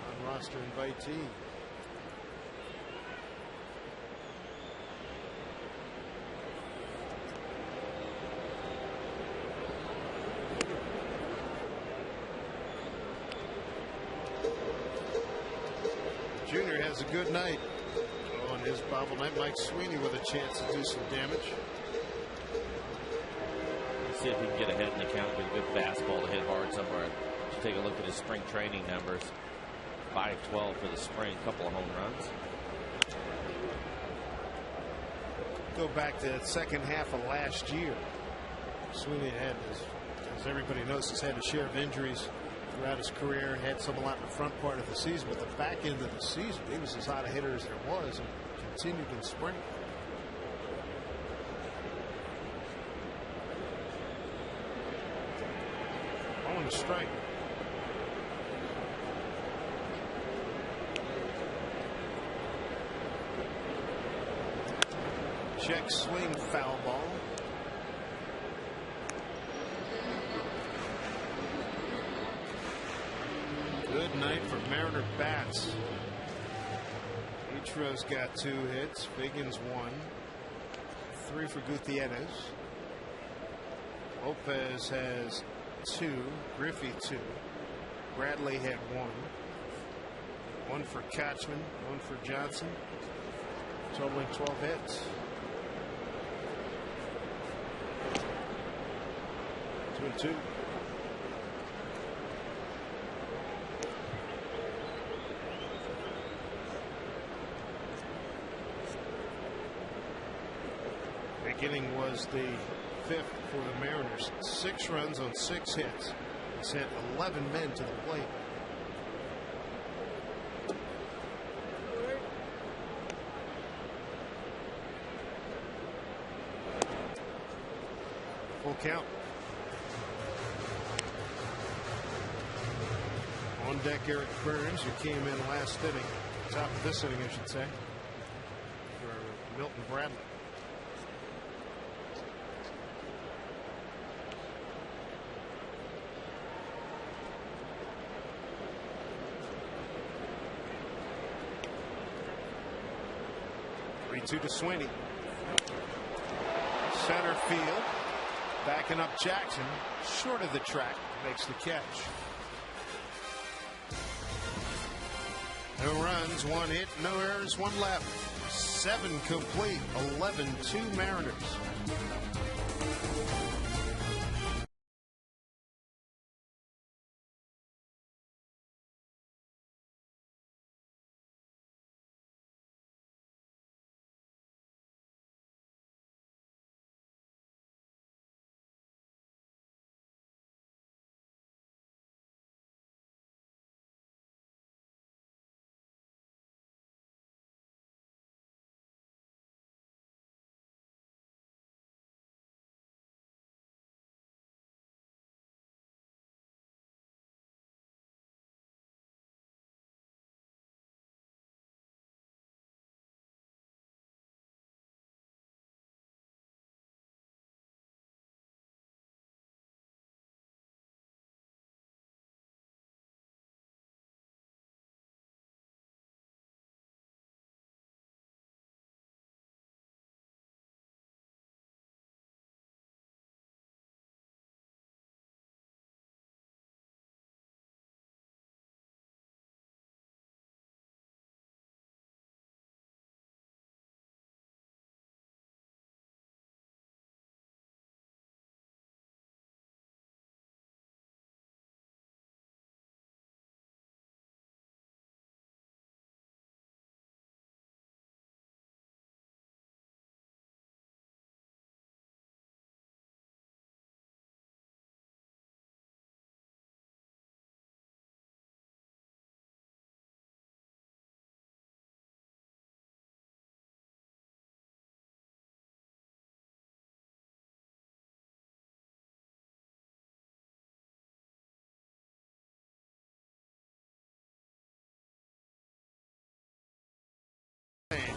On roster invitee. Junior has a good night on his bobble night. Mike Sweeney with a chance to do some damage. See if he can get ahead in the count, get a good fastball to hit hard somewhere. Just take a look at his spring training numbers. 5-12 for the spring, couple of home runs. Go back to the second half of last year. Sweeney had, as everybody knows, has had a share of injuries throughout his career. Had some a lot in the front part of the season, but the back end of the season, he was as hot a hitter as there was and continued in spring. On a strike. Check swing, foul ball. Good night for Mariner bats. Ichiro's got 2 hits. Biggins 1. 3 for Gutierrez. Lopez has 2. Griffey 2. Bradley had 1. 1 for Kachman. 1 for Johnson. Totaling 12 hits. 2-2. Beginning was the 5th for the Mariners. 6 runs on 6 hits. He sent 11 men to the plate. Full count. On deck, Eric Burns, who came in last inning, top of this inning, I should say, for Milton Bradley. Two to Sweeney. Center field. Backing up Jackson. Short of the track. Makes the catch. No runs, 1 hit, no errors, 1 left. 7 complete. 11-2 Mariners.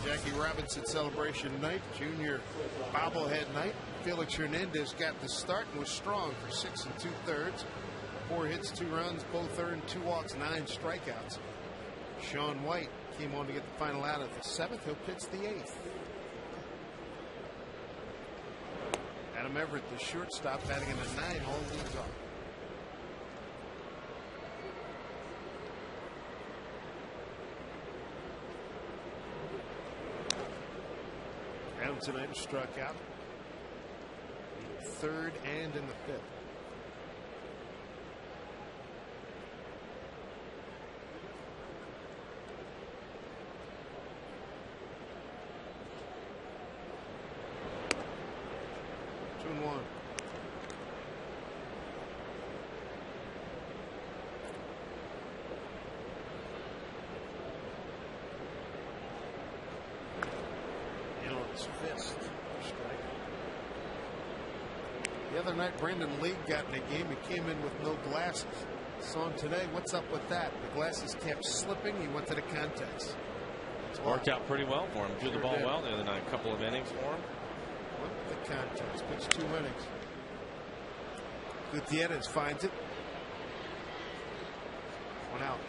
Jackie Robinson celebration night, junior bobblehead night. Felix Hernandez got the start and was strong for 6 2/3. 4 hits, 2 runs, both earned, 2 walks, 9 strikeouts. Sean White came on to get the final out of the 7th. He'll pitch the 8th. Adam Everett, the shortstop, batting in the 9-hole leads off. Adam tonight struck out in the 3rd and in the 5th. fist. Strike. The other night, Brandon Lee got in a game. He came in with no glasses. Saw him today. What's up with that? The glasses kept slipping. He went to the context. Worked out pretty well for him. Threw the ball well the other night. A couple of innings for him. Went to the context. Pitched 2 innings. Gutierrez finds it. 1 out.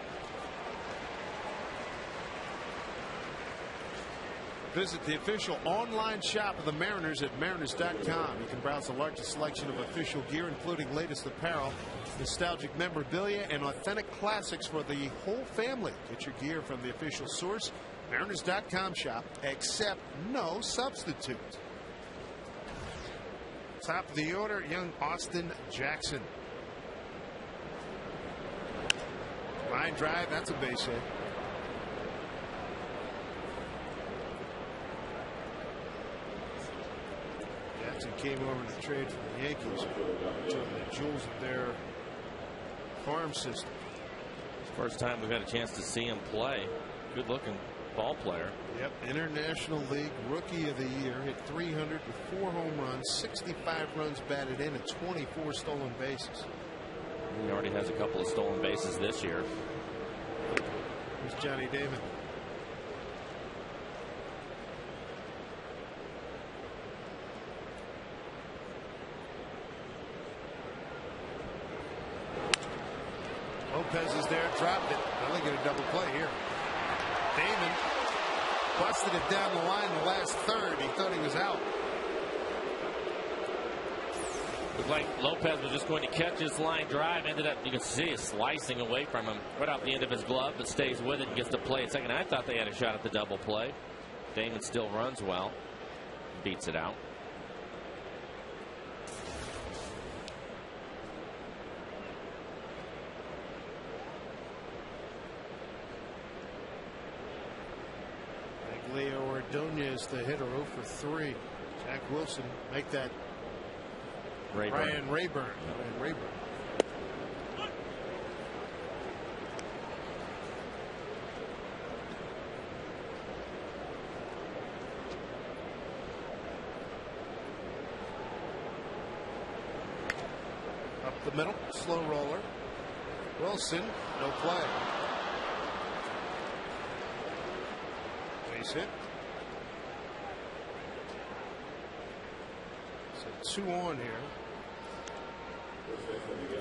Visit the official online shop of the Mariners at mariners.com. You can browse the largest selection of official gear, including latest apparel, nostalgic memorabilia, and authentic classics for the whole family. Get your gear from the official source, mariners.com shop, except no substitute. Top of the order, young Austin Jackson. Line drive, that's a base hit. Jackson came over to trade for the Yankees. Two of the jewels of their farm system. First time we've had a chance to see him play. Good looking ball player. Yep, International League Rookie of the Year. Hit 300 with 4 home runs, 65 runs batted in, and 24 stolen bases. He already has a couple of stolen bases this year. Here's Johnny Damon. Lopez is there, dropped it. Now they get a double play here. Damon busted it down the line the last third. He thought he was out. Looked like Lopez was just going to catch his line drive. Ended up, you can see it slicing away from him right off the end of his glove, but stays with it and gets to play at second. I thought they had a shot at the double play. Damon still runs well. Beats it out. Leo Ordonez, the hitter, 0 for 3. Jack Wilson make that. Ryan Rayburn. Up the middle, slow roller. Wilson, no play. Base hit. So 2 on here.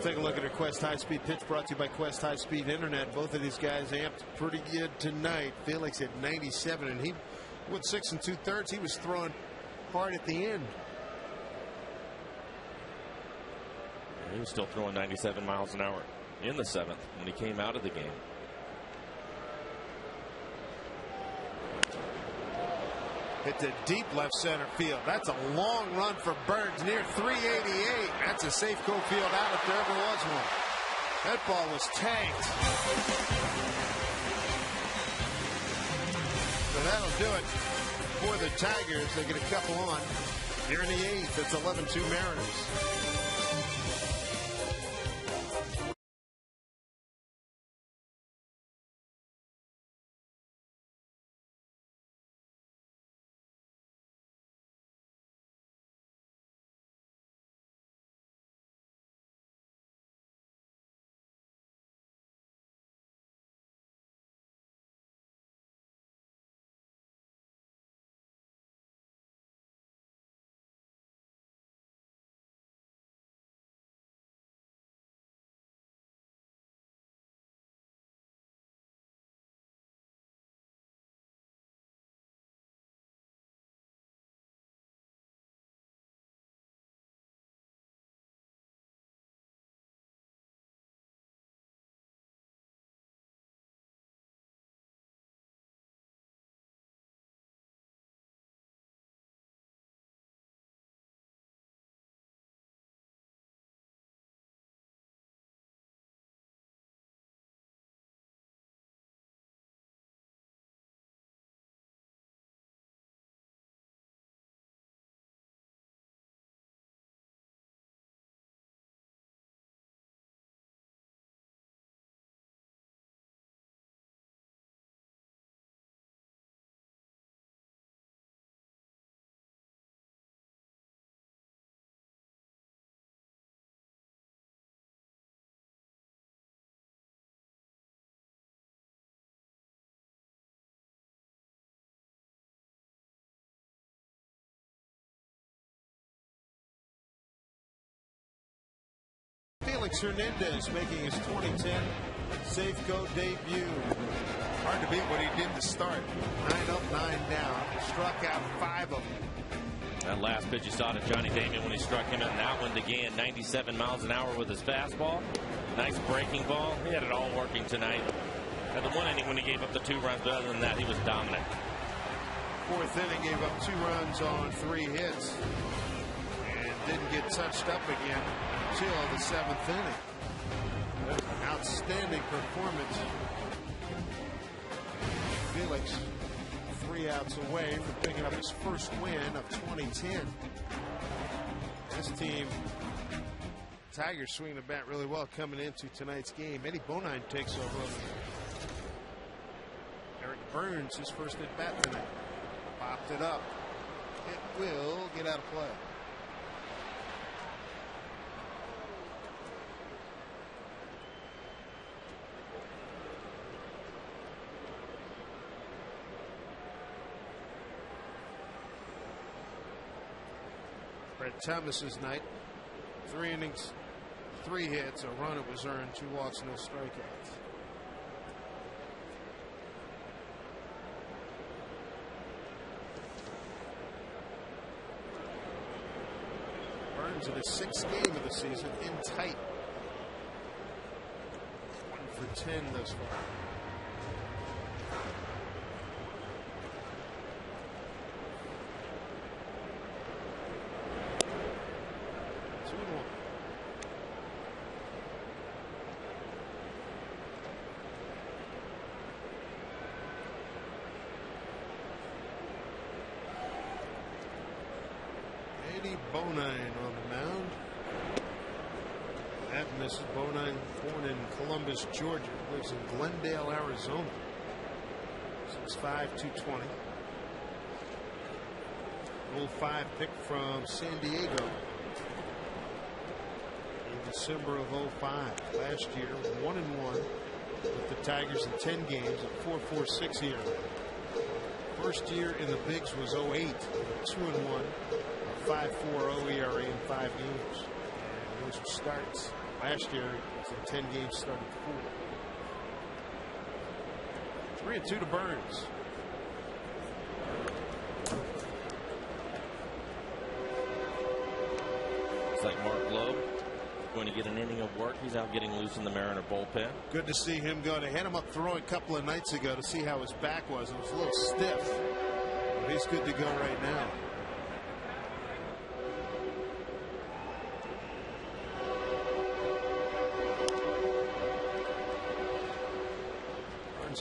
Take a look at our Quest High Speed pitch, brought to you by Quest High Speed Internet. Both of these guys amped pretty good tonight. Felix at 97, and he went 6 2/3. He was throwing hard at the end. He was still throwing 97 miles an hour in the 7th when he came out of the game. Hit the deep left center field. That's a long run for Burns, near 388. That's a safe go field out if there ever was one. That ball was tanked. So that'll do it for the Tigers. They get a couple on here in the 8th. It's 11-2 Mariners. Felix Hernandez making his 2010 Safeco debut. Hard to beat what he did to start. 9 up, 9 down. Struck out 5 of them. That last pitch you saw to Johnny Damon when he struck him out, and that one again, 97 miles an hour with his fastball. Nice breaking ball. He had it all working tonight. At the one inning when he gave up the 2 runs, but other than that, he was dominant. 4th inning, gave up 2 runs on 3 hits. And didn't get touched up again until the 7th inning. Outstanding performance. Felix 3 outs away from picking up his first win of 2010. This team, Tigers swinging the bat really well coming into tonight's game. Eddie Bonine takes over. Eric Burns, his first at bat tonight. Popped it up. It will get out of play. Brett Thomas's night. 3 innings, 3 hits, a run it was earned, 2 walks, no strikeouts. Burns in his 6th game of the season in tight. 1 for 10 thus far. Bonine on the mound. That Mrs. Bonine, born in Columbus, Georgia, lives in Glendale, Arizona. 6'5", 220. 05 pick from San Diego in December of 05. Last year, 1-1 with the Tigers in 10 games at 4.46 ERA. First year in the bigs was 08, 2-1. 5.40 ERA in 5 games. And those were starts. Last year, it was in 10 games, started 4. 3-2 to Burns. It's like Mark Loeb going to get an inning of work. He's out getting loose in the Mariner bullpen. Good to see him go. They had him up throwing a couple of nights ago to see how his back was. It was a little stiff. But he's good to go right now.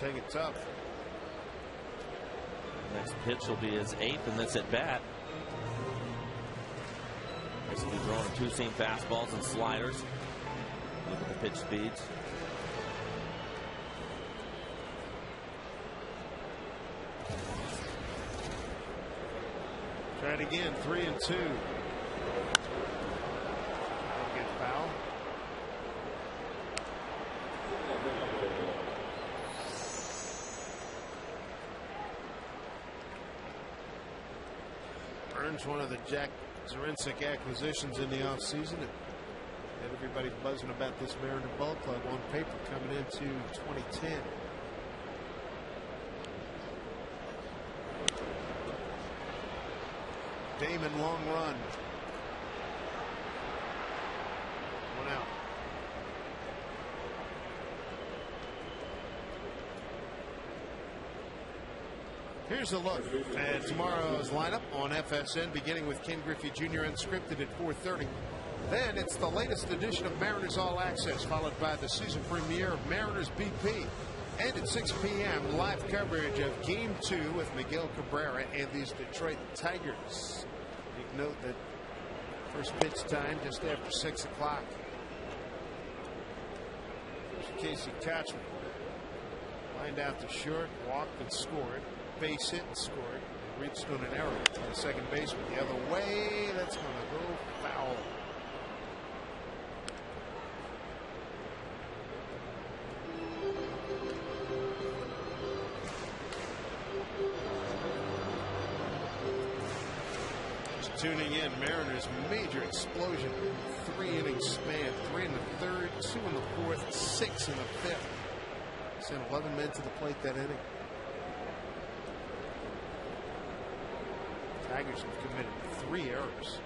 Hanging tough. Next pitch will be his 8th, and that's at bat. Basically throwing 2-seam fastballs and sliders. Look at the pitch speeds. Try it again. 3-2. Get foul. Burns, one of the Jack Zarinsek acquisitions in the offseason. And everybody buzzing about this Mariner ball club on paper coming into 2010. Damon, long run. 1 out. Here's a look at tomorrow's lineup on FSN, beginning with Ken Griffey Jr. unscripted at 4:30. Then it's the latest edition of Mariners All Access, followed by the season premiere of Mariners BP. And at 6 p.m., live coverage of Game 2 with Miguel Cabrera and these Detroit Tigers. Take note that first pitch time just after 6 o'clock. Casey Kotchman lined out to short, walked and scored. Base hit and scored. Reached on an error to the second baseman the other way. That's going to go foul. Just tuning in, Mariners major explosion. 3-inning span. 3 in the third, 2 in the fourth, 6 in the fifth. Sent 11 men to the plate that inning. Tigers have committed 3 errors.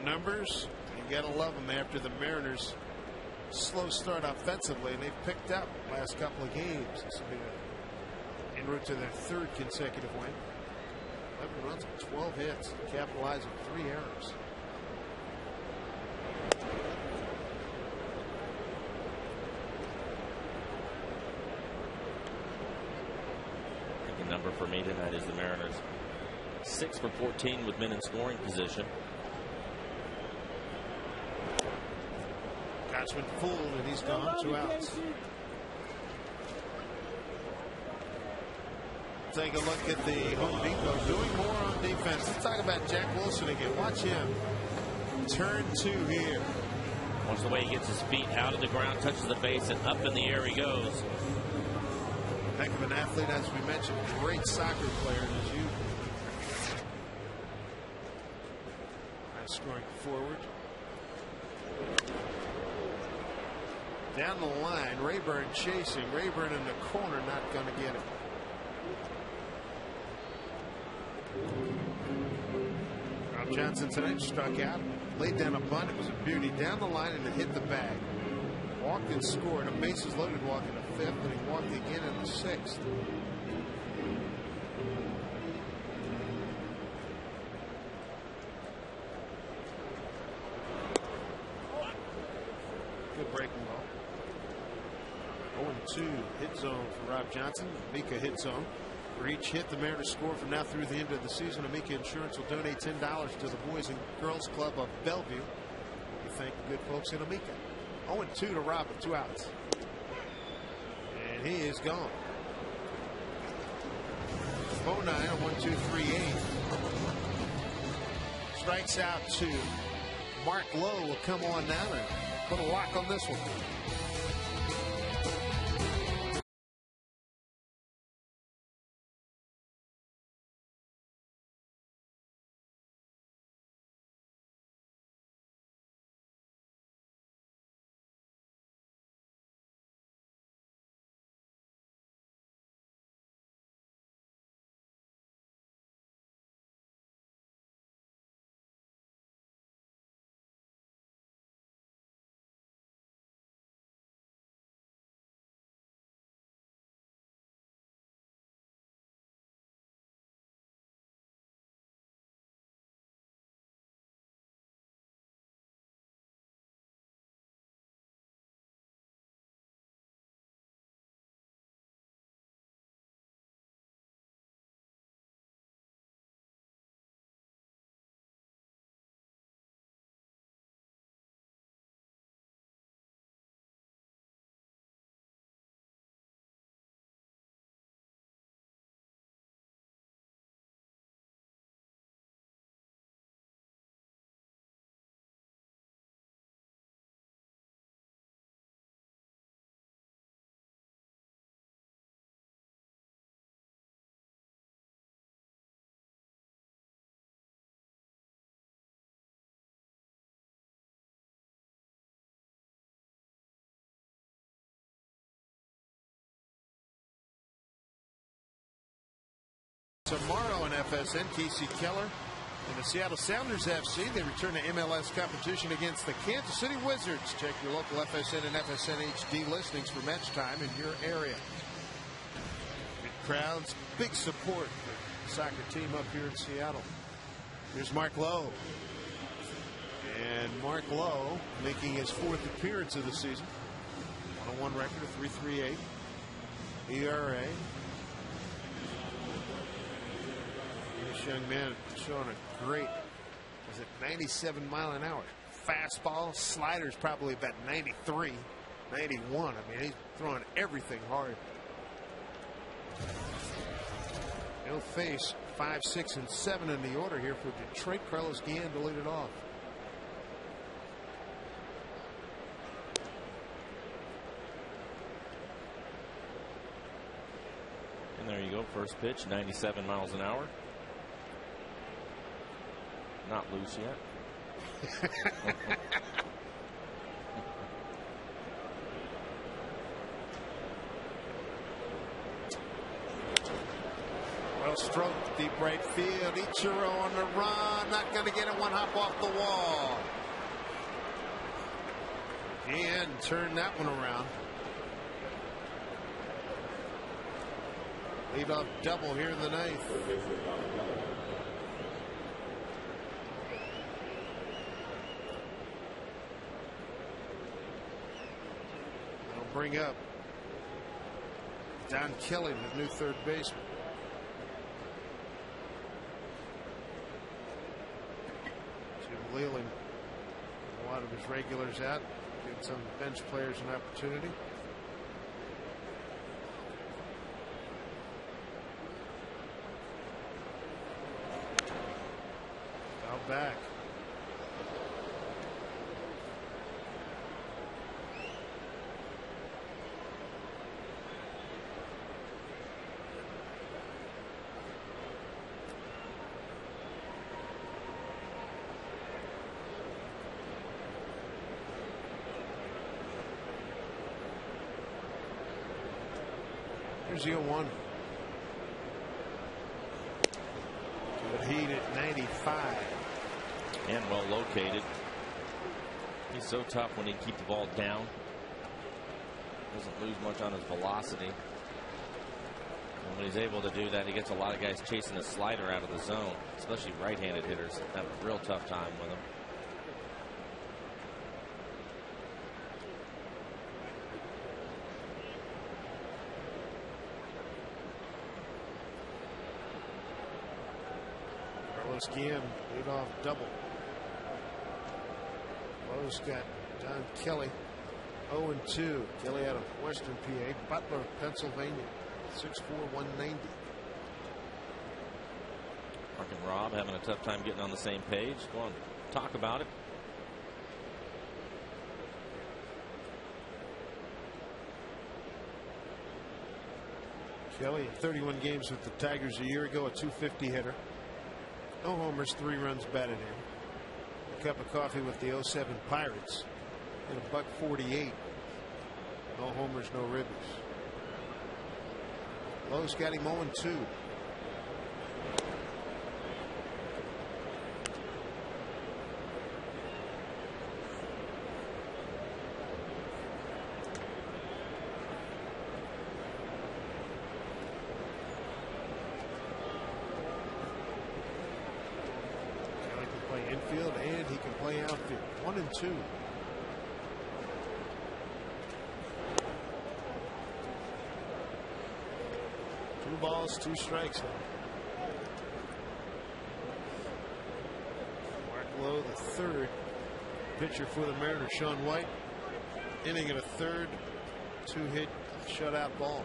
Numbers, you gotta love them after the Mariners' slow start offensively, and they've picked up the last couple of games. This will be en route to their 3rd consecutive win. 11 runs with 12 hits, capitalizing 3 errors. The number for me tonight is the Mariners. 6 for 14 with men in scoring position. Been fooled, and he's gone. 2 outs. Take a look at the Home Depot doing more on defense. Let's talk about Jack Wilson again. Watch him. Turn 2 here. Watch the way he gets his feet out of the ground, touches the base, and up in the air he goes. Heck of an athlete, as we mentioned. Great soccer player as you. Nice scoring forward. Down the line, Rayburn chasing. Rayburn in the corner, not going to get it. Rob Johnson tonight struck out, laid down a bunt. It was a beauty. Down the line and it hit the bag. Walked and scored. A bases loaded walk in the 5th, and he walked again in the 6th. Good breaking ball. 0-2 hit zone for Rob Johnson. Amica hit zone. For each hit the Mariners score from now through the end of the season, Amica Insurance will donate $10 to the Boys and Girls Club of Bellevue. We thank the good folks in Amica. 0-2 to Rob with 2 outs. And he is gone. 0-9, 1-2-3-8. Strikes out to Mark Lowe. Will come on down and put a lock on this one. Tomorrow in FSN, Casey Keller and the Seattle Sounders FC. They return to MLS competition against the Kansas City Wizards. Check your local FSN and FSN HD listings for match time in your area. Big crowds, big support for the soccer team up here in Seattle. Here's Mark Lowe. And Mark Lowe making his 4th appearance of the season. 1-1 record of 3.38 ERA. This young man showing a great, was it 97 mile an hour fastball. Slider's probably about 93, 91. I mean, he's throwing everything hard. He'll face 5, 6, and 7 in the order here for Detroit. Carlos Guillen to lead it off. First pitch, 97 miles an hour. Not loose yet. Well stroked, deep right field. Ichiro on the run. Not going to get it. One hop off the wall. And turn that one around. Leadoff double here in the ninth. That'll bring up Don Kelly, the new third baseman. Jim Leland, a lot of his regulars out, giving some bench players an opportunity. Out back. Here's the 0-1. Good heat at 95. And well located. He's so tough when he can keep the ball down. Doesn't lose much on his velocity. And when he's able to do that, he gets a lot of guys chasing the slider out of the zone, especially right-handed hitters have a real tough time with him. Guillen, leadoff double. Lowe's got Don Kelly 0-2. Kelly out of Western PA. Butler, Pennsylvania, 6'4", 190. Mark and Rob having a tough time getting on the same page. Go on, talk about it. Kelly, 31 games with the Tigers a year ago, a .250 hitter. No homers, 3 runs batted in. A cup of coffee with the 07 Pirates. And a $148. No homers, no ribbies. Lowe's got him 0-2. Infield and he can play outfield. 1-2. 2 balls, 2 strikes now. Mark Lowe, the third pitcher for the Mariners. Sean White, inning and a third, 2-hit shutout ball.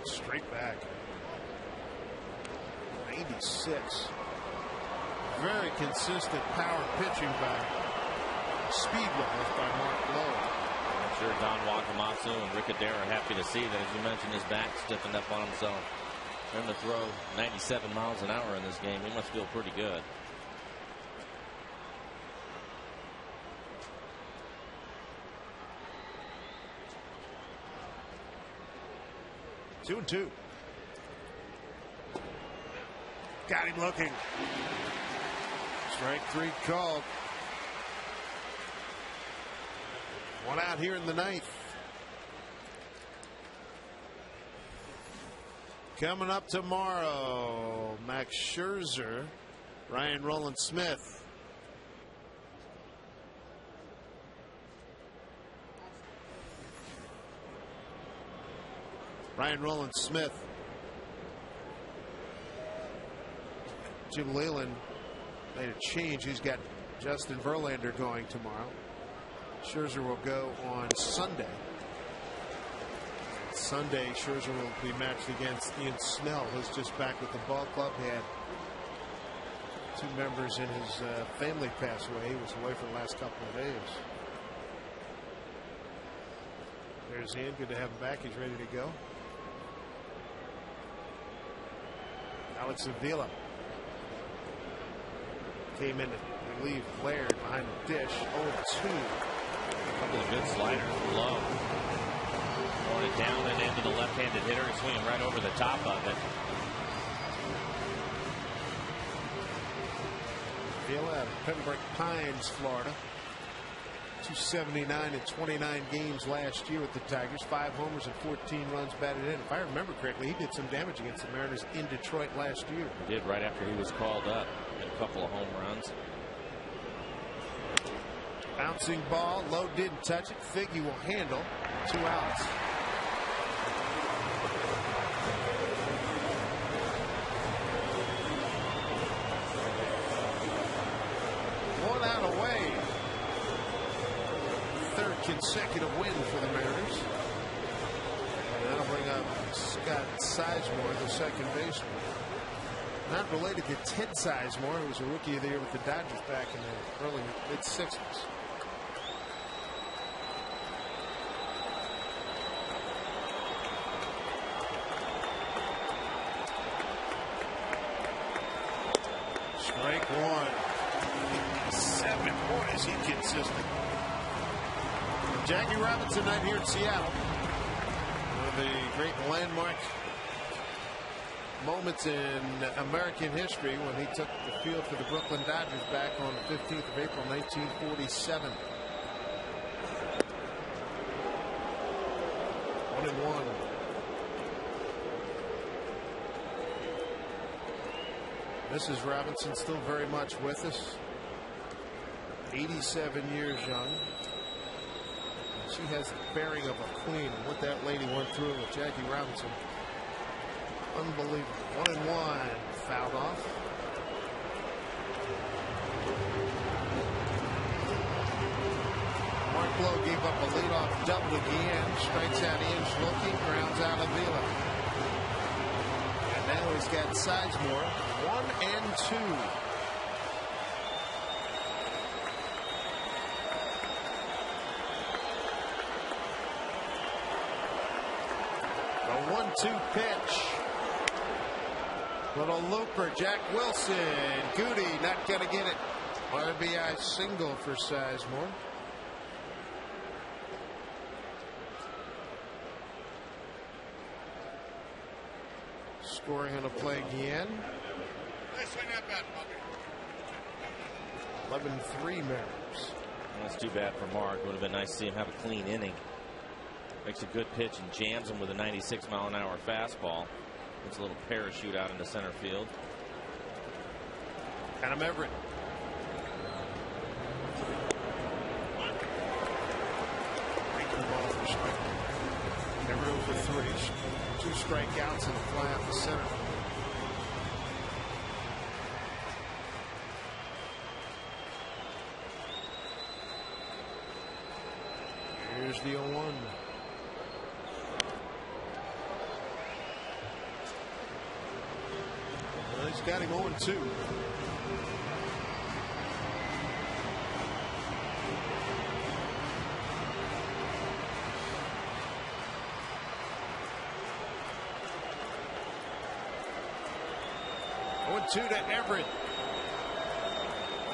Straight back. 96. Very consistent power pitching by speed-wise by Mark Lowe. I'm sure Don Wakamatsu and Rick Adair are happy to see that. As you mentioned, his back stiffened up on himself. For him to throw 97 miles an hour in this game, he must feel pretty good. Two and 2. Got him looking. Strike 3 called. 1 out here in the ninth. Coming up tomorrow, Max Scherzer, Ryan Rowland-Smith. Ryan Rowland-Smith. Jim Leland made a change. He's got Justin Verlander going tomorrow. Scherzer will go on Sunday. Sunday, Scherzer will be matched against Ian Snell, who's just back with the ball club. He had 2 members in his family passed away. He was away for the last couple of days. There's Ian. Good to have him back. He's ready to go. Alex Avila came in to relieve Laird behind the dish. 0-2. A couple of good sliders low. Throwing it down and into the left-handed hitter and swinging right over the top of it. Avila out of Pembroke Pines, Florida. 279 in 29 games last year with the Tigers. 5 homers and 14 runs batted in. If I remember correctly, he did some damage against the Mariners in Detroit last year. He did right after he was called up. Had a couple of home runs. Bouncing ball. Lowe didn't touch it. Figgy will handle. 2 outs. One out away. 3rd consecutive win for the Mariners. And that'll bring up Scott Sizemore, the second baseman. Not related to Ted Sizemore, who was a rookie of the year with the Dodgers back in the early mid-60s. Strike 1. 7. Boy, is he consistent. Jackie Robinson night here in Seattle. One of the great landmark moments in American history when he took the field for the Brooklyn Dodgers back on the 15th of April 1947. 1-1. Mrs. Robinson still very much with us. 87 years young. She has the bearing of a queen, and what that lady went through with Jackie Robinson, unbelievable. 1-1, fouled off. Mark Lowe gave up a leadoff double again. Strikes out Ian Schloke, grounds out Avila. And now he's got Sizemore. 1-2. A 1-2 pitch. Little looper. Jack Wilson. Goody not going to get it. RBI single for Sizemore. Scoring on a play again. 11-3 Mariners. That's too bad for Mark. Would have been nice to see him have a clean inning. Makes a good pitch and jams him with a 96-mile-an-hour fastball. It's a little parachute out into center field. Adam Everett. Breaking the ball for strike. Everett over 3. 2 strikeouts and a fly out the center. Here's the 0-1. He's got him 0-2. To Everett.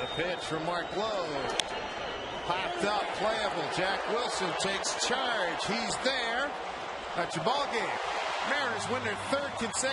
The pitch from Mark Lowe. Popped up, playable. Jack Wilson takes charge. He's there. That's your ball game. Mariners win their 3rd consecutive.